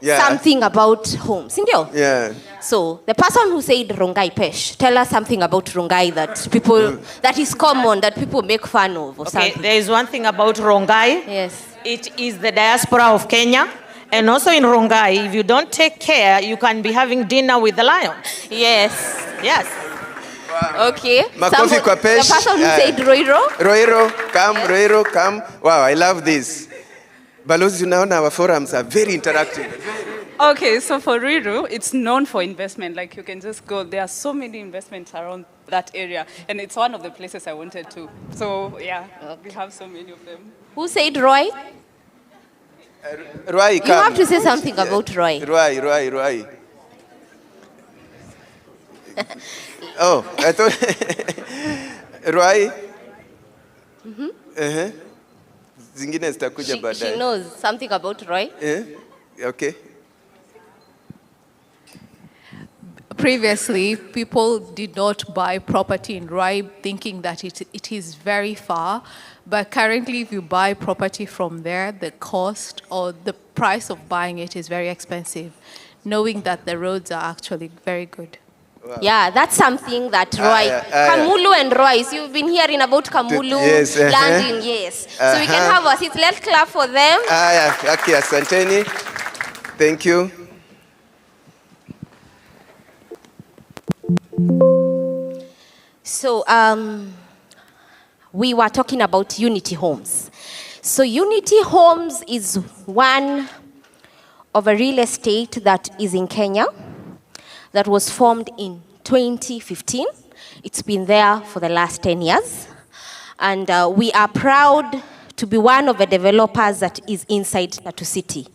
something about homes. Yeah. So, the person who said Rongai Pesh, tell us something about Rongai that people, that is common, that people make fun of or Okay, something. there is one thing about Rongai. Yes. It is the diaspora of Kenya. And also in Rongai, if you don't take care, you can be having dinner with the lion. Yes. Yes. Okay. Makofi kwa Pesh. The person who said Roiro. Roiro, come, Roiro, come. Wow, I love this. Balozi, unaona our forums are very interactive. Okay, so for Ruiru, it's known for investment. Like you can just go. There are so many investments around that area, and it's one of the places I wanted to. So yeah, we have so many of them. Who said Roy? Roy, come. You have to say something about Roy. Roy. Oh, I thought Roy. Zingine zitakuja baadaye. She knows something about Roy. Okay. Previously, people did not buy property in Rai thinking that it is very far. But currently, if you buy property from there, the cost or the price of buying it is very expensive, knowing that the roads are actually very good. Wow. Yeah, that's something that Roy, Kamulu and Royce, you've been hearing about Kamulu landing, yes. So we can have a seat. Let's clap for them. Okay, asanteni. Thank you. So we were talking about Unity Homes. So Unity Homes is one of a real estate that is in Kenya that was formed in 2015. It's been there for the last 10 years. And we are proud to be one of the developers that is inside Tatu City.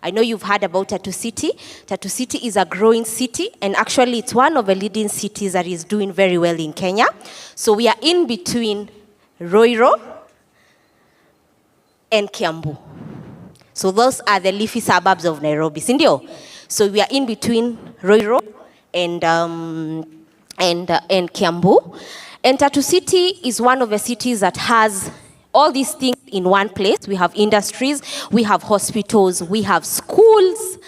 I know you've heard about Tatu City. Tatu City is a growing city, and actually it's one of the leading cities that is doing very well in Kenya. So we are in between Roiro and Kiambu. So those are the leafy suburbs of Nairobi, sindio? So we are in between Roiro and Kiambu. And Tatu City is one of the cities that has all these things in one place. We have industries, we have hospitals, we have schools,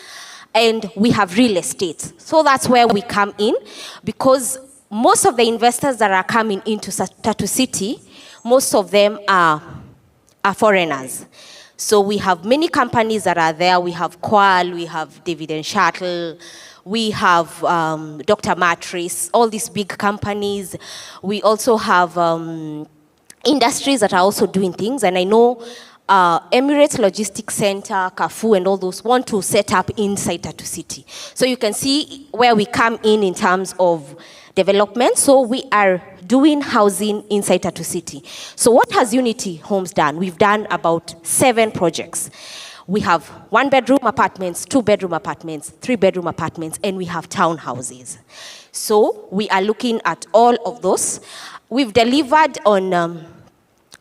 and we have real estate. So that's where we come in, because most of the investors that are coming into Tatu City, most of them are foreigners. So we have many companies that are there. We have Qual, we have David & Shuttle, we have Dr. Mattress, all these big companies. We also have industries that are also doing things, and I know Emirates Logistics Center, Carrefour, and all those want to set up inside Tatu City. So you can see where we come in terms of development. So we are doing housing inside Tatu City. So what has Unity Homes done? We've done about 7 projects. We have 1-bedroom apartments, 2-bedroom apartments, 3-bedroom apartments, and we have townhouses. So we are looking at all of those. We've delivered on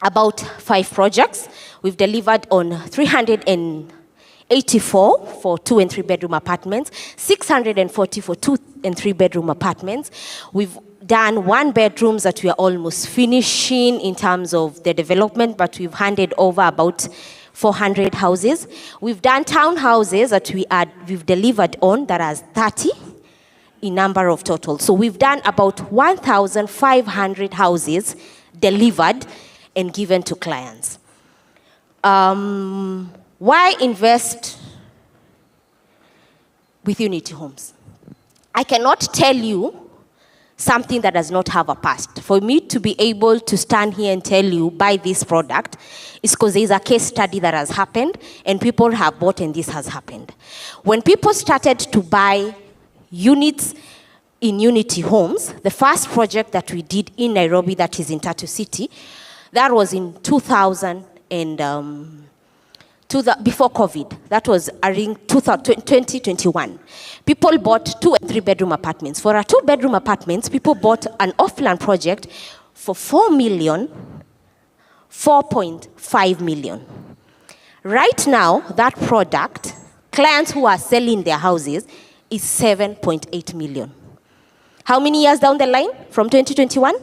about 5 projects. We've delivered on 384 for 2- and 3-bedroom apartments, 640 for 2- and 3-bedroom apartments. We've done 1-bedrooms that we are almost finishing in terms of the development, but we've handed over about 400 houses. We've done townhouses that we've delivered on, that are 30 in number of total. So we've done about 1,500 houses delivered and given to clients. Why invest with Unity Homes? I cannot tell you something that does not have a past. For me to be able to stand here and tell you, buy this product, is because there is a case study that has happened, and people have bought, and this has happened. When people started to buy units in Unity Homes, the first project that we did in Nairobi, that is in Tatu City, that was in 2000 and before COVID. That was in 2021. People bought 2 and 3 bedroom apartments. For our 2 bedroom apartments, people bought an off-plan project for 4.5 million. Right now, that product, clients who are selling their houses, is 7.8 million. How many years down the line from 2021?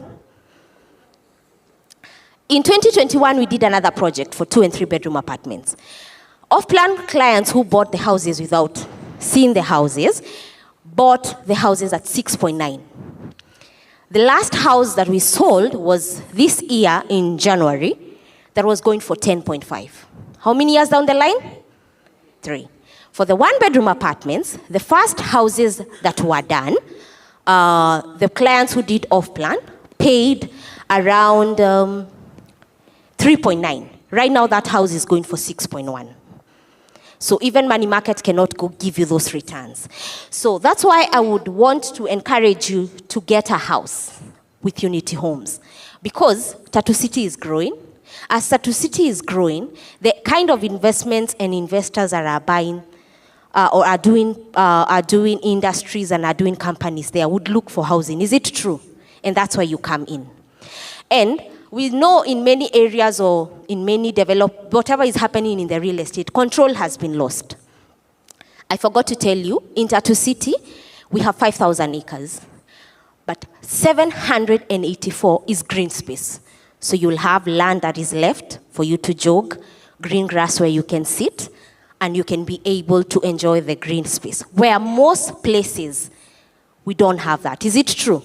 In 2021, we did another project for 2 and 3 bedroom apartments. Off-plan clients who bought the houses without seeing the houses bought the houses at 6.9. The last house that we sold was this year in January, that was going for 10.5. How many years down the line? 3. For the 1 bedroom apartments, the first houses that were done, the clients who did off-plan paid around 3.9. Right now, that house is going for 6.1. So even money market cannot give you those returns. So that's why I would want to encourage you to get a house with Unity Homes, because Tatu City is growing. As Tatu City is growing, the kind of investments and investors that are buying or are doing industries and are doing companies there would look for housing. Is it true? And that's why you come in. And we know in many areas or in many whatever is happening in the real estate, control has been lost. I forgot to tell you, in Tatu City, we have 5,000 acres, but 784 is green space. So you'll have land that is left for you to jog, green grass where you can sit, and you can be able to enjoy the green space, where most places, we don't have that. Is it true?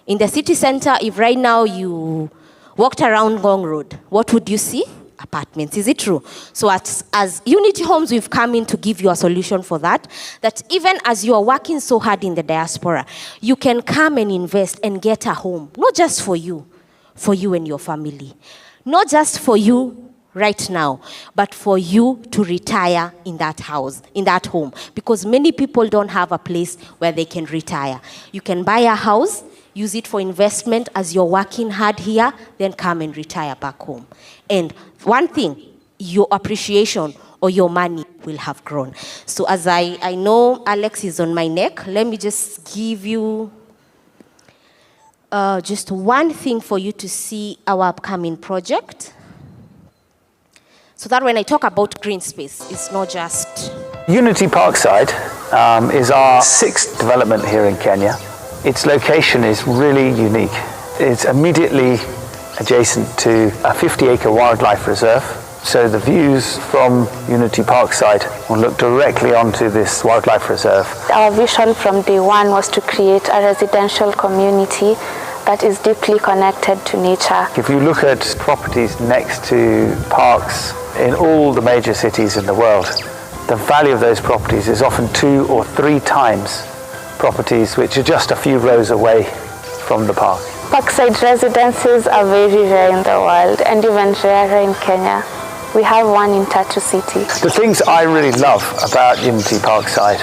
In the city center, if right now you walked around Gong Road, what would you see? Apartments. Is it true? So as Unity Homes, we've come in to give you a solution for that, that even as you are working so hard in the diaspora, you can come and invest and get a home, not just for you and your family. Not just for you right now, but for you to retire in that house, in that home, because many people don't have a place where they can retire. You can buy a house, use it for investment as you're working hard here, then come and retire back home. And one thing, your appreciation or your money will have grown. So as I know Alex is on my neck, let me just give you just one thing for you to see our upcoming project. So that when I talk about green space, it's not just... Unity Parkside is our 6th development here in Kenya. Its location is really unique. It's immediately adjacent to a 50-acre wildlife reserve. So the views from Unity Parkside will look directly onto this wildlife reserve. Our vision from day one was to create a residential community that is deeply connected to nature. If you look at properties next to parks in all the major cities in the world, the value of those properties is often 2 or 3 times properties which are just a few rows away from the park. Parkside residences are very rare in the world and even rarer in Kenya. We have one in Tatu City. The things I really love about Unity Parkside,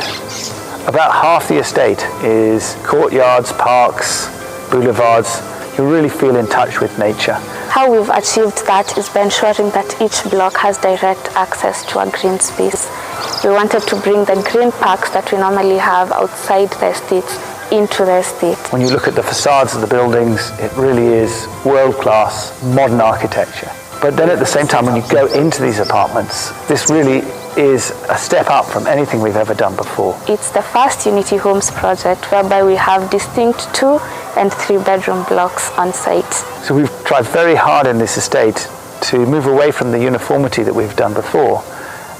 about half the estate is courtyards, parks, boulevards. You really feel in touch with nature. How we've achieved that is by ensuring that each block has direct access to a green space. We wanted to bring the green parks that we normally have outside the estates into the estate. When you look at the facades of the buildings, it really is world-class modern architecture. But then at the same time, when you go into these apartments, this really is a step up from anything we've ever done before. It's the first Unity Homes project whereby we have distinct 2 and 3 bedroom blocks on site. So we've tried very hard in this estate to move away from the uniformity that we've done before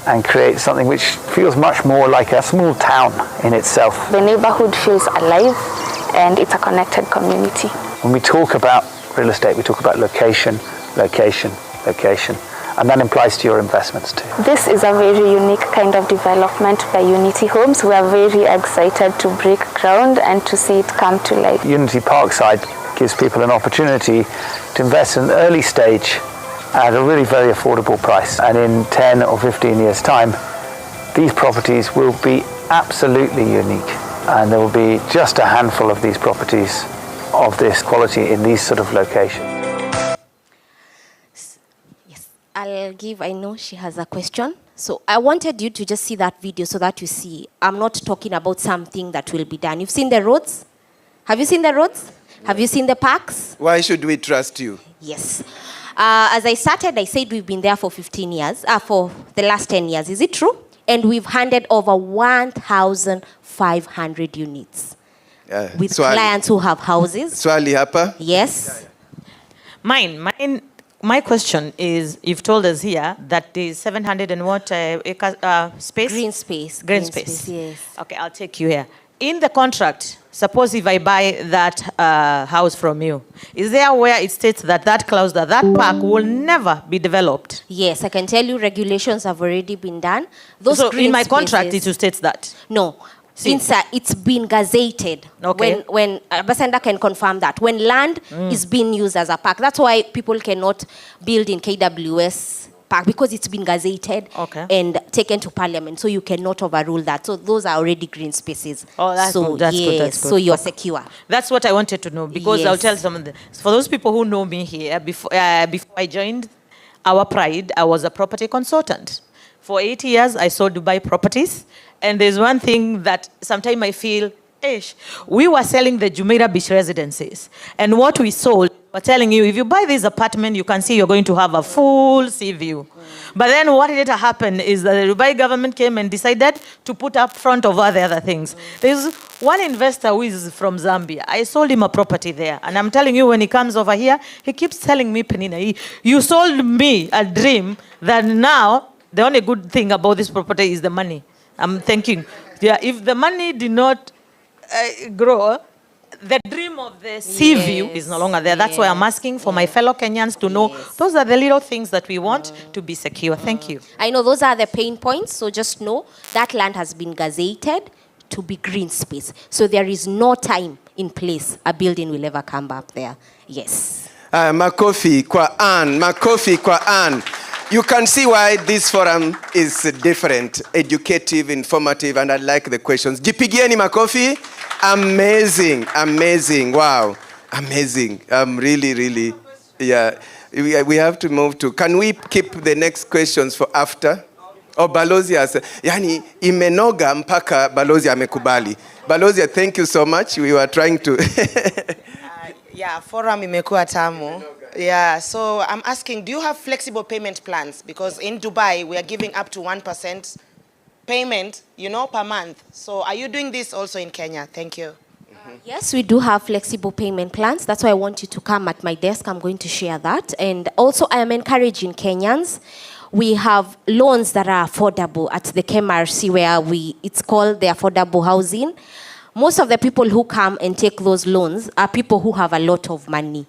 and create something which feels much more like a small town in itself. The neighborhood feels alive and it's a connected community. When we talk about real estate, we talk about location, location, location, and that implies to your investments too. This is a very unique kind of development by Unity Homes. We are very excited to break ground and to see it come to life. Unity Parkside gives people an opportunity to invest in an early stage at a really very affordable price. And in 10 or 15 years' time, these properties will be absolutely unique. and there will be just a handful of these properties of this quality in these sort of locations. I know she has a question. So I wanted you to just see that video so that you see, I'm not talking about something that will be done. You've seen the roads? Have you seen the roads? Have you seen the parks? Why should we trust you? Yes. As I started, I said we've been there for 15 years, for the last 10 years. Is it true? And we've handed over 1,500 units with clients who have houses. Swali hapa? Yes. My question is, you've told us here that the 700 and what acre space? Green space. Green space. Yes. Okay, I'll take you here. In the contract, suppose if I buy that house from you, is there where it states that that clause, that park will never be developed? Yes, I can tell you regulations have already been done. Those so green in my spaces, contract, it states that? No. Inside, it's been gazetted. Okay. When Basenda can confirm that. When land is being used as a park, that's why people cannot build in KWS park, because it's been gazetted and taken to parliament. So you cannot overrule that. So those are already green spaces. Oh, that's so, good. That's yes, good. That's good. So you're secure. That's what I wanted to know, because Yes. I'll tell some of the, for those people who know me here, before I joined Our Pride, I was a property consultant. For 8 years, I sold Dubai properties. And there's one thing that sometimes I feel, we were selling the Jumeirah Beach residences. And what we sold, we're telling you, if you buy this apartment, you can see you're going to have a full sea view. But then what later happened is that the Dubai government came and decided to put up front of all the other things. There's one investor who is from Zambia. I sold him a property there. And I'm telling you, when he comes over here, he keeps telling me, Penina, you sold me a dream that now the only good thing about this property is the money. I'm thinking, if the money did not grow, the dream of the sea view is no longer there. That's why I'm asking for my fellow Kenyans to know those are the little things that we want to be secure. Thank you. I know those are the pain points, so just know that land has been gazetted to be green space. So there is no time in place a building will ever come up there. Yes. Makofi kwa Ann. Makofi kwa Ann. You can see why this forum is different, educative, informative, and I like the questions. Jipigieni makofi. Amazing, amazing. Wow, amazing. Really, yeah. We have to move to, can we keep the next questions for after? Oh, Balozi has, yani imenoga mpaka Balozi amekubali. Balozi, thank you so much. We were trying to... Yeah, forum imekuwa tamu. Yeah, so I'm asking, do you have flexible payment plans? Because in Dubai, we are giving up to 1% payment, per month. So are you doing this also in Kenya? Thank you. Yes, we do have flexible payment plans. That's why I want you to come at my desk. I'm going to share that. And also, I am encouraging Kenyans. We have loans that are affordable at the KMRC, where it's called the affordable housing. Most of the people who come and take those loans are people who have a lot of money.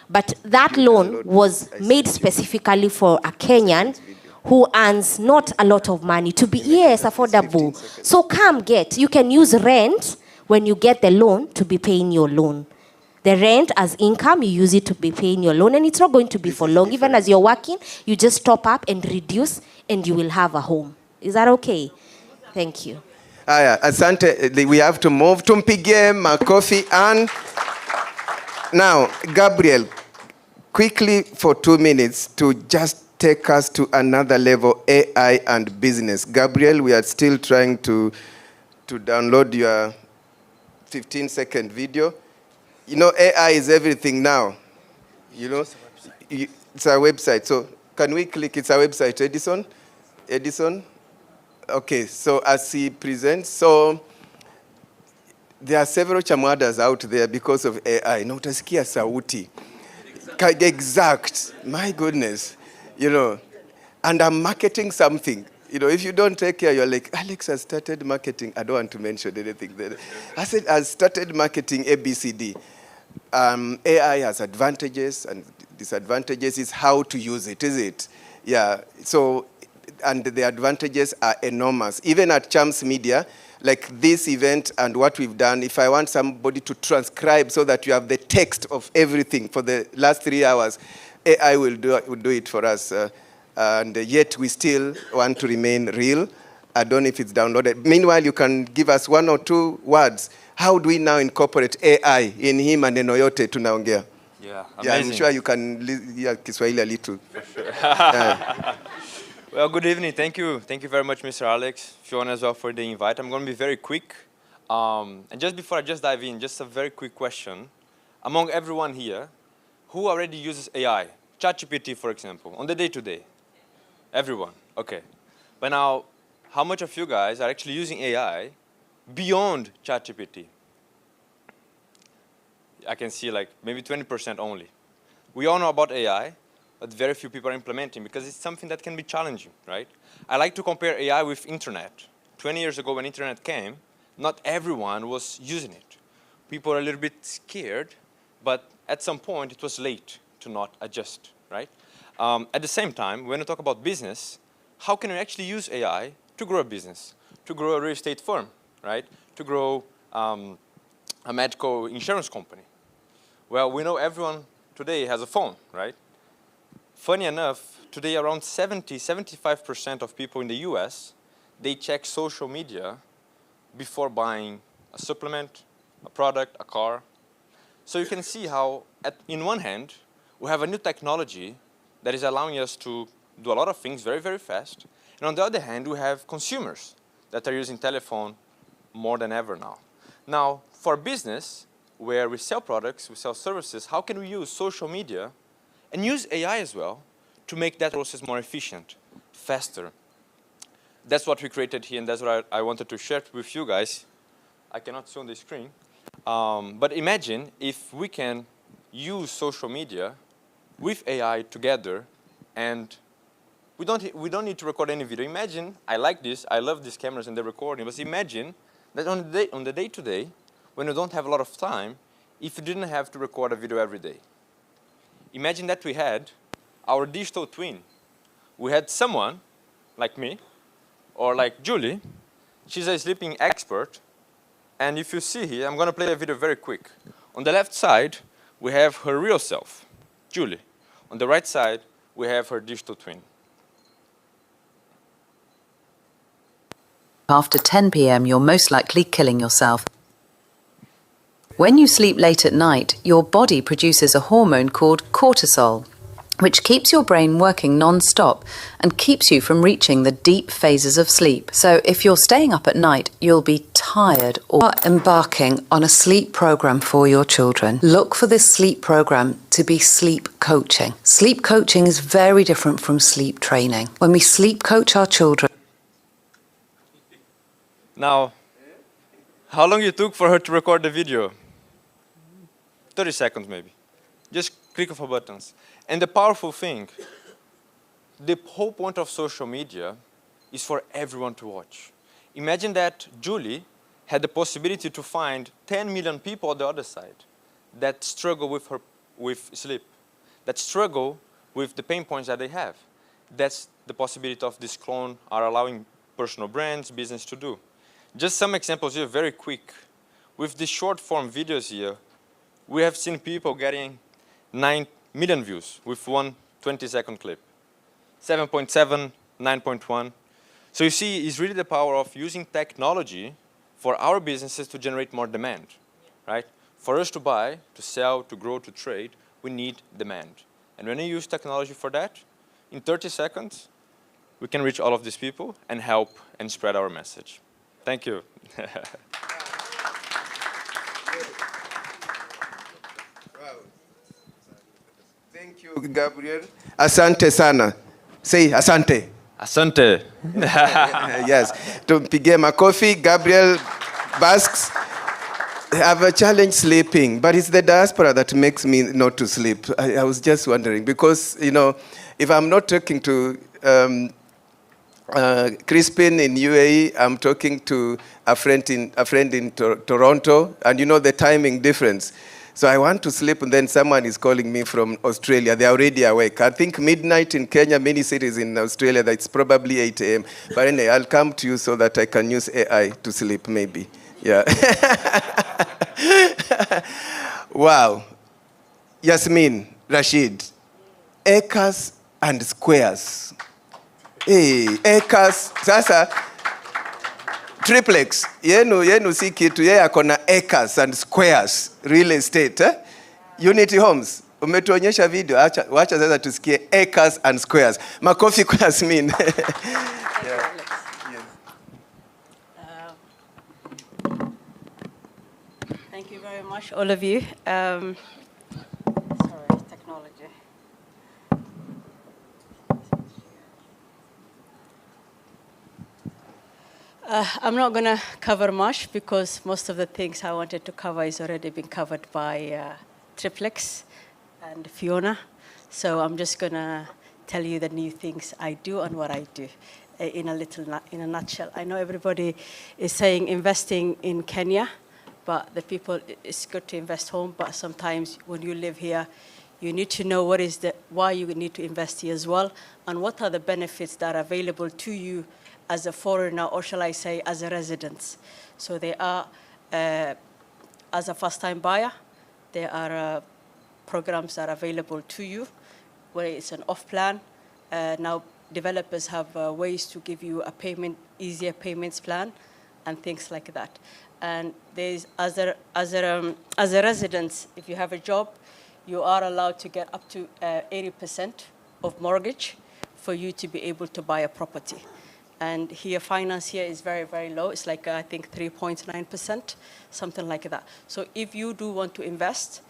But that loan was made specifically for a Kenyan who earns not a lot of money to be, affordable. So come get. You can use rent when you get the loan to be paying your loan. The rent as income, you use it to be paying your loan, and it's not going to be for long. Even as you're working, you just top up and reduce, and you will have a home. Is that okay? Thank you. Asante, we have to move. Tumpigie makofi. And now, Gabriel, quickly for 2 minutes to just take us to another level, AI and business. Gabriel, we are still trying to download your 15-second video. AI is everything now. It's a website. So can we click? It's a website, Edison? Okay, so as he presents, so there are several chamwadas out there because of AI. Na utasikia sauti. Exact. My goodness. And I'm marketing something. If you don't take care, you're like, Alex has started marketing. I don't want to mention anything there. I said, I started marketing ABCD. AI has advantages and disadvantages. Is how to use it, is it? Yeah. So, and the advantages are enormous. Even at Champs Media, like this event and what we've done, if I want somebody to transcribe so that you have the text of everything for the last 3 hours, AI will do it for us. And yet we still want to remain real I don't know if it's downloaded. Meanwhile, you can give us 1 or 2 words. How do we now incorporate AI in hii maneno yote tunaongea? Yeah, Yeah, I'm amazing. sure you can hear Kiswahili a little. For sure. Well, good evening. Thank you. Thank you very much, Mr. Alex, Fiona as well for the invite. I'm going to be very quick. And just before I just dive in, just a very quick question. Among everyone here, who already uses AI? ChatGPT, for example, on the day-to-day? Everyone, okay. But now, how much of you guys are actually using AI beyond ChatGPT? I can see like maybe 20% only. We all know about AI, but very few people are implementing because it's something that can be challenging, right? I like to compare AI with internet. 20 years ago when internet came, not everyone was using it. People were a little bit scared, but at some point it was late to not adjust, right? At the same time, when we talk about business, how can we actually use AI to grow a business, to grow a real estate firm, right? To grow a medical insurance company. Well, we know everyone today has a phone, right? Funny enough, today around 75% of people in the US, they check social media before buying a supplement, a product, a car. So you can see how, in one hand, we have a new technology that is allowing us to do a lot of things very, very fast. And on the other hand, we have consumers that are using telephone more than ever now. Now, for business, where we sell products, we sell services, how can we use social media and use AI as well to make that process more efficient, faster? That's what we created here, and that's what I wanted to share with you guys. I cannot see on the screen. But imagine if we can use social media with AI together, and we don't need to record any video. Imagine, I like this, I love these cameras and the recording, but imagine that on the day-to-day, when you don't have a lot of time, if you didn't have to record a video every day. Imagine that we had our digital twin. We had someone like me, or like Julie. She's a sleeping expert. And if you see here, I'm going to play a video very quick. On the left side, we have her real self, Julie. On the right side, we have her digital twin. After 10 p.m., you're most likely killing yourself. When you sleep late at night, your body produces a hormone called cortisol, which keeps your brain working non-stop and keeps you from reaching the deep phases of sleep. So if you're staying up at night, you'll be tired or embarking on a sleep program for your children. Look for this sleep program to be sleep coaching. Sleep coaching is very different from sleep training. When we sleep coach our children. Now, how long it took for her to record the video? 30 seconds maybe. Just click of her buttons. And the powerful thing, the whole point of social media is for everyone to watch. Imagine that Julie had the possibility to find 10 million people on the other side that struggle with sleep, that struggle with the pain points that they have. That's the possibility of this clone are allowing personal brands, business to do. Just some examples here, very quick. With the short form videos here, we have seen people getting 9 million views with one 20-second clip. 7.7, 9.1. So you see, it's really the power of using technology for our businesses to generate more demand, right? For us to buy, to sell, to grow, to trade, we need demand. And when we use technology for that, in 30 seconds, we can reach all of these people and help and spread our message. Thank you. Thank you, Gabriel. Asante sana. Say asante. Asante. Yes. Tumpige makofi. Gabriel Basques. I have a challenge sleeping, but it's the diaspora that makes me not to sleep. I was just wondering, because, you know, if I'm not talking to Crispin in UAE, I'm talking to a friend in Toronto, and you know the timing difference. So I want to sleep, and then someone is calling me from Australia. They're already awake. I think midnight in Kenya, many cities in Australia, it's probably 8 a.m. But anyway, I'll come to you so that I can use AI to sleep, maybe. Yeah. Wow. Yasmin, Rashid, acres and squares. Hey, acres. Sasa, Triplex, yenu si kitu, yeye akona acres and squares, real estate. Unity Homes, umetuonyesha video, wacha sasa tusikie acres and squares. Makofi kwa Yasmin. Yeah. Thank you very much, all of you. Sorry, technology. I'm not going to cover much because most of the things I wanted to cover is already been covered by Triplex and Fiona. So I'm just going to tell you the new things I do and what I do in a nutshell. I know everybody is saying investing in Kenya, but the people, it's good to invest home, but sometimes when you live here, you need to know why you need to invest here as well, and what are the benefits that are available to you as a foreigner, or shall I say, as a resident. So they are, as a first-time buyer, there are programs that are available to you, where it's an off-plan. Now, developers have ways to give you a easier payments plan, and things like that. And there's, as a resident, if you have a job, you are allowed to get up to 80% of mortgage for you to be able to buy a property. And here, finance here is very, very low. It's like, I think, 3.9%, something like that. So if you do want to invest,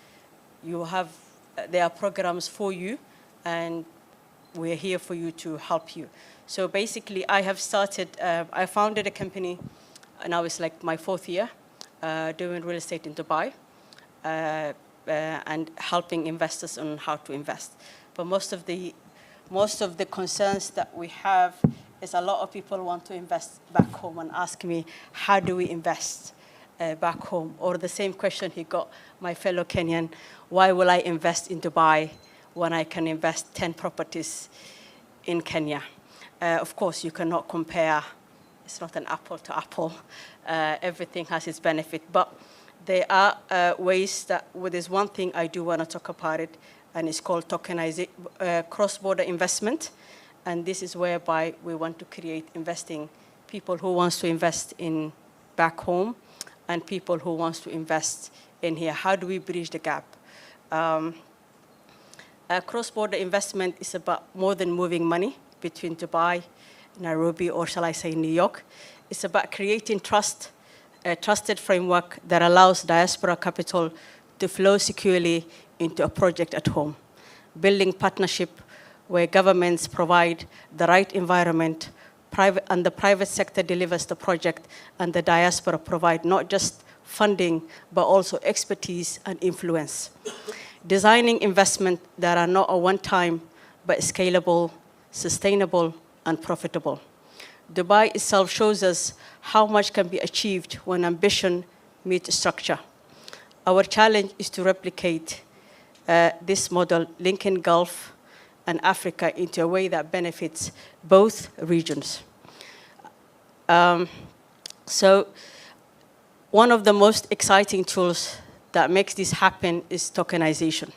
there are programs for you, and we're here for you to help you. So basically, I founded a company, and now it's like my 4th year, doing real estate in Dubai, and helping investors on how to invest. But most of the concerns that we have is a lot of people want to invest back home and ask me, how do we invest back home? Or the same question he got, my fellow Kenyan, why will I invest in Dubai when I can invest 10 properties in Kenya? Of course, you cannot compare. It's not an apple to apple. Everything has its benefit. But there are ways that, there's one thing I do want to talk about it, and it's called cross-border investment. And this is whereby we want to create people who wants to invest in back home and people who wants to invest in here. How do we bridge the gap? Cross-border investment is about more than moving money between Dubai, Nairobi, or shall I say New York. It's about creating a trusted framework that allows diaspora capital to flow securely into a project at home. Building partnership where governments provide the right environment, and the private sector delivers the project, and the diaspora provide not just funding, but also expertise and influence. Designing investment that are not a one-time, but scalable, sustainable, and profitable. Dubai itself shows us how much can be achieved when ambition meets structure. Our challenge is to replicate this model, linking Gulf and Africa into a way that benefits both regions. So one of the most exciting tools that makes this happen is tokenization.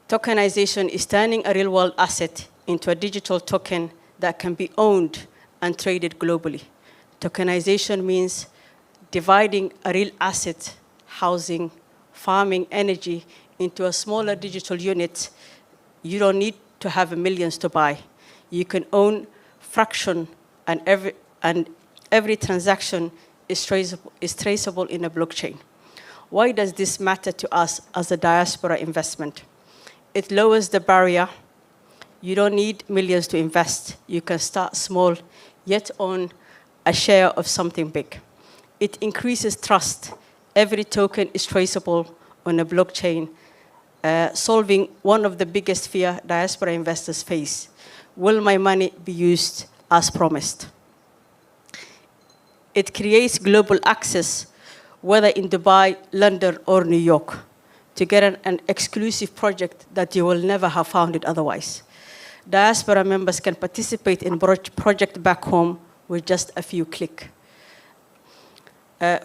Tokenization is turning a real-world asset into a digital token that can be owned and traded globally. Tokenization means dividing a real asset, housing, farming, energy, into a smaller digital unit. You don't need to have millions to buy. You can own fraction, and every transaction is traceable in a blockchain. Why does this matter to us as a diaspora investment? It lowers the barrier. You don't need millions to invest. You can start small, yet own a share of something big. It increases trust. Every token is traceable on a blockchain, solving one of the biggest fear diaspora investors face. Will my money be used as promised? It creates global access, whether in Dubai, London, or New York, to get an exclusive project that you will never have found it otherwise. Diaspora members can participate in project back home with just a few clicks.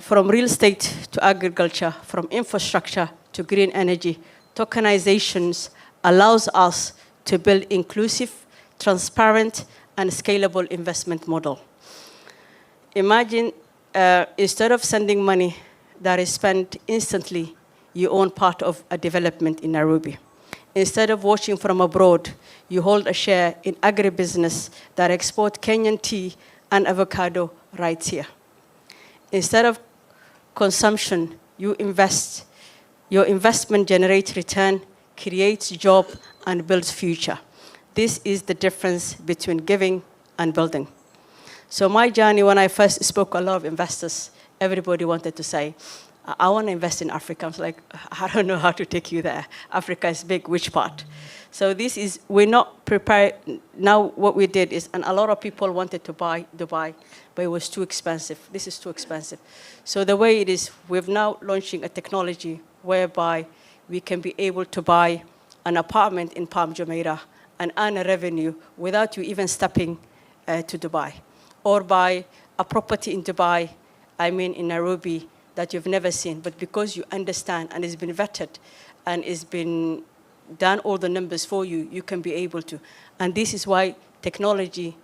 From real estate to agriculture, from infrastructure to green energy, tokenizations allows us to build inclusive, transparent, and scalable investment model. Imagine instead of sending money that is spent instantly, you own part of a development in Nairobi. Instead of watching from abroad, you hold a share in agribusiness that export Kenyan tea and avocado right here. Instead of consumption, you invest. Your investment generates return, creates job, and builds future. This is the difference between giving and building. So my journey, when I first spoke to a lot of investors, everybody wanted to say, I want to invest in Africa. I was like, I don't know how to take you there. Africa is big, which part? So this is, we're not prepared. Now what we did is, and a lot of people wanted to buy Dubai, but it was too expensive. This is too expensive. So the way it is, we're now launching a technology whereby we can be able to buy an apartment in Palm Jumeirah and earn a revenue without you even stepping to Dubai. Or buy a property in Dubai, I mean in Nairobi, that you've never seen, but because you understand and it's been vetted and it's been done all the numbers for you, you can be able to. And this is why technology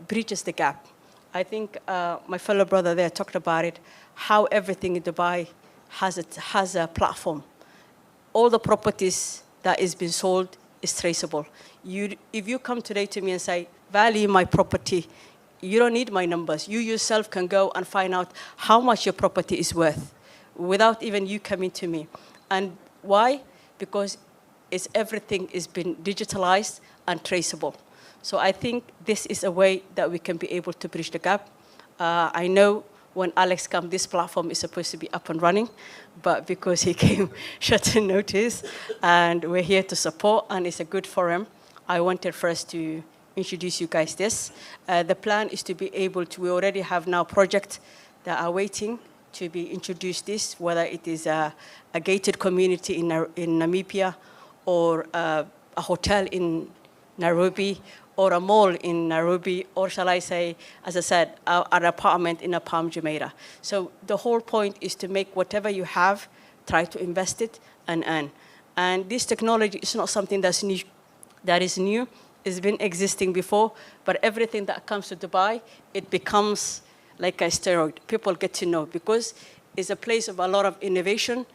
bridges the gap. I think my fellow brother there talked about it, how everything in Dubai has a platform. All the properties that is being sold is traceable. If you come today to me and say, value my property, you don't need my numbers. You yourself can go and find out how much your property is worth without even you coming to me. And why? Because everything is been digitalized and traceable. So I think this is a way that we can be able to bridge the gap. I know when Alex comes, this platform is supposed to be up and running, but because he came short notice, and we're here to support, and it's a good forum, I wanted first to introduce you guys this. The plan is to be able to, we already have now projects that are waiting to be introduced this, whether it is a gated community in Namibia, or a hotel in Nairobi, or a mall in Nairobi, or shall I say, as I said, an apartment in a Palm Jumeirah. So the whole point is to make whatever you have, try to invest it and earn. And this technology is not something that's new, that is new. It's been existing before, but everything that comes to Dubai, it becomes like a steroid. People get to know because it's a place of a lot of innovation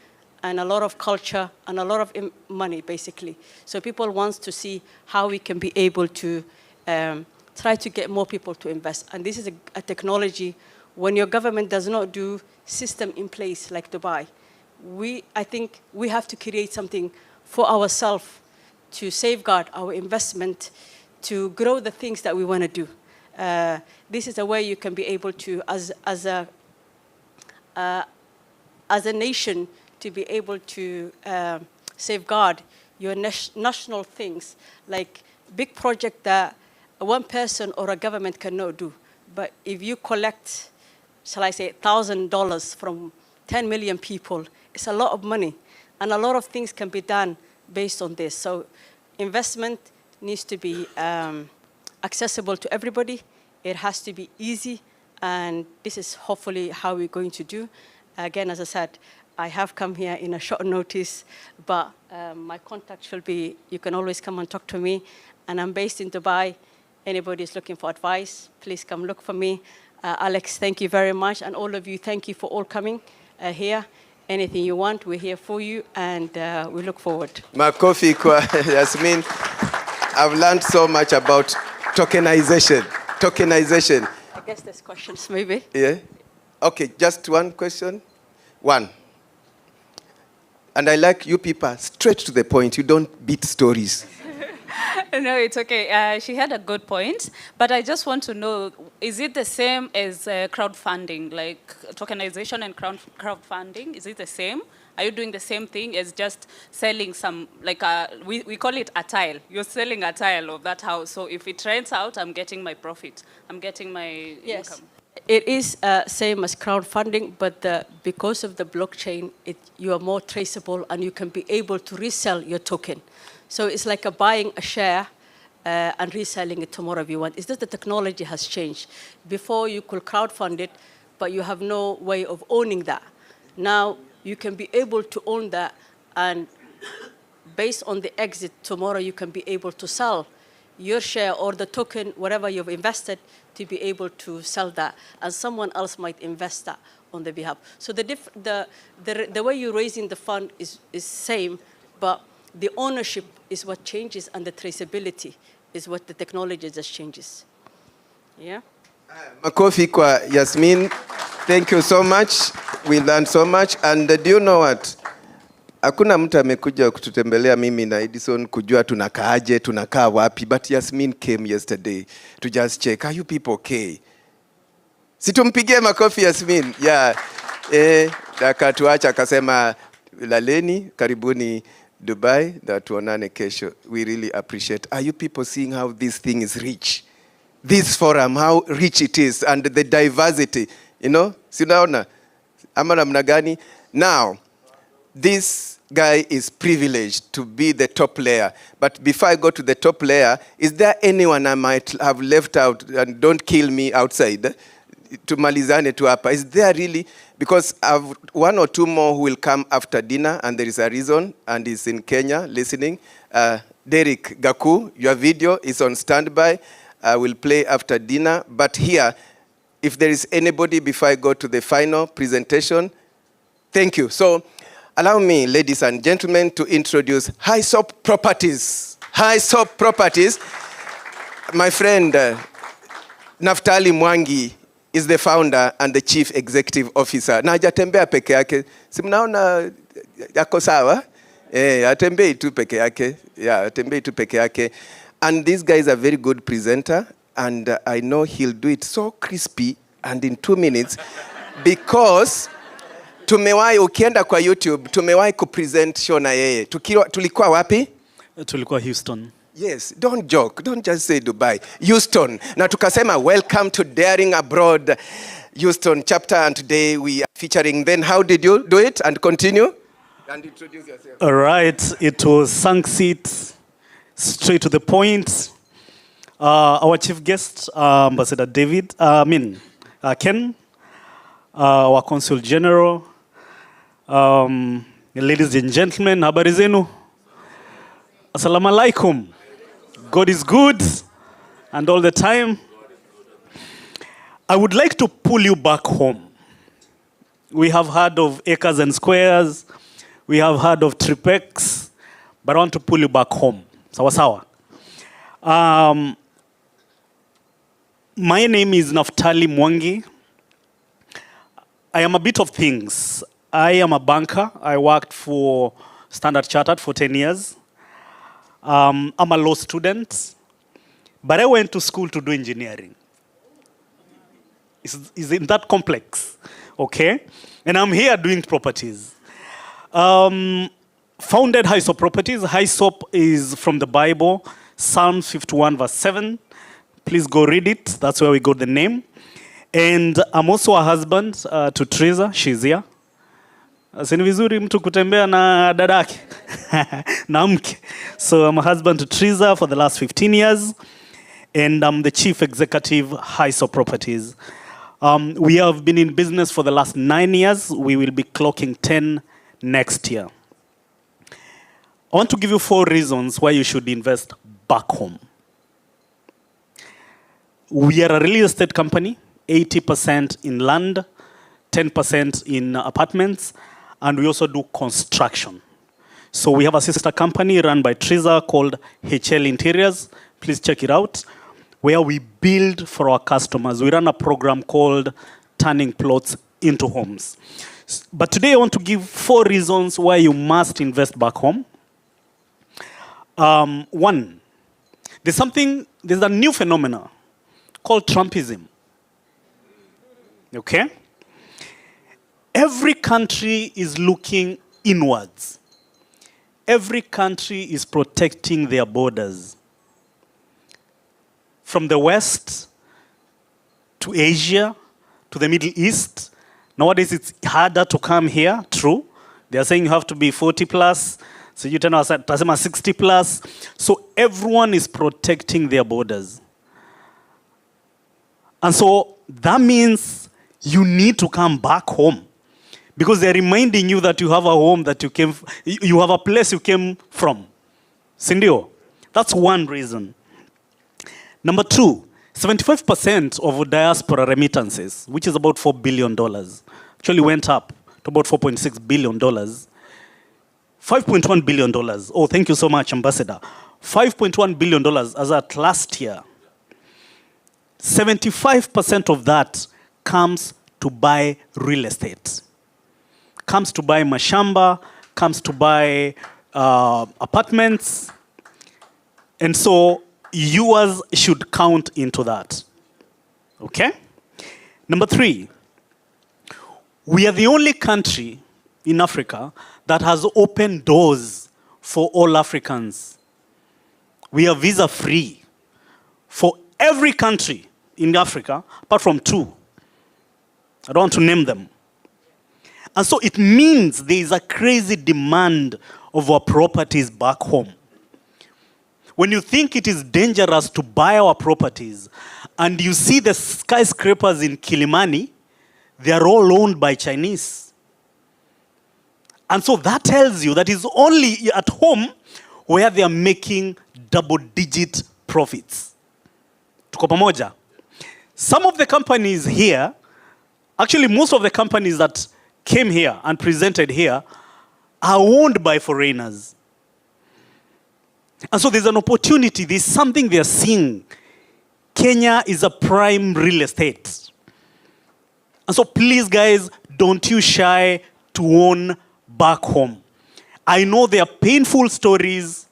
and a lot of culture and a lot of money, basically. So people want to see how we can be able to try to get more people to invest. And this is a technology, when your government does not do system in place like Dubai, I think we have to create something for ourselves to safeguard our investment, to grow the things that we want to do. This is a way you can be able to, as a nation, to be able to safeguard your national things, like big project that one person or a government cannot do. But if you collect, shall I say, $1,000 from 10 million people, it's a lot of money. And a lot of things can be done based on this. So investment needs to be accessible to everybody. It has to be easy. And this is hopefully how we're going to do. Again, as I said, I have come here in a short notice, but my contact will be, you can always come and talk to me. And I'm based in Dubai. Anybody is looking for advice, please come look for me. Alex, thank you very much. And all of you, thank you for all coming here. Anything you want, we're here for you, and we look forward. Makofi kwa Yasmin. I've learned so much about tokenization. Tokenization. I guess there's questions, maybe. Yeah? Okay, just one question. One. And I like you people, straight to the point. You don't beat stories. No, it's okay. She had a good point, but I just want to know, is it the same as crowdfunding, like tokenization and crowdfunding? Is it the same? Are you doing the same thing as just selling some, like we call it a tile. You're selling a tile of that house. So if it rents out, I'm getting my profit. I'm getting my income. It is same as crowdfunding, but because of the blockchain, you are more traceable and you can be able to resell your token. So it's like buying a share and reselling it tomorrow if you want. It's just the technology has changed. Before you could crowdfund it, but you have no way of owning that. Now you can be able to own that, and based on the exit tomorrow, you can be able to sell your share or the token, whatever you've invested, to be able to sell that, and someone else might invest that on their behalf. So the way you're raising the fund is same, but the ownership is what changes, and the traceability is what the technology just changes. Yeah. Makofi kwa Yasmin. Thank you so much. We learned so much. And do you know what? Hakuna mtu amekuja kututembelea mimi na Edison kujua tunakaaje, tunakaa wapi. But Yasmin came yesterday to just check. Are you people okay? Situmpigie makofi Yasmin. Yeah. Akatuacha akasema laleni, karibuni Dubai, na tuonane kesho. We really appreciate. Are you people seeing how this thing is rich? This forum, how rich it is, and the diversity, you know? Sinaona? Ama namna gani? Now, this guy is privileged to be the top layer. But before I go to the top layer, is there anyone I might have left out, and don't kill me outside, tumalizane tu hapa? Is there really? Because I have one or two more who will come after dinner, and there is a reason, and he's in Kenya listening. Derek Gaku, your video is on standby. I will play after dinner. But here, if there is anybody before I go to the final presentation, thank you. So allow me, ladies and gentlemen, to introduce Hyssop Properties. Hyssop Properties. My friend, Naftali Mwangi, is the founder and the chief executive officer. Na hajatembea peke yake. Si mnaona yako sawa? Atembei tu peke yake. Yeah, atembei tu peke yake. And this guy is a very good presenter, and I know he'll do it so crispy and in 2 minutes because tumewahi, ukienda kwa YouTube, tumewahi kupresent show na yeye. Tulikuwa wapi? Tulikuwa Houston. Yes, don't joke. Don't just say Dubai. Houston. Na tukasema, welcome to Daring Abroad, Houston chapter, and today we are featuring. Then how did you do it? And continue? And introduce yourself. All right. It was sunk seat, straight to the point. Our chief guest, Ambassador Ken, our Consul General, ladies and gentlemen, habari zenu? Assalamu alaikum. God is good, and all the time. I would like to pull you back home. We have heard of acres and squares. We have heard of tripex, but I want to pull you back home. Sawa sawa. My name is Naftali Mwangi. I am a bit of things. I am a banker. I worked for Standard Chartered for 10 years. I'm a law student, but I went to school to do engineering. Isn't that complex? Okay? And I'm here doing properties. Founded Hyssop Properties. Hyssop is from the Bible, Psalm 51 verse 7. Please go read it. That's where we got the name. And I'm also a husband to Teresa. She's here. Si ni vizuri mtu kutembea na dadake na mke. So I'm a husband to Teresa for the last 15 years, and I'm the chief executive Hyssop Properties. We have been in business for the last 9 years. We will be clocking 10 next year. I want to give you 4 reasons why you should invest back home. We are a real estate company, 80% in land, 10% in apartments, and we also do construction. So we have a sister company run by Teresa called HL Interiors. Please check it out, where we build for our customers. We run a program called Turning Plots into Homes. But today I want to give 4 reasons why you must invest back home. 1, there's a new phenomenon called Trumpism. Okay? Every country is looking inwards. Every country is protecting their borders. From the West to Asia to the Middle East. Nowadays it's harder to come here, true. They are saying you have to be 40 plus. So you tell us 60 plus. So everyone is protecting their borders. And so that means you need to come back home, because they're reminding you that you have a home that you have a place you came from. Sindio? That's one reason. Number two, 75% of diaspora remittances, which is about $4 billion, actually went up to about $4.6 billion. $5.1 billion. Oh, thank you so much, Ambassador. $5.1 billion as at last year. 75% of that comes to buy real estate. Comes to buy mashamba, comes to buy apartments. And so yours should count into that. Okay? Number three, we are the only country in Africa that has opened doors for all Africans. We are visa-free for every country in Africa, apart from two. I don't want to name them. And so it means there is a crazy demand of our properties back home. When you think it is dangerous to buy our properties, and you see the skyscrapers in Kilimani, they are all owned by Chinese. And so that tells you that it's only at home where they are making double-digit profits. Tuko pamoja? Some of the companies here, actually most of the companies that came here and presented here are owned by foreigners. And so there's an opportunity, there's something they're seeing. Kenya is a prime real estate. And so please guys, don't you shy to own back home. I know there are painful stories.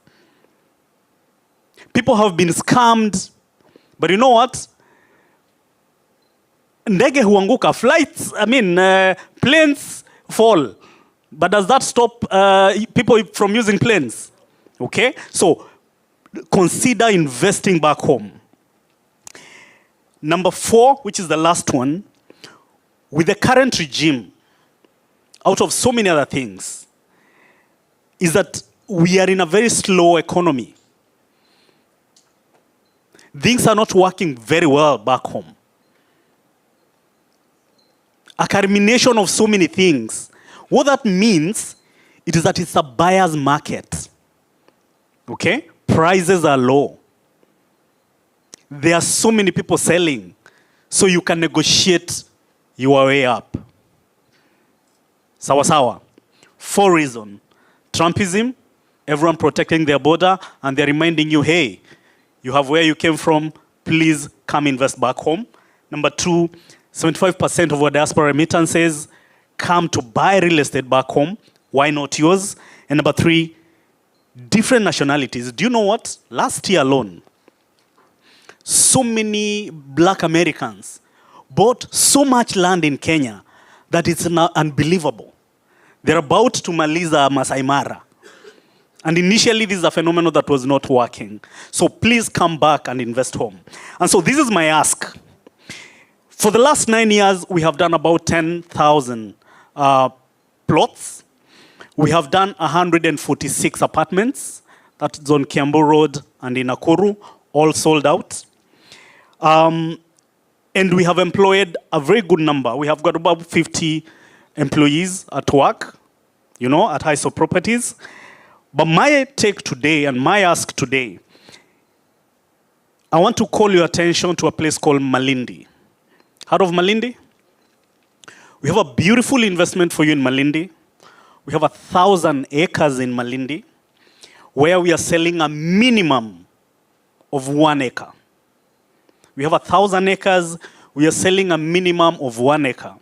People have been scammed. But you know what? Ndege huanguka, flights, planes fall. But does that stop people from using planes? Okay? So consider investing back home. Number four, which is the last one, with the current regime, out of so many other things, is that we are in a very slow economy. Things are not working very well back home. A culmination of so many things. What that means, it is that it's a buyer's market. Okay? Prices are low. There are so many people selling, so you can negotiate your way up. Sawa sawa. For reason. Trumpism, everyone protecting their border, and they're reminding you, hey, you have where you came from, please come invest back home. Number two, 75% of our diaspora remittances come to buy real estate back home. Why not yours? And number three, different nationalities. Do you know what? Last year alone, so many black Americans bought so much land in Kenya that it's unbelievable. They're about to maliza Masai Mara. And initially, this is a phenomenon that was not working. So please come back and invest home. And so this is my ask. For the last 9 years, we have done about 10,000 plots. We have done 146 apartments. That's on Kiambu Road and in Nakuru, all sold out. And we have employed a very good number. We have got about 50 employees at work, at Hyso Properties. But my take today and my ask today, I want to call your attention to a place called Malindi. Heard of Malindi? We have a beautiful investment for you in Malindi. We have 1,000 acres in Malindi where we are selling a minimum of 1 acre. We have 1,000 acres, we are selling a minimum of 1 acre.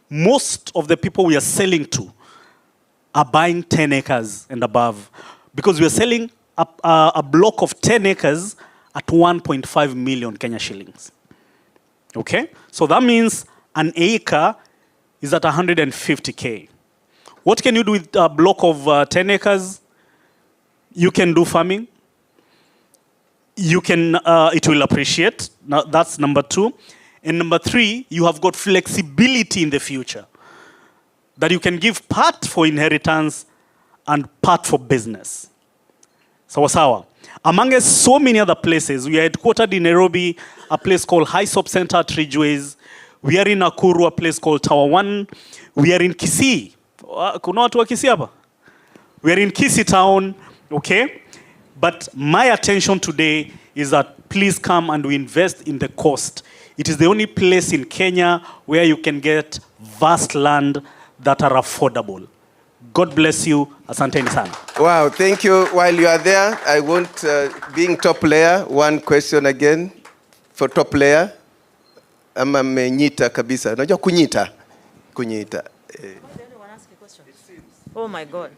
Most of the people we are selling to are buying 10 acres and above because we are selling a block of 10 acres at 1.5 million Kenya shillings. Okay? So that means an acre is at 150K. What can you do with a block of 10 acres? You can do farming. You can, it will appreciate. Now, that's number two. And number three, you have got flexibility in the future. That you can give part for inheritance and part for business. Sawa sawa. Among us, so many other places. We are headquartered in Nairobi, a place called Hyso Center at Ridgeways. We are in Nakuru, a place called Tower 1. We are in Kisii. Kuna watu wa Kisii hapa? We are in Kisii town, okay? But my attention today is that please come and we invest in the coast. It is the only place in Kenya where you can get vast land that are affordable. God bless you. Asanteni sana. Wow, thank you. While you are there, I want, being top layer, one question again for top layer. Ama menyita kabisa. Unajua kunyita? Kunyita. Oh my God.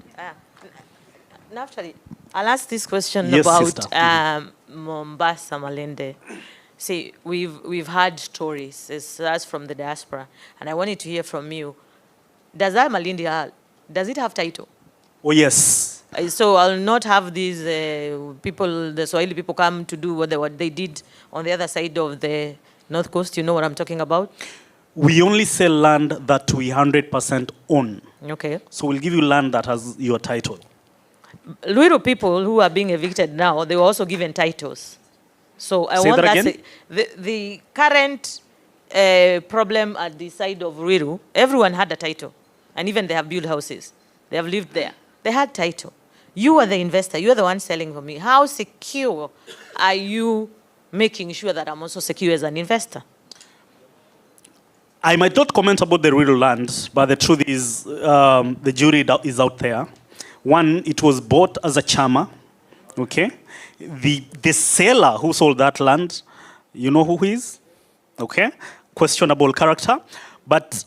Naftali, I'll ask this question Yes, about sister. Mombasa, Malende. See, we've heard stories. It's us from the diaspora, and I wanted to hear from you. Does that Malindi, does it have title? Oh, yes. So I'll not have these people, the Swahili people, come to do what they did on the other side of the North Coast. You know what I'm talking about? We only sell land that we 100% own. Okay. So we'll give you land that has your title. Luiru people who are being evicted now, they were also given titles. So I Say want that that again? the current problem at the side of Ruiru, everyone had a title. And even they have built houses. They have lived there. They had title. You are the investor. You are the one selling for me. How secure are you making sure that I'm also secure as an investor? I might not comment about the real land, but the truth is the jury is out there. One, it was bought as a chama, okay? The seller who sold that land, you know who he is, okay? Questionable character. But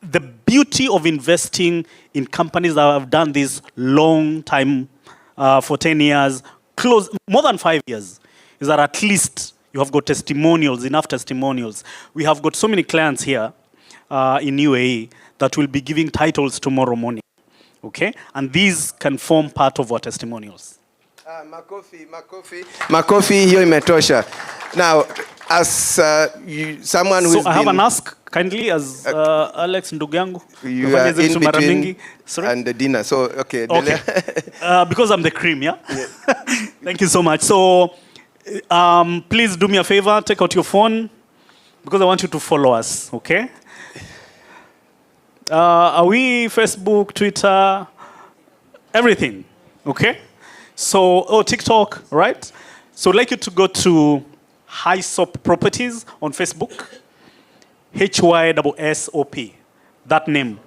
the beauty of investing in companies that have done this long time, for 10 years, more than 5 years, is that at least you have got testimonials, enough testimonials. We have got so many clients here in UAE that will be giving titles tomorrow morning, okay? And these can form part of our testimonials. Makofi hiyo imetosha. Now, as someone who's So I have an ask, kindly, as Alex ndugu yangu. You are in between and the dinner. So, okay. Okay. Because I'm the cream, yeah? Thank you so much. So, please do me a favor, take out your phone, because I want you to follow us, okay? Are we Facebook, Twitter, everything, okay? So, TikTok, right? So I'd like you to go to Hysop Properties on Facebook. HYSSOP, that name.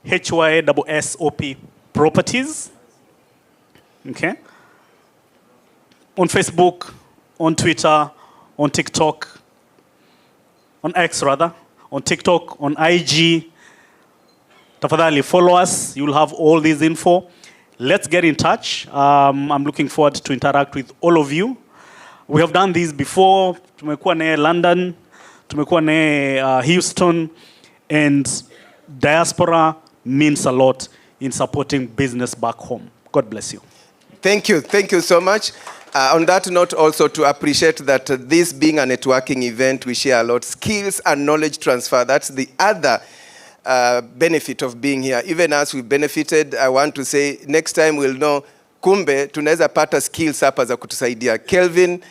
HYSSOP Properties. Okay? On Facebook, on Twitter, on TikTok, on X rather, on TikTok, on IG. Tafadhali, follow us. You'll have all this info. Let's get in touch. I'm looking forward to interact with all of you. We have done this before. Tumekuwa naye London, tumekuwa naye Houston, and diaspora means a lot in supporting business back home. God bless you. Thank you. Thank you so much. On that note, also to appreciate that this being a networking event, we share a lot. Skills and knowledge transfer, that's the other benefit of being here. Even as we benefited, I want to say next time we'll know, kumbe, tunaweza pata skills hapa za kutusaidia. Kelvin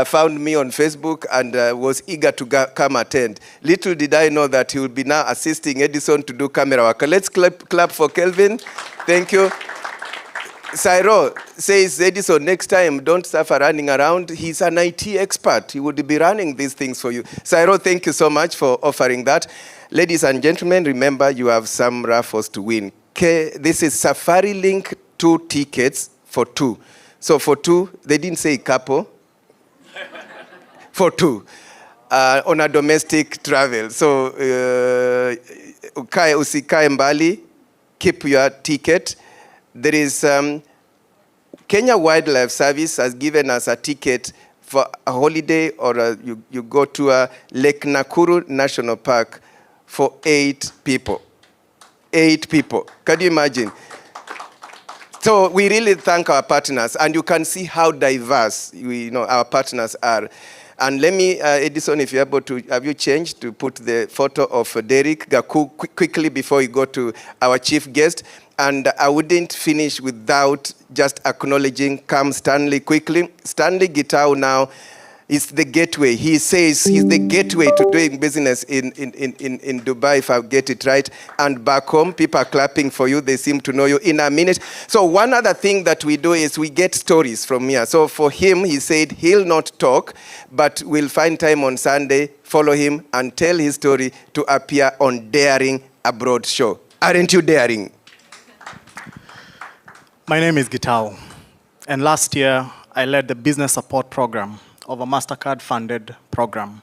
found me on Facebook and was eager to come attend. Little did I know that he will be now assisting Edison to do camera work. Let's clap for Kelvin. Thank you. Cyril says, Edison, next time, don't suffer running around. He's an IT expert. He would be running these things for you. Cyril, thank you so much for offering that. Ladies and gentlemen, remember you have some raffles to win. This is Safari Link 2 tickets for 2. So for 2, they didn't say couple. For 2 on a domestic travel. So usikae mbali, keep your ticket. There is Kenya Wildlife Service has given us a ticket for a holiday, or you go to Lake Nakuru National Park for 8 people. 8 people. Can you imagine? So we really thank our partners, and you can see how diverse our partners are. And let me, Edison, if you're able to, have you changed to put the photo of Derek Gaku quickly before we go to our chief guest? And I wouldn't finish without just acknowledging Stanley quickly. Stanley Gitau now, It's the gateway. He says he's the gateway to doing business in Dubai, if I get it right. And back home, people are clapping for you. They seem to know you in a minute. So one other thing that we do is we get stories from here. So for him, he said he'll not talk, but we'll find time on Sunday, follow him, and tell his story to appear on Daring Abroad show. Aren't you daring? My name is Gitao, and last year I led the business support program of a MasterCard-funded program.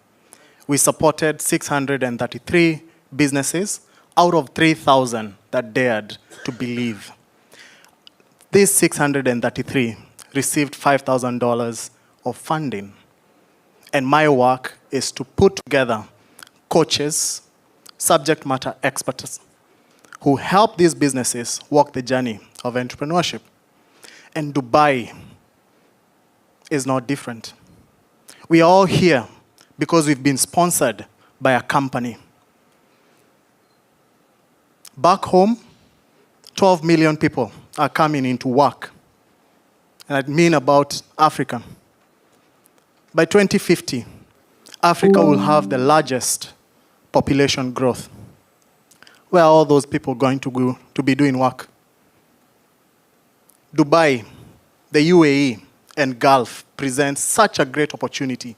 We supported 633 businesses out of 3,000 that dared to believe. These 633 received $5,000 of funding, and my work is to put together coaches, subject matter experts, who help these businesses walk the journey of entrepreneurship. And Dubai is not different. We are all here because we've been sponsored by a company. Back home, 12 million people are coming into work. And I mean about Africa. By 2050, Africa will have the largest population growth. Where are all those people going to go to be doing work? Dubai, the UAE, and Gulf presents such a great opportunity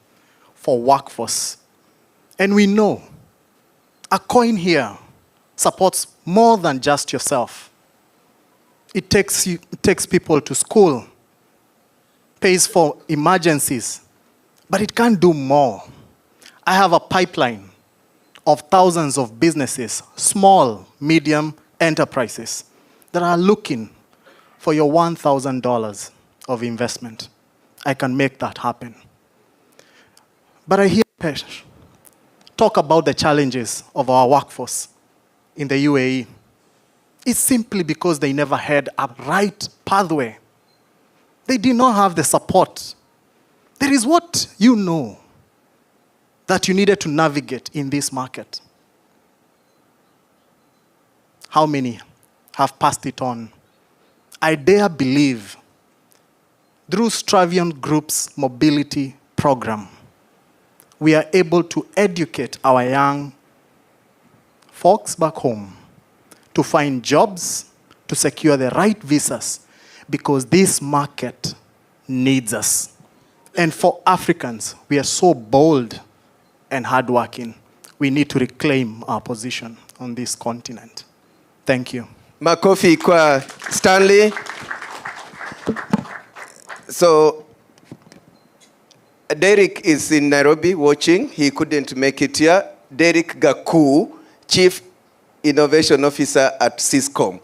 for workforce. And we know a coin here supports more than just yourself. It takes people to school, pays for emergencies, but it can't do more. I have a pipeline of thousands of businesses, small, medium enterprises, that are looking for your $1,000 of investment. I can make that happen. But I hear Pesh talk about the challenges of our workforce in the UAE. It's simply because they never had a right pathway. They did not have the support. There is what you know that you needed to navigate in this market. How many have passed it on? I dare believe through Stravian Group's mobility program, we are able to educate our young folks back home to find jobs, to secure the right visas, because this market needs us. And for Africans, we are so bold and hardworking. We need to reclaim our position on this continent. Thank you. Makofi kwa Stanley. So, Derek is in Nairobi watching. He couldn't make it here. Derek Gaku, Chief Innovation Officer at Syscom.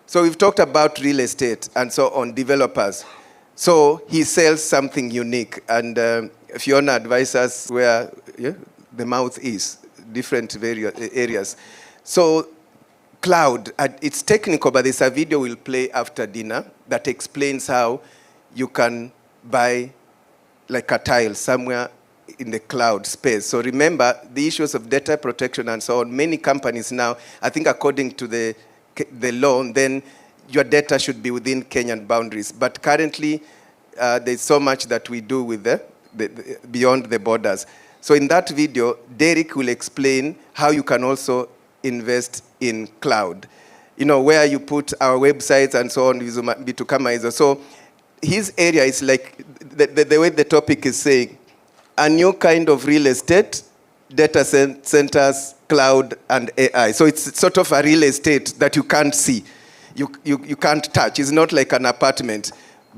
So we've talked about real estate and so on, developers. So he sells something unique. And Fiona advised us where the mouth is, different various areas. So cloud, it's technical, but there's a video we'll play after dinner that explains how you can buy like a tile somewhere in the cloud space. So remember the issues of data protection and so on. Many companies now, I think according to the law, then your data should be within Kenyan boundaries. But currently, there's so much that we do with the beyond the borders. So in that video, Derek will explain how you can also invest in cloud. You know, where you put our websites and so on, so his area is like, the way the topic is saying, a new kind of real estate, data centers, cloud, and AI. So it's sort of a real estate that you can't see. You can't touch. It's not like an apartment,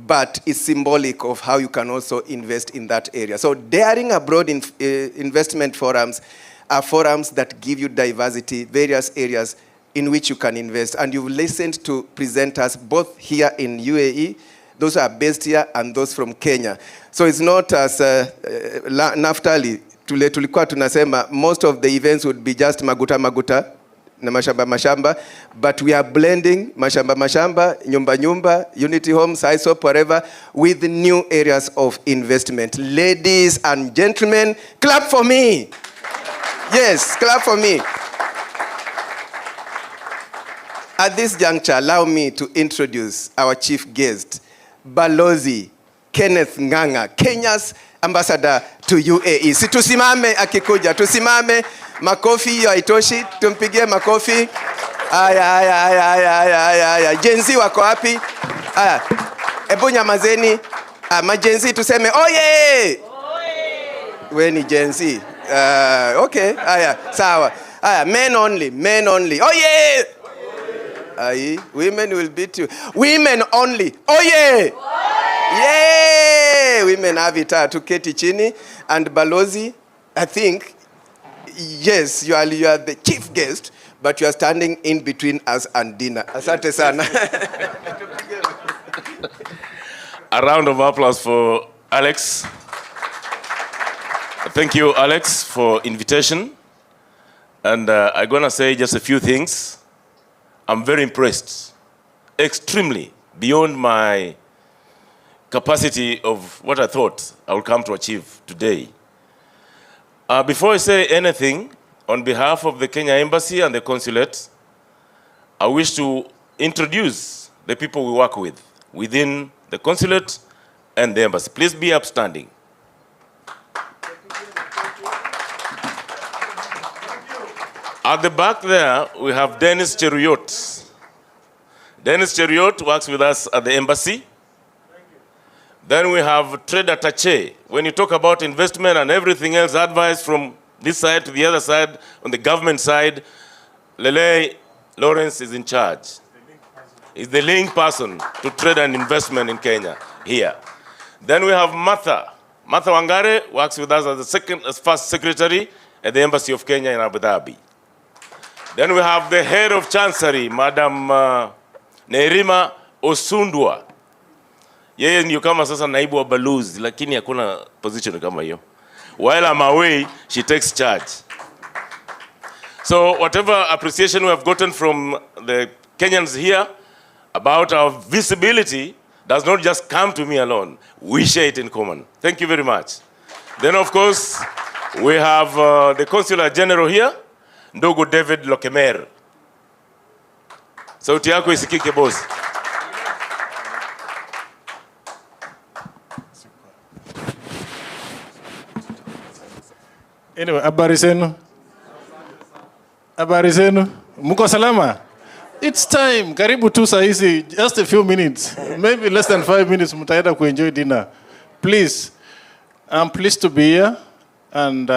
but it's symbolic of how you can also invest in that area. So Daring Abroad investment forums are forums that give you diversity, various areas in which you can invest. And you've listened to presenters both here in UAE, those who are based here, and those from Kenya. So it's not as Naftali, tulikuwa tunasema, most of the events would be just maguta, na mashamba, but we are blending mashamba, nyumba, Unity Homes, ISOP, whatever, with new areas of investment. Ladies and gentlemen, clap for me. Yes, clap for me. At this juncture, allow me to introduce our chief guest, Balozi Kenneth Nganga, Kenya's ambassador to UAE. Si tusimame akikuja, tusimame. Makofi hiyo haitoshi, tumpigie makofi. Aya. Gen Z wako wapi? Aya, ebu nyamazeni. Ma-Gen Z tuseme oye! We ni Gen Z. Okay, aya, sawa. Aya, men only. Oye! Aye, women will beat you. Women only. Oye! Yeah! Women have it. Tuketi chini. And Balozi, I think, yes, you are the chief guest, but you are standing in between us and dinner. Asante sana. A round of applause for Alex. Thank you, Alex, for invitation. And I'm going to say just a few things. I'm very impressed, extremely, beyond my capacity of what I thought I would come to achieve today. Before I say anything, on behalf of the Kenya Embassy and the Consulate, I wish to introduce the people we work with within the Consulate and the Embassy. Please be upstanding. At the back there, we have Dennis Cheruiyot. Dennis Cheruiyot works with us at the Embassy. Then we have trade attaché. When you talk about investment and everything else, advice from this side to the other side, on the government side, Lele Lawrence is in charge. He's the link person to trade and investment in Kenya here. Then we have Martha. Martha Wangare works with us as first secretary at the Embassy of Kenya in Abu Dhabi. Then we have the head of Chancery, Madam Nerima Osundwa. Yeye ndio kama sasa naibu wa balozi, lakini hakuna position kama hiyo. While I'm away, she takes charge. So whatever appreciation we have gotten from the Kenyans here about our visibility does not just come to me alone. We share it in common. Thank you very much. Then of course, we have the Consular General here, Ndogo David Lokemer. Sauti yako isikike boss. Anyway, habari zenu? Habari zenu? Muko salama? It's time. Karibu tu saa hizi, just a few minutes. Maybe less than 5 minutes mtaenda kuenjoy dinner. Please, I'm pleased to be here. And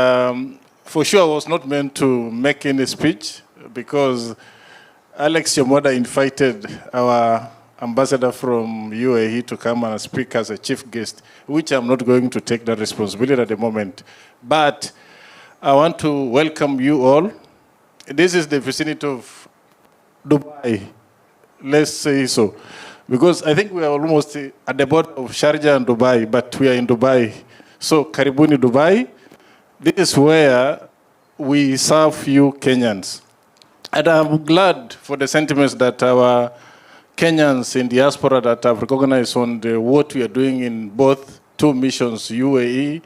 for sure I was not meant to make any speech because Alex Yomoda invited our ambassador from UAE to come and speak as a chief guest, which I'm not going to take that responsibility at the moment. But I want to welcome you all. This is the vicinity of Dubai, let's say so. Because I think we are almost at the border of Sharjah and Dubai, but we are in Dubai. So, Karibuni Dubai. This is where we serve you Kenyans. And I'm glad for the sentiments that our Kenyans in diaspora that have recognized on what we are doing in both two missions, UAE,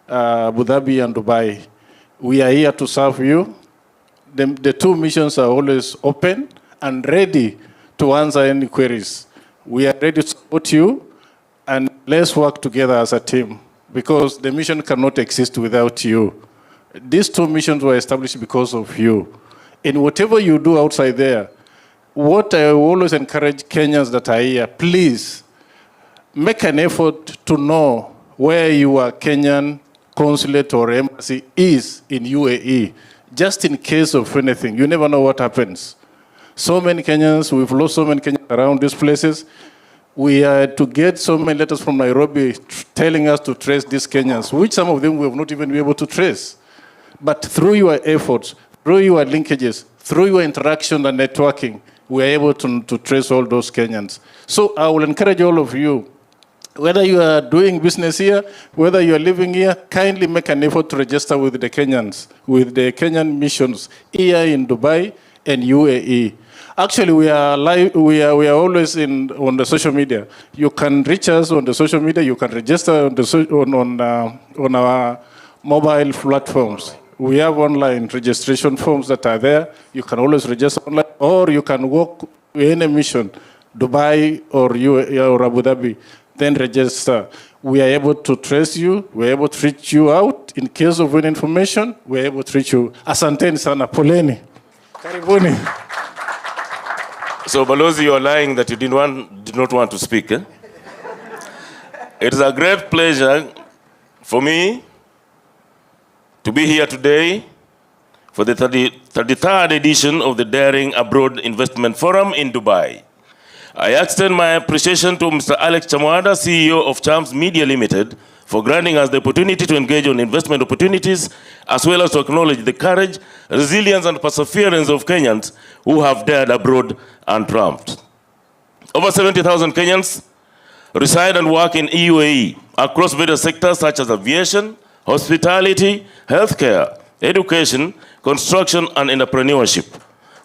Abu Dhabi and Dubai. We are here to serve you. The two missions are always open and ready to answer any queries. We are ready to support you, and let's work together as a team because the mission cannot exist without you. These two missions were established because of you. In whatever you do outside there, what I always encourage Kenyans that are here, please make an effort to know where your Kenyan consulate or embassy is in UAE, just in case of anything. You never know what happens. So many Kenyans, we've lost so many Kenyans around these places. We had to get so many letters from Nairobi telling us to trace these Kenyans, which some of them we have not even been able to trace. But through your efforts, through your linkages, through your interaction and networking, we are able to trace all those Kenyans. So I will encourage all of you, whether you are doing business here, whether you are living here, kindly make an effort to register with the Kenyans, with the Kenyan missions here in Dubai and UAE. Actually, we are live. We are always on the social media. You can reach us on the social media. You can register on our mobile platforms. We have online registration forms that are there. You can always register online, or you can walk in a mission, Dubai or UAE or Abu Dhabi. then register. We are able to trace you. We're able to reach you out. In case of any information, we're able to reach you. Asanteni sana, poleni. Karibuni. So, Balozi, you're lying that you did not want to speak. Eh? It is a great pleasure for me to be here today for the 33rd edition of the Daring Abroad Investment Forum in Dubai. I extend my appreciation to Mr. Alex Chamwada, CEO of Charms Media Limited, for granting us the opportunity to engage on investment opportunities, as well as to acknowledge the courage, resilience, and perseverance of Kenyans who have dared abroad and triumphed. Over 70,000 Kenyans reside and work in UAE across various sectors such as aviation, hospitality, healthcare, education, construction, and entrepreneurship,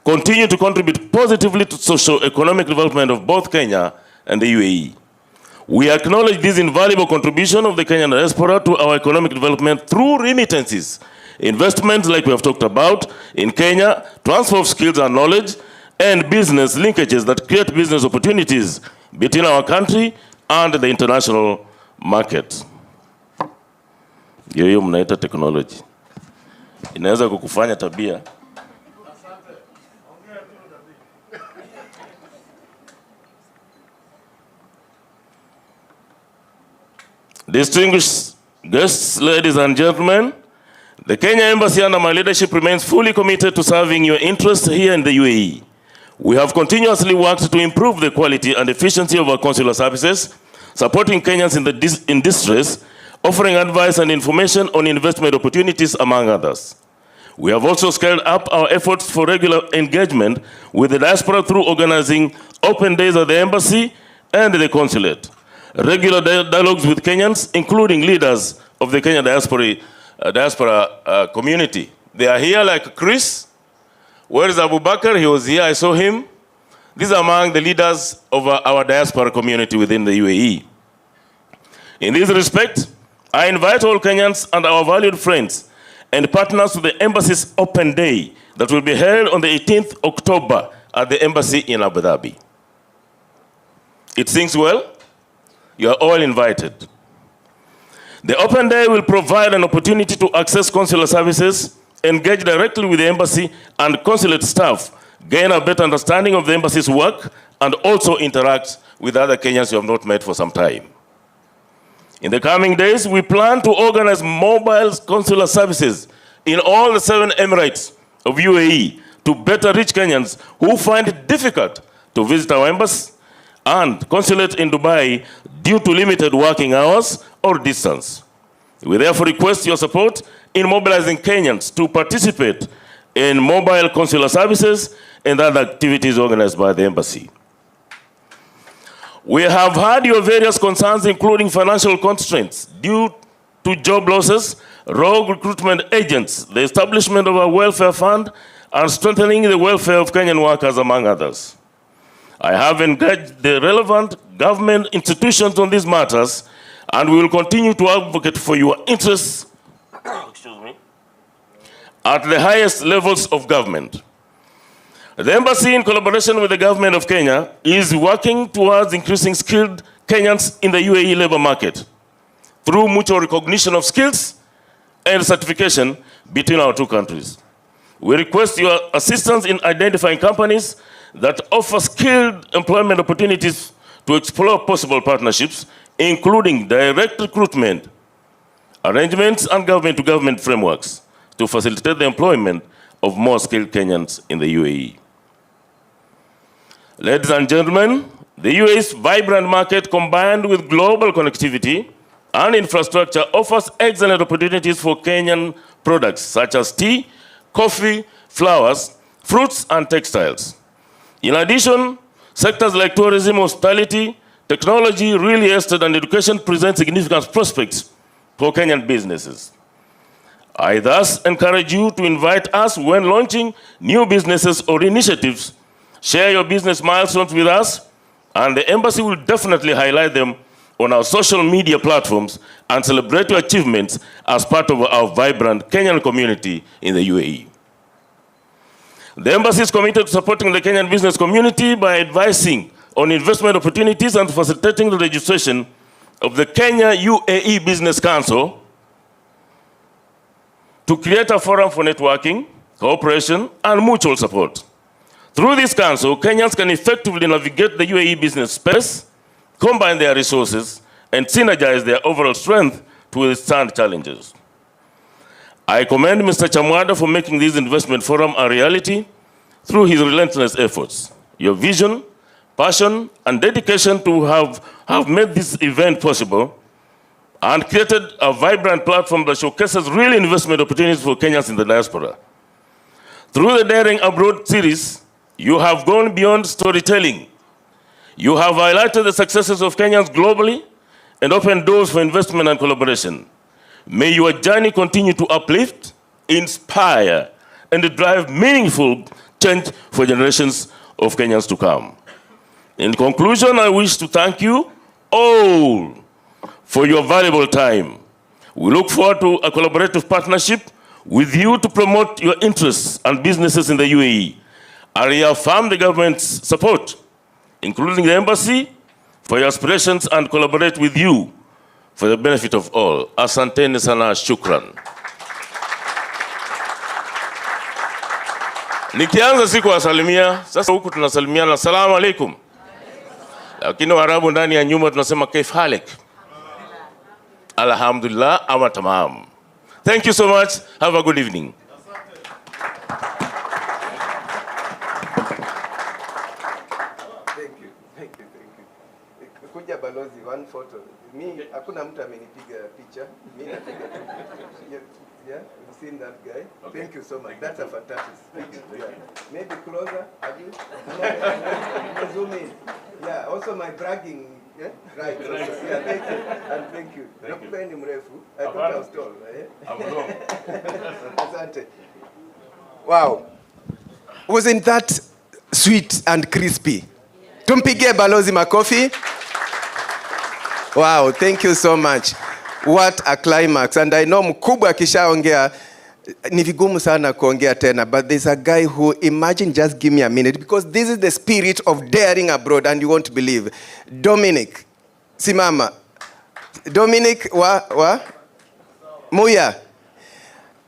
continue to contribute positively to socio-economic development of both Kenya and the UAE. We acknowledge this invaluable contribution of the Kenyan diaspora to our economic development through remittances, investments like we have talked about in Kenya, transfer of skills and knowledge, and business linkages that create business opportunities between our country and the international market. Hiyo mnaita technology. Inaweza kukufanya tabia. Distinguished guests, ladies and gentlemen, the Kenya Embassy under my leadership remains fully committed to serving your interests here in the UAE. We have continuously worked to improve the quality and efficiency of our consular services, supporting Kenyans in distress, offering advice and information on investment opportunities, among others. We have also scaled up our efforts for regular engagement with the diaspora through organizing open days at the embassy and the consulate, regular dialogues with Kenyans, including leaders of the Kenya diaspora community. They are here, like Chris. Where is Abu Bakr? He was here, I saw him. These are among the leaders of our diaspora community within the UAE. In this respect, I invite all Kenyans and our valued friends and partners to the embassy's open day that will be held on the 18th October at the embassy in Abu Dhabi. It sings well. You are all invited. The open day will provide an opportunity to access consular services, engage directly with the embassy and consulate staff, gain a better understanding of the embassy's work, and also interact with other Kenyans you have not met for some time. In the coming days, we plan to organize mobile consular services in all the 7 Emirates of UAE to better reach Kenyans who find it difficult to visit our embassy and consulate in Dubai due to limited working hours or distance. We therefore request your support in mobilizing Kenyans to participate in mobile consular services and other activities organized by the embassy. We have heard your various concerns, including financial constraints due to job losses, rogue recruitment agents, the establishment of a welfare fund, and strengthening the welfare of Kenyan workers, among others. I have engaged the relevant government institutions on these matters, and we will continue to advocate for your interests at the highest levels of government. The embassy, in collaboration with the government of Kenya, is working towards increasing skilled Kenyans in the UAE labor market through mutual recognition of skills and certification between our two countries. We request your assistance in identifying companies that offer skilled employment opportunities to explore possible partnerships, including direct recruitment arrangements and government-to-government frameworks to facilitate the employment of more skilled Kenyans in the UAE. Ladies and gentlemen, the UAE's vibrant market combined with global connectivity and infrastructure offers excellent opportunities for Kenyan products such as tea, coffee, flowers, fruits, and textiles. In addition, sectors like tourism, hospitality, technology, real estate, and education present significant prospects for Kenyan businesses. I thus encourage you to invite us when launching new businesses or initiatives. Share your business milestones with us, and the embassy will definitely highlight them on our social media platforms and celebrate your achievements as part of our vibrant Kenyan community in the UAE. The embassy is committed to supporting the Kenyan business community by advising on investment opportunities and facilitating the registration of the Kenya UAE Business Council to create a forum for networking, cooperation, and mutual support. Through this council, Kenyans can effectively navigate the UAE business space, combine their resources, and synergize their overall strength to withstand challenges. I commend Mr. Chamwada for making this investment forum a reality through his relentless efforts. Your vision, passion, and dedication to have made this event possible and created a vibrant platform that showcases real investment opportunities for Kenyans in the diaspora. Through the Daring Abroad series, you have gone beyond storytelling. You have highlighted the successes of Kenyans globally and opened doors for investment and collaboration. May your journey continue to uplift, inspire, and drive meaningful change for generations of Kenyans to come. In conclusion, I wish to thank you all for your valuable time. We look forward to a collaborative partnership with you to promote your interests and businesses in the UAE. I reaffirm the government's support, including the embassy, for your aspirations and collaborate with you for the benefit of all. Asanteni sana, shukran. Nikianza siku wasalimia, sasa huku tunasalimiana, assalamu alaikum. Lakini Waarabu ndani ya nyumba tunasema kaif halik. Alhamdulillah, ama tamam. Thank you so much. Have a good evening. Kuja balozi, one photo. Mi, hakuna mtu amenipiga picha. Mi napiga tu. Yeah, you've seen that guy. Okay. Thank you so much. That's a fantastic speech. Yeah. Maybe closer, have you? No. Zoom in. Yeah, also my bragging. Yeah, right. Yeah, thank you. And thank you. Nakupeni mrefu. I thought I was tall. Asante. Wow. Wasn't that sweet and crispy? Tumpigie balozi makofi. Wow, thank you so much. What a climax. And I know mkubwa akishaongea ni vigumu sana kuongea tena, but there's a guy who, imagine, just give me a minute, because this is the spirit of daring abroad and you won't believe. Dominic, simama. Dominic Muya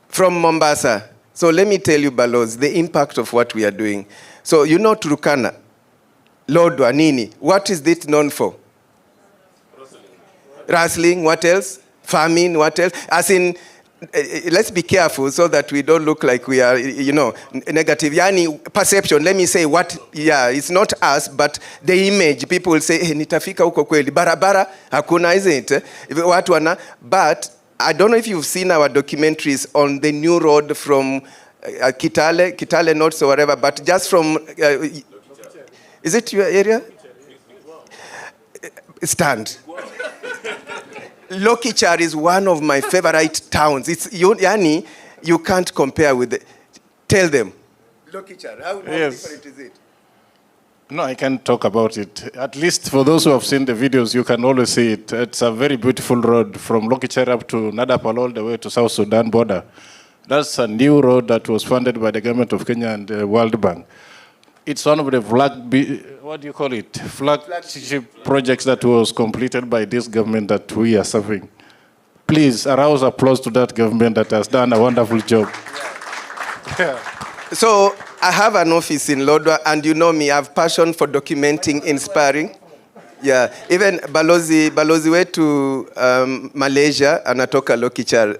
from Mombasa. So let me tell you, Balos, the impact of what we are doing. So you know Turkana, Lodwa, Nini. What is it known for? Wrestling, what else? Farming, what else? As in, let's be careful so that we don't look like we are, negative. Yani, perception, let me say what, it's not us, but the image. People will say, nitafika huko kweli. Barabara, hakuna, isn't it? Watu wana, but I don't know if you've seen our documentaries on the new road from Kitale North or whatever, but just from, is it your area? Stand. Lokichar is one of my favorite towns. It's yani, you can't compare with it. Tell them. Lokichar, how different is it? No, I can't talk about it. At least for those who have seen the videos, you can always see it. It's a very beautiful road from Lokichar up to Nadapal all the way to South Sudan border. That's a new road that was funded by the government of Kenya and the World Bank. It's one of the flagship projects that was completed by this government that we are serving. Please, arouse applause to that government that has done a wonderful job. Yeah. So I have an office in Lodwa, and you know me, I have passion for documenting, inspiring. Yeah, even Balozi went to Malaysia, anatoka Lokichar.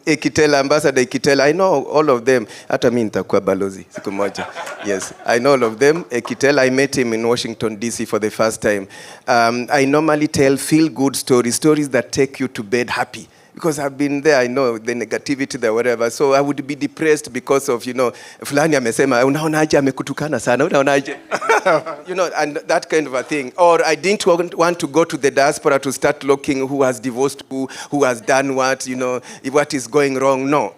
Ekitela, Ambassador Ekitela, I know all of them. Hata mimi nitakuwa balozi siku moja. Yes, I know all of them. Ekitela, I met him in Washington, D.C. for the first time. I normally tell feel-good stories that take you to bed happy. Because I've been there, I know the negativity there, whatever. So I would be depressed because of, fulani amesema, unaonaje amekutukana sana, unaonaje? And that kind of a thing. Or I didn't want to go to the diaspora to start looking who has divorced who has done what, what is going wrong. No.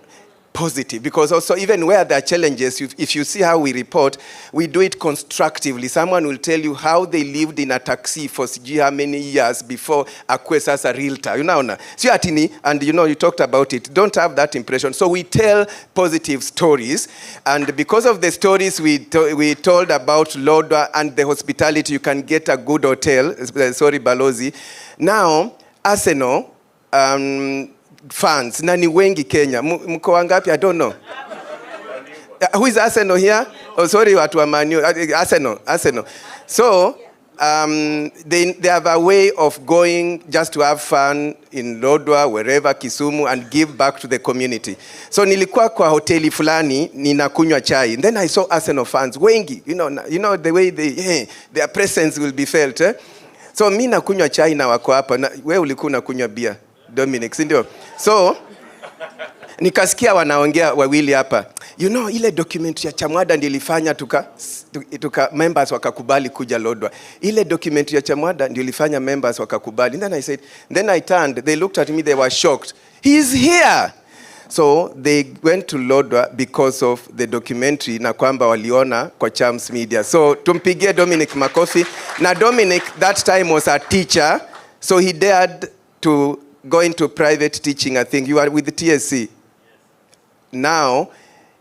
positive, because also even where there are challenges, if you see how we report, we do it constructively. Someone will tell you how they lived in a taxi for how many years before acquires as a realtor. You know, so and you talked about it. Don't have that impression. So we tell positive stories, and because of the stories we told about Lodwar and the hospitality, you can get a good hotel. Sorry, Balozi. Now, Arsenal. Fans nani wengi Kenya, mko wangapi? I don't know. Who is Arsenal here? Oh, sorry, watu wa Man U. Arsenal. So they have a way of going just to have fun in Lodwar, wherever, Kisumu, and give back to the community. So nilikuwa kwa hoteli fulani ninakunywa chai, and then I saw Arsenal fans wengi. You know the way their presence will be felt. So mimi nakunywa chai na wako hapa, na wewe ulikuwa unakunywa bia, Dominic, si ndio? So nikasikia wanaongea wawili hapa. Ile documentary ya Chamwada ndio ilifanya tuka members wakakubali kuja Lodwar. Ile documentary ya Chamwada ndio ilifanya members wakakubali. Then I turned, they looked at me, they were shocked. He's here. So they went to Lodwar because of the documentary na kwamba waliona kwa Chams Media. So tumpigie Dominic makofi. Na Dominic that time was a teacher, so he dared to go into private teaching. I think you are with the TSC. Now,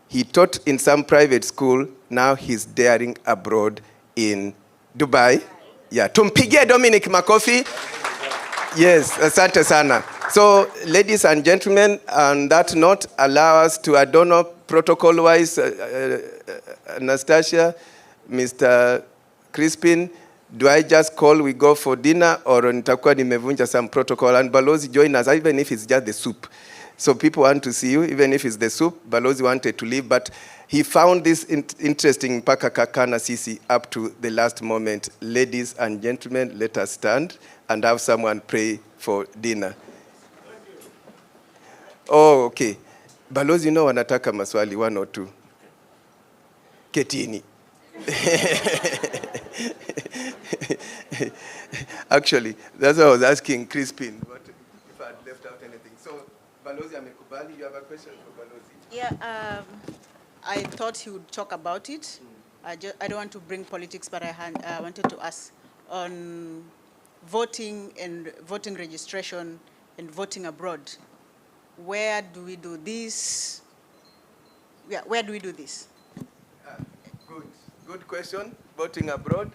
he taught in some private school. Now he's daring abroad in Dubai. Yeah, tumpigie Dominic makofi. Yes, asante sana. So, ladies and gentlemen, on that note, allow us to, I don't know, protocol-wise, Anastasia, Mr. Crispin, do I just call, we go for dinner, or nitakuwa nimevunja some protocol? And Balozi, join us, even if it's just the soup. So people want to see you, even if it's the soup. Balozi wanted to leave, but he found this interesting mpaka kakana sisi up to the last moment. Ladies and gentlemen, let us stand and have someone pray for dinner. Oh, okay. Balozi, wanataka maswali, 1 or 2. Ketini. Actually, that's what I was asking Crispin, if I had left out anything. So, Balozi amekubali, you have a question for Balozi? Yeah, I thought he would talk about it. I don't want to bring politics, but I wanted to ask on voting and voting registration and voting abroad. Where do we do this? Yeah, where do we do this? Good question. Voting abroad.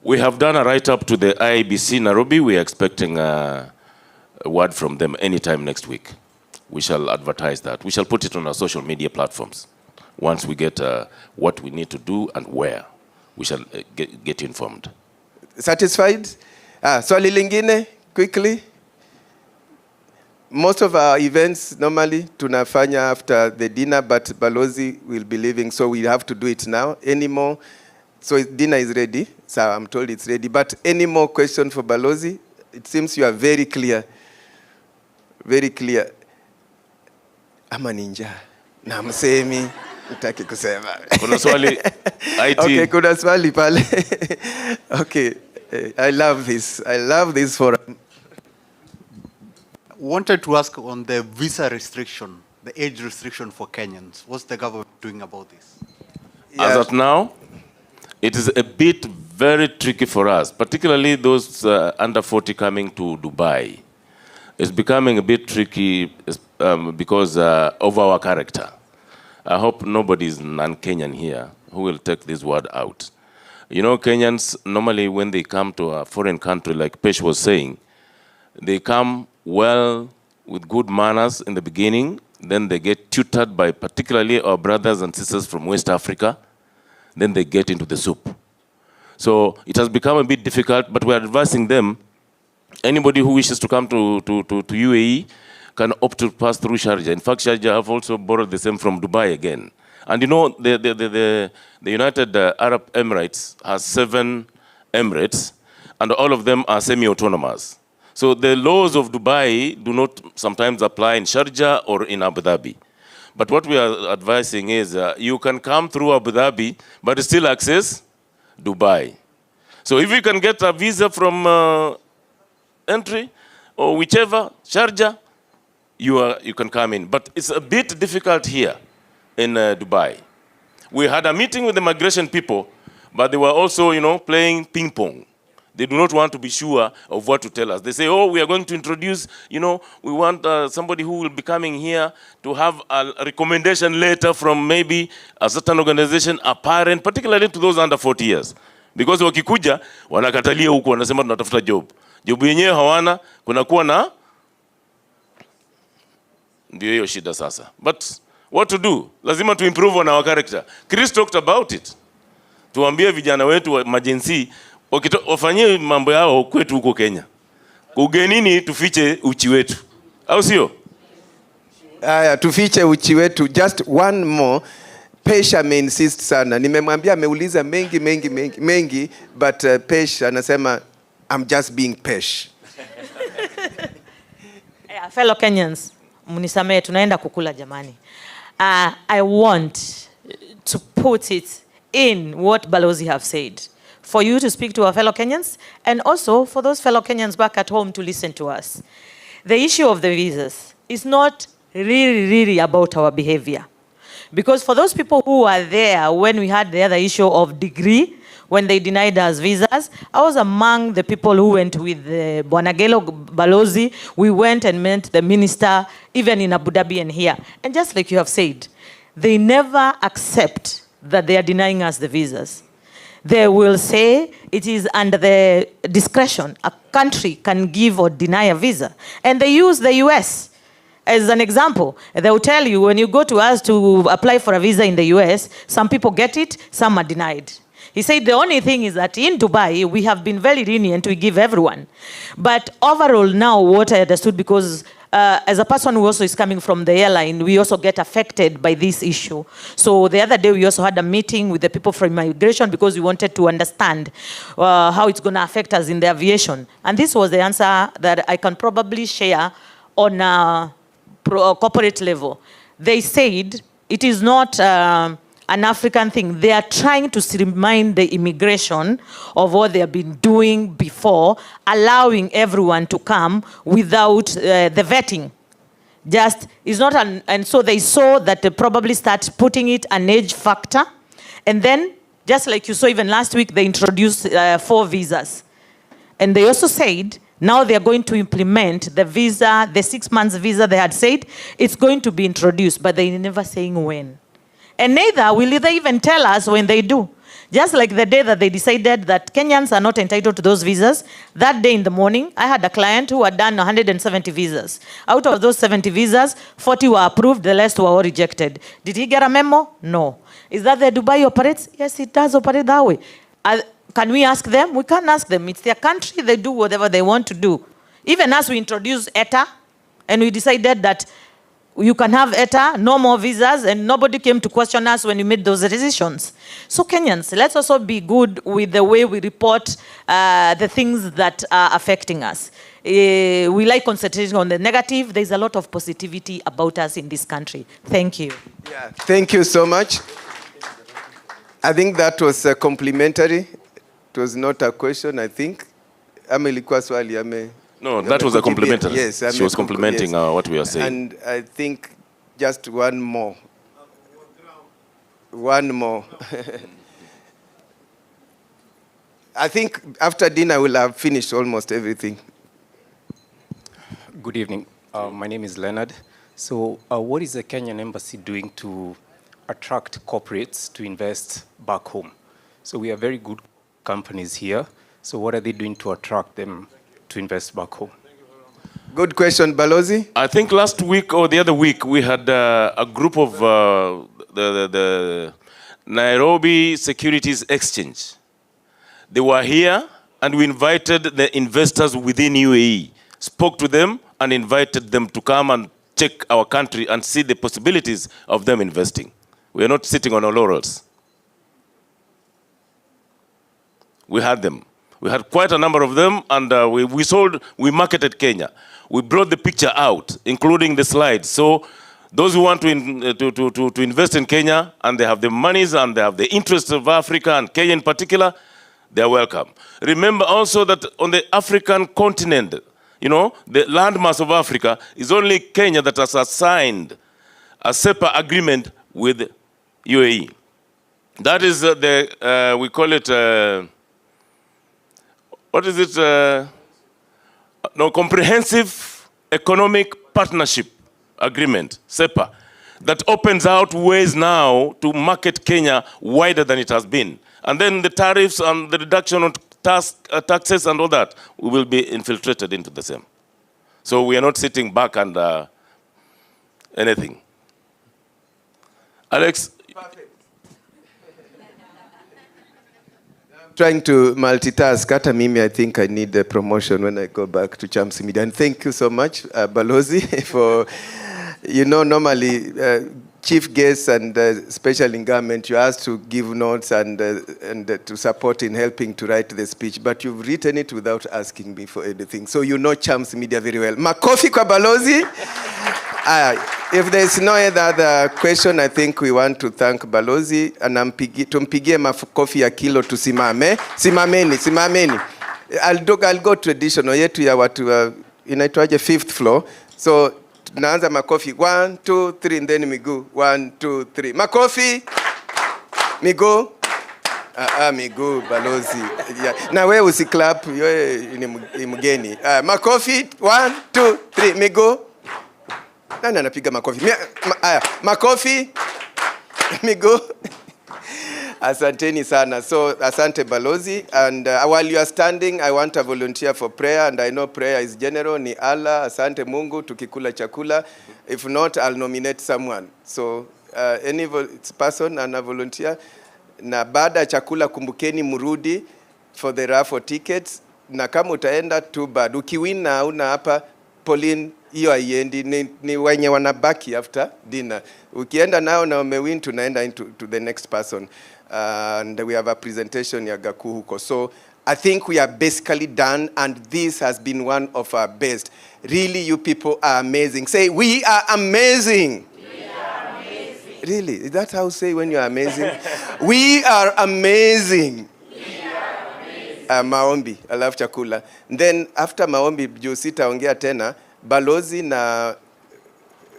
We have done a write-up to the IEBC Nairobi. We are expecting a word from them anytime next week. We shall advertise that. We shall put it on our social media platforms. Once we get what we need to do and where, we shall get informed. Satisfied? Swali lingine, quickly. Most of our events normally tunafanya after the dinner, but Balozi will be leaving, so we have to do it now. Any more? So dinner is ready. So I'm told it's ready. But any more questions for Balozi? It seems you are very clear. Very clear. Ama ninja. Na msemi. Utaki kusema. Kuna swali IT. Okay, kuna swali pale. Okay. I love this. I love this forum. Wanted to ask on the visa restriction, the age restriction for Kenyans. What's the government doing about this? As of now, it is a bit very tricky for us, particularly those under 40 coming to Dubai. It's becoming a bit tricky because of our character. I hope nobody is non-Kenyan here who will take this word out. Kenyans, normally when they come to a foreign country, like Pesh was saying, they come well with good manners in the beginning, then they get tutored by particularly our brothers and sisters from West Africa, then they get into the soup. So it has become a bit difficult, but we're advising them, anybody who wishes to come to UAE can opt to pass through Sharjah. In fact, Sharjah have also borrowed the same from Dubai again. And the United Arab Emirates has 7 Emirates, and all of them are semi-autonomous. So the laws of Dubai do not sometimes apply in Sharjah or in Abu Dhabi. But what we are advising is you can come through Abu Dhabi, but still access Dubai. So if you can get a visa from entry or whichever, Sharjah, you can come in. But it's a bit difficult here in Dubai. We had a meeting with the migration people, but they were also, playing ping pong. They do not want to be sure of what to tell us. They say, oh, we are going to introduce, we want somebody who will be coming here to have a recommendation letter from maybe a certain organization, a parent, particularly to those under 40 years. Because wakikuja, wanakatalia huku, wanasema tunatafuta job. Job yenyewe hawana, kunakuwa na ndio hiyo shida sasa. But what to do? Lazima to improve on our character. Chris talked about it. Tuambie vijana wetu wa majensi wafanyie mambo yao kwetu huko Kenya. Ugenini tufiche uchi wetu. Au sio? Aya, tufiche uchi wetu. Just one more. Pesha me insist sana. Nimemwambia ameuliza mengi, but Pesh anasema I'm just being Pesh. Yeah, fellow Kenyans, munisamee tunaenda kukula jamani. I want to put it in what Balozi have said, for you to speak to our fellow Kenyans, and also for those fellow Kenyans back at home to listen to us. The issue of the visas is not really about our behavior. Because for those people who were there when we had the other issue of degree, when they denied us visas, I was among the people who went with Bwanagelo Balozi. We went and met the minister, even in Abu Dhabi and here. And just like you have said, they never accept that they are denying us the visas. They will say it is under the discretion. A country can give or deny a visa. And they use the US as an example. They will tell you when you go to us to apply for a visa in the US, some people get it, some are denied. He said the only thing is that in Dubai, we have been very lenient, we give everyone. But overall now, what I understood, because as a person who also is coming from the airline, we also get affected by this issue. So the other day, we also had a meeting with the people from immigration because we wanted to understand how it's going to affect us in the aviation. And this was the answer that I can probably share on a corporate level. They said it is not an African thing. They are trying to remind the immigration of what they have been doing before, allowing everyone to come without the vetting. Just, it's not and so they saw that they probably start putting it an age factor. And then, just like you saw even last week, they introduced 4 visas. And they also said, now they are going to implement the visa, the 6 months visa they had said, it's going to be introduced, but they're never saying when. And neither will they even tell us when they do. Just like the day that they decided that Kenyans are not entitled to those visas, that day in the morning, I had a client who had done 170 visas. Out of those 70 visas, 40 were approved, the rest were all rejected. Did he get a memo? No. Is that the Dubai operates? Yes, it does operate that way. Can we ask them? We can't ask them. It's their country, they do whatever they want to do. Even as we introduced ETA, and we decided that you can have ETA, no more visas, and nobody came to question us when we made those decisions. So Kenyans, let's also be good with the way we report the things that are affecting us. We like concentrating on the negative. There's a lot of positivity about us in this country. Thank you. Yeah, thank you so much. I think that was complimentary. It was not a question, I think. No, that was a complimentary. Yes, she was complimenting what we are saying. And I think just one more. One more. I think after dinner we'll have finished almost everything. Good evening. My name is Leonard. So what is the Kenyan Embassy doing to attract corporates to invest back home? So we have very good companies here. So what are they doing to attract them to invest back home? Good question, Balozi. I think last week or the other week, we had a group of the Nairobi Securities Exchange. They were here, and we invited the investors within UAE, spoke to them, and invited them to come and check our country and see the possibilities of them investing. We are not sitting on our laurels. We had them. We had quite a number of them, and we marketed Kenya. We brought the picture out, including the slides. So those who want to invest in Kenya, and they have the monies, and they have the interests of Africa, and Kenya in particular, they are welcome. Remember also that on the African continent, You know, the landmass of Africa is only Kenya that has signed a SEPA agreement with UAE. That is we call it, what is it? No, Comprehensive Economic Partnership Agreement, SEPA, that opens out ways now to market Kenya wider than it has been. And then the tariffs and the reduction of taxes and all that will be infiltrated into the same. So we are not sitting back and anything. Alex? Trying to multitask. Hata mimi, I think I need a promotion when I go back to Champs Media. And thank you so much, Balozi, for, you know, normally chief guests and special in government, you're asked to give notes and to support in helping to write the speech, but you've written it without asking me for anything. So you know Champs Media very well. Makofi kwa Balozi. If there's no other question, I think we want to thank Balozi. Tumpigie makofi ya kilo tusimame. Simameni. I'll go traditional yetu ya watu inaitwaje fifth floor. So tunaanza makofi 1 2 3 and then miguu 1 2 3 makofi miguu miguu Balozi na wewe usiklap wewe ni mgeni makofi 1 2 3 miguu nani anapiga makofi makofi miguu. Asanteni sana. So asante Balozi, and while you are standing, I want a volunteer for prayer, and I know prayer is general. Ni Allah, asante Mungu, tukikula chakula. If not, I'll nominate someone. So any person and a volunteer. Na baada chakula kumbukeni murudi for the raffle tickets. Na kama utaenda too bad. Ukiwina una hapa Pauline hiyo haiendi, ni wenye wanabaki after dinner. Ukienda nao na umewin, tunaenda to the next person. And we have a presentation ya Gaku huko. So I think we are basically done, and this has been one of our best. Really, you people are amazing. Say, we are amazing. We are amazing. Really? Is that how you say when you are amazing? We are amazing. Maombi, alafu chakula. Then after maombi, juu sitaongea tena, Balozi na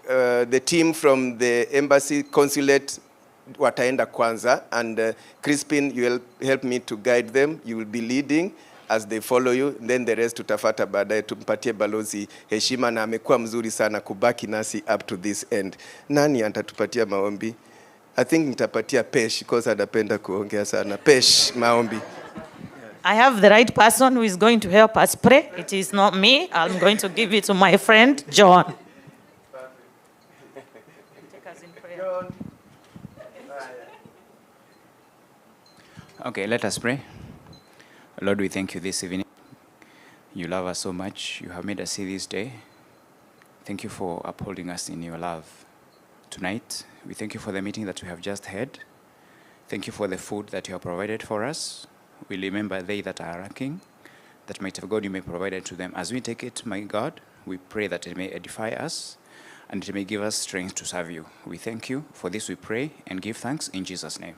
the team from the embassy consulate wataenda kwanza, and Crispin, you will help me to guide them. You will be leading as they follow you, then the rest tutafata baadaye. Tumpatie Balozi heshima, na amekuwa mzuri sana kubaki nasi up to this end. Nani atatupatia maombi? I think nitapatia Pesh because anapenda kuongea sana. Pesh, maombi. I have the right person who is going to help us pray. It is not me. I'm going to give it to my friend, John. Take us in prayer. Okay, let us pray. Lord, we thank you this evening. You love us so much. You have made us see this day. Thank you for upholding us in your love. Tonight, we thank you for the meeting that we have just had. Thank you for the food that you have provided for us. We remember they that are lacking, that might have God you may provide it to them. As we take it, my God, we pray that it may edify us and it may give us strength to serve you. We thank you. For this we pray and give thanks in Jesus' name.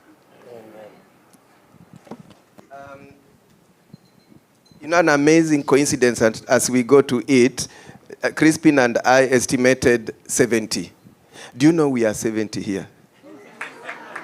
You know, an amazing coincidence as we go to eat, Crispin and I estimated 70. Do you know we are 70 here?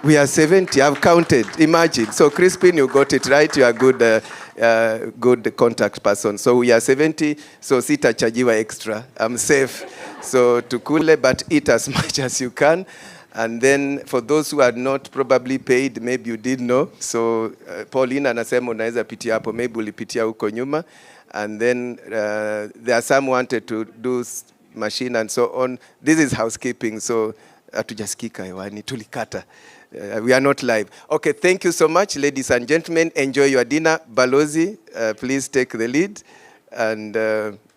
We are 70. I've counted. Imagine. So Crispin, you got it right. You are good contact person. So we are 70. So sitachajiwa extra. I'm safe. So tukule, but eat as much as you can. And then for those who are not probably paid, maybe you did know. So Pauline anasema unaweza pitia hapo. Maybe ulipitia huko nyuma. And then there are some wanted to do machine and so on. This is housekeeping. So hatujasikika hewani, tulikata. We are not live. Okay, thank you so much, ladies and gentlemen. Enjoy your dinner. Balozi, please take the lead. And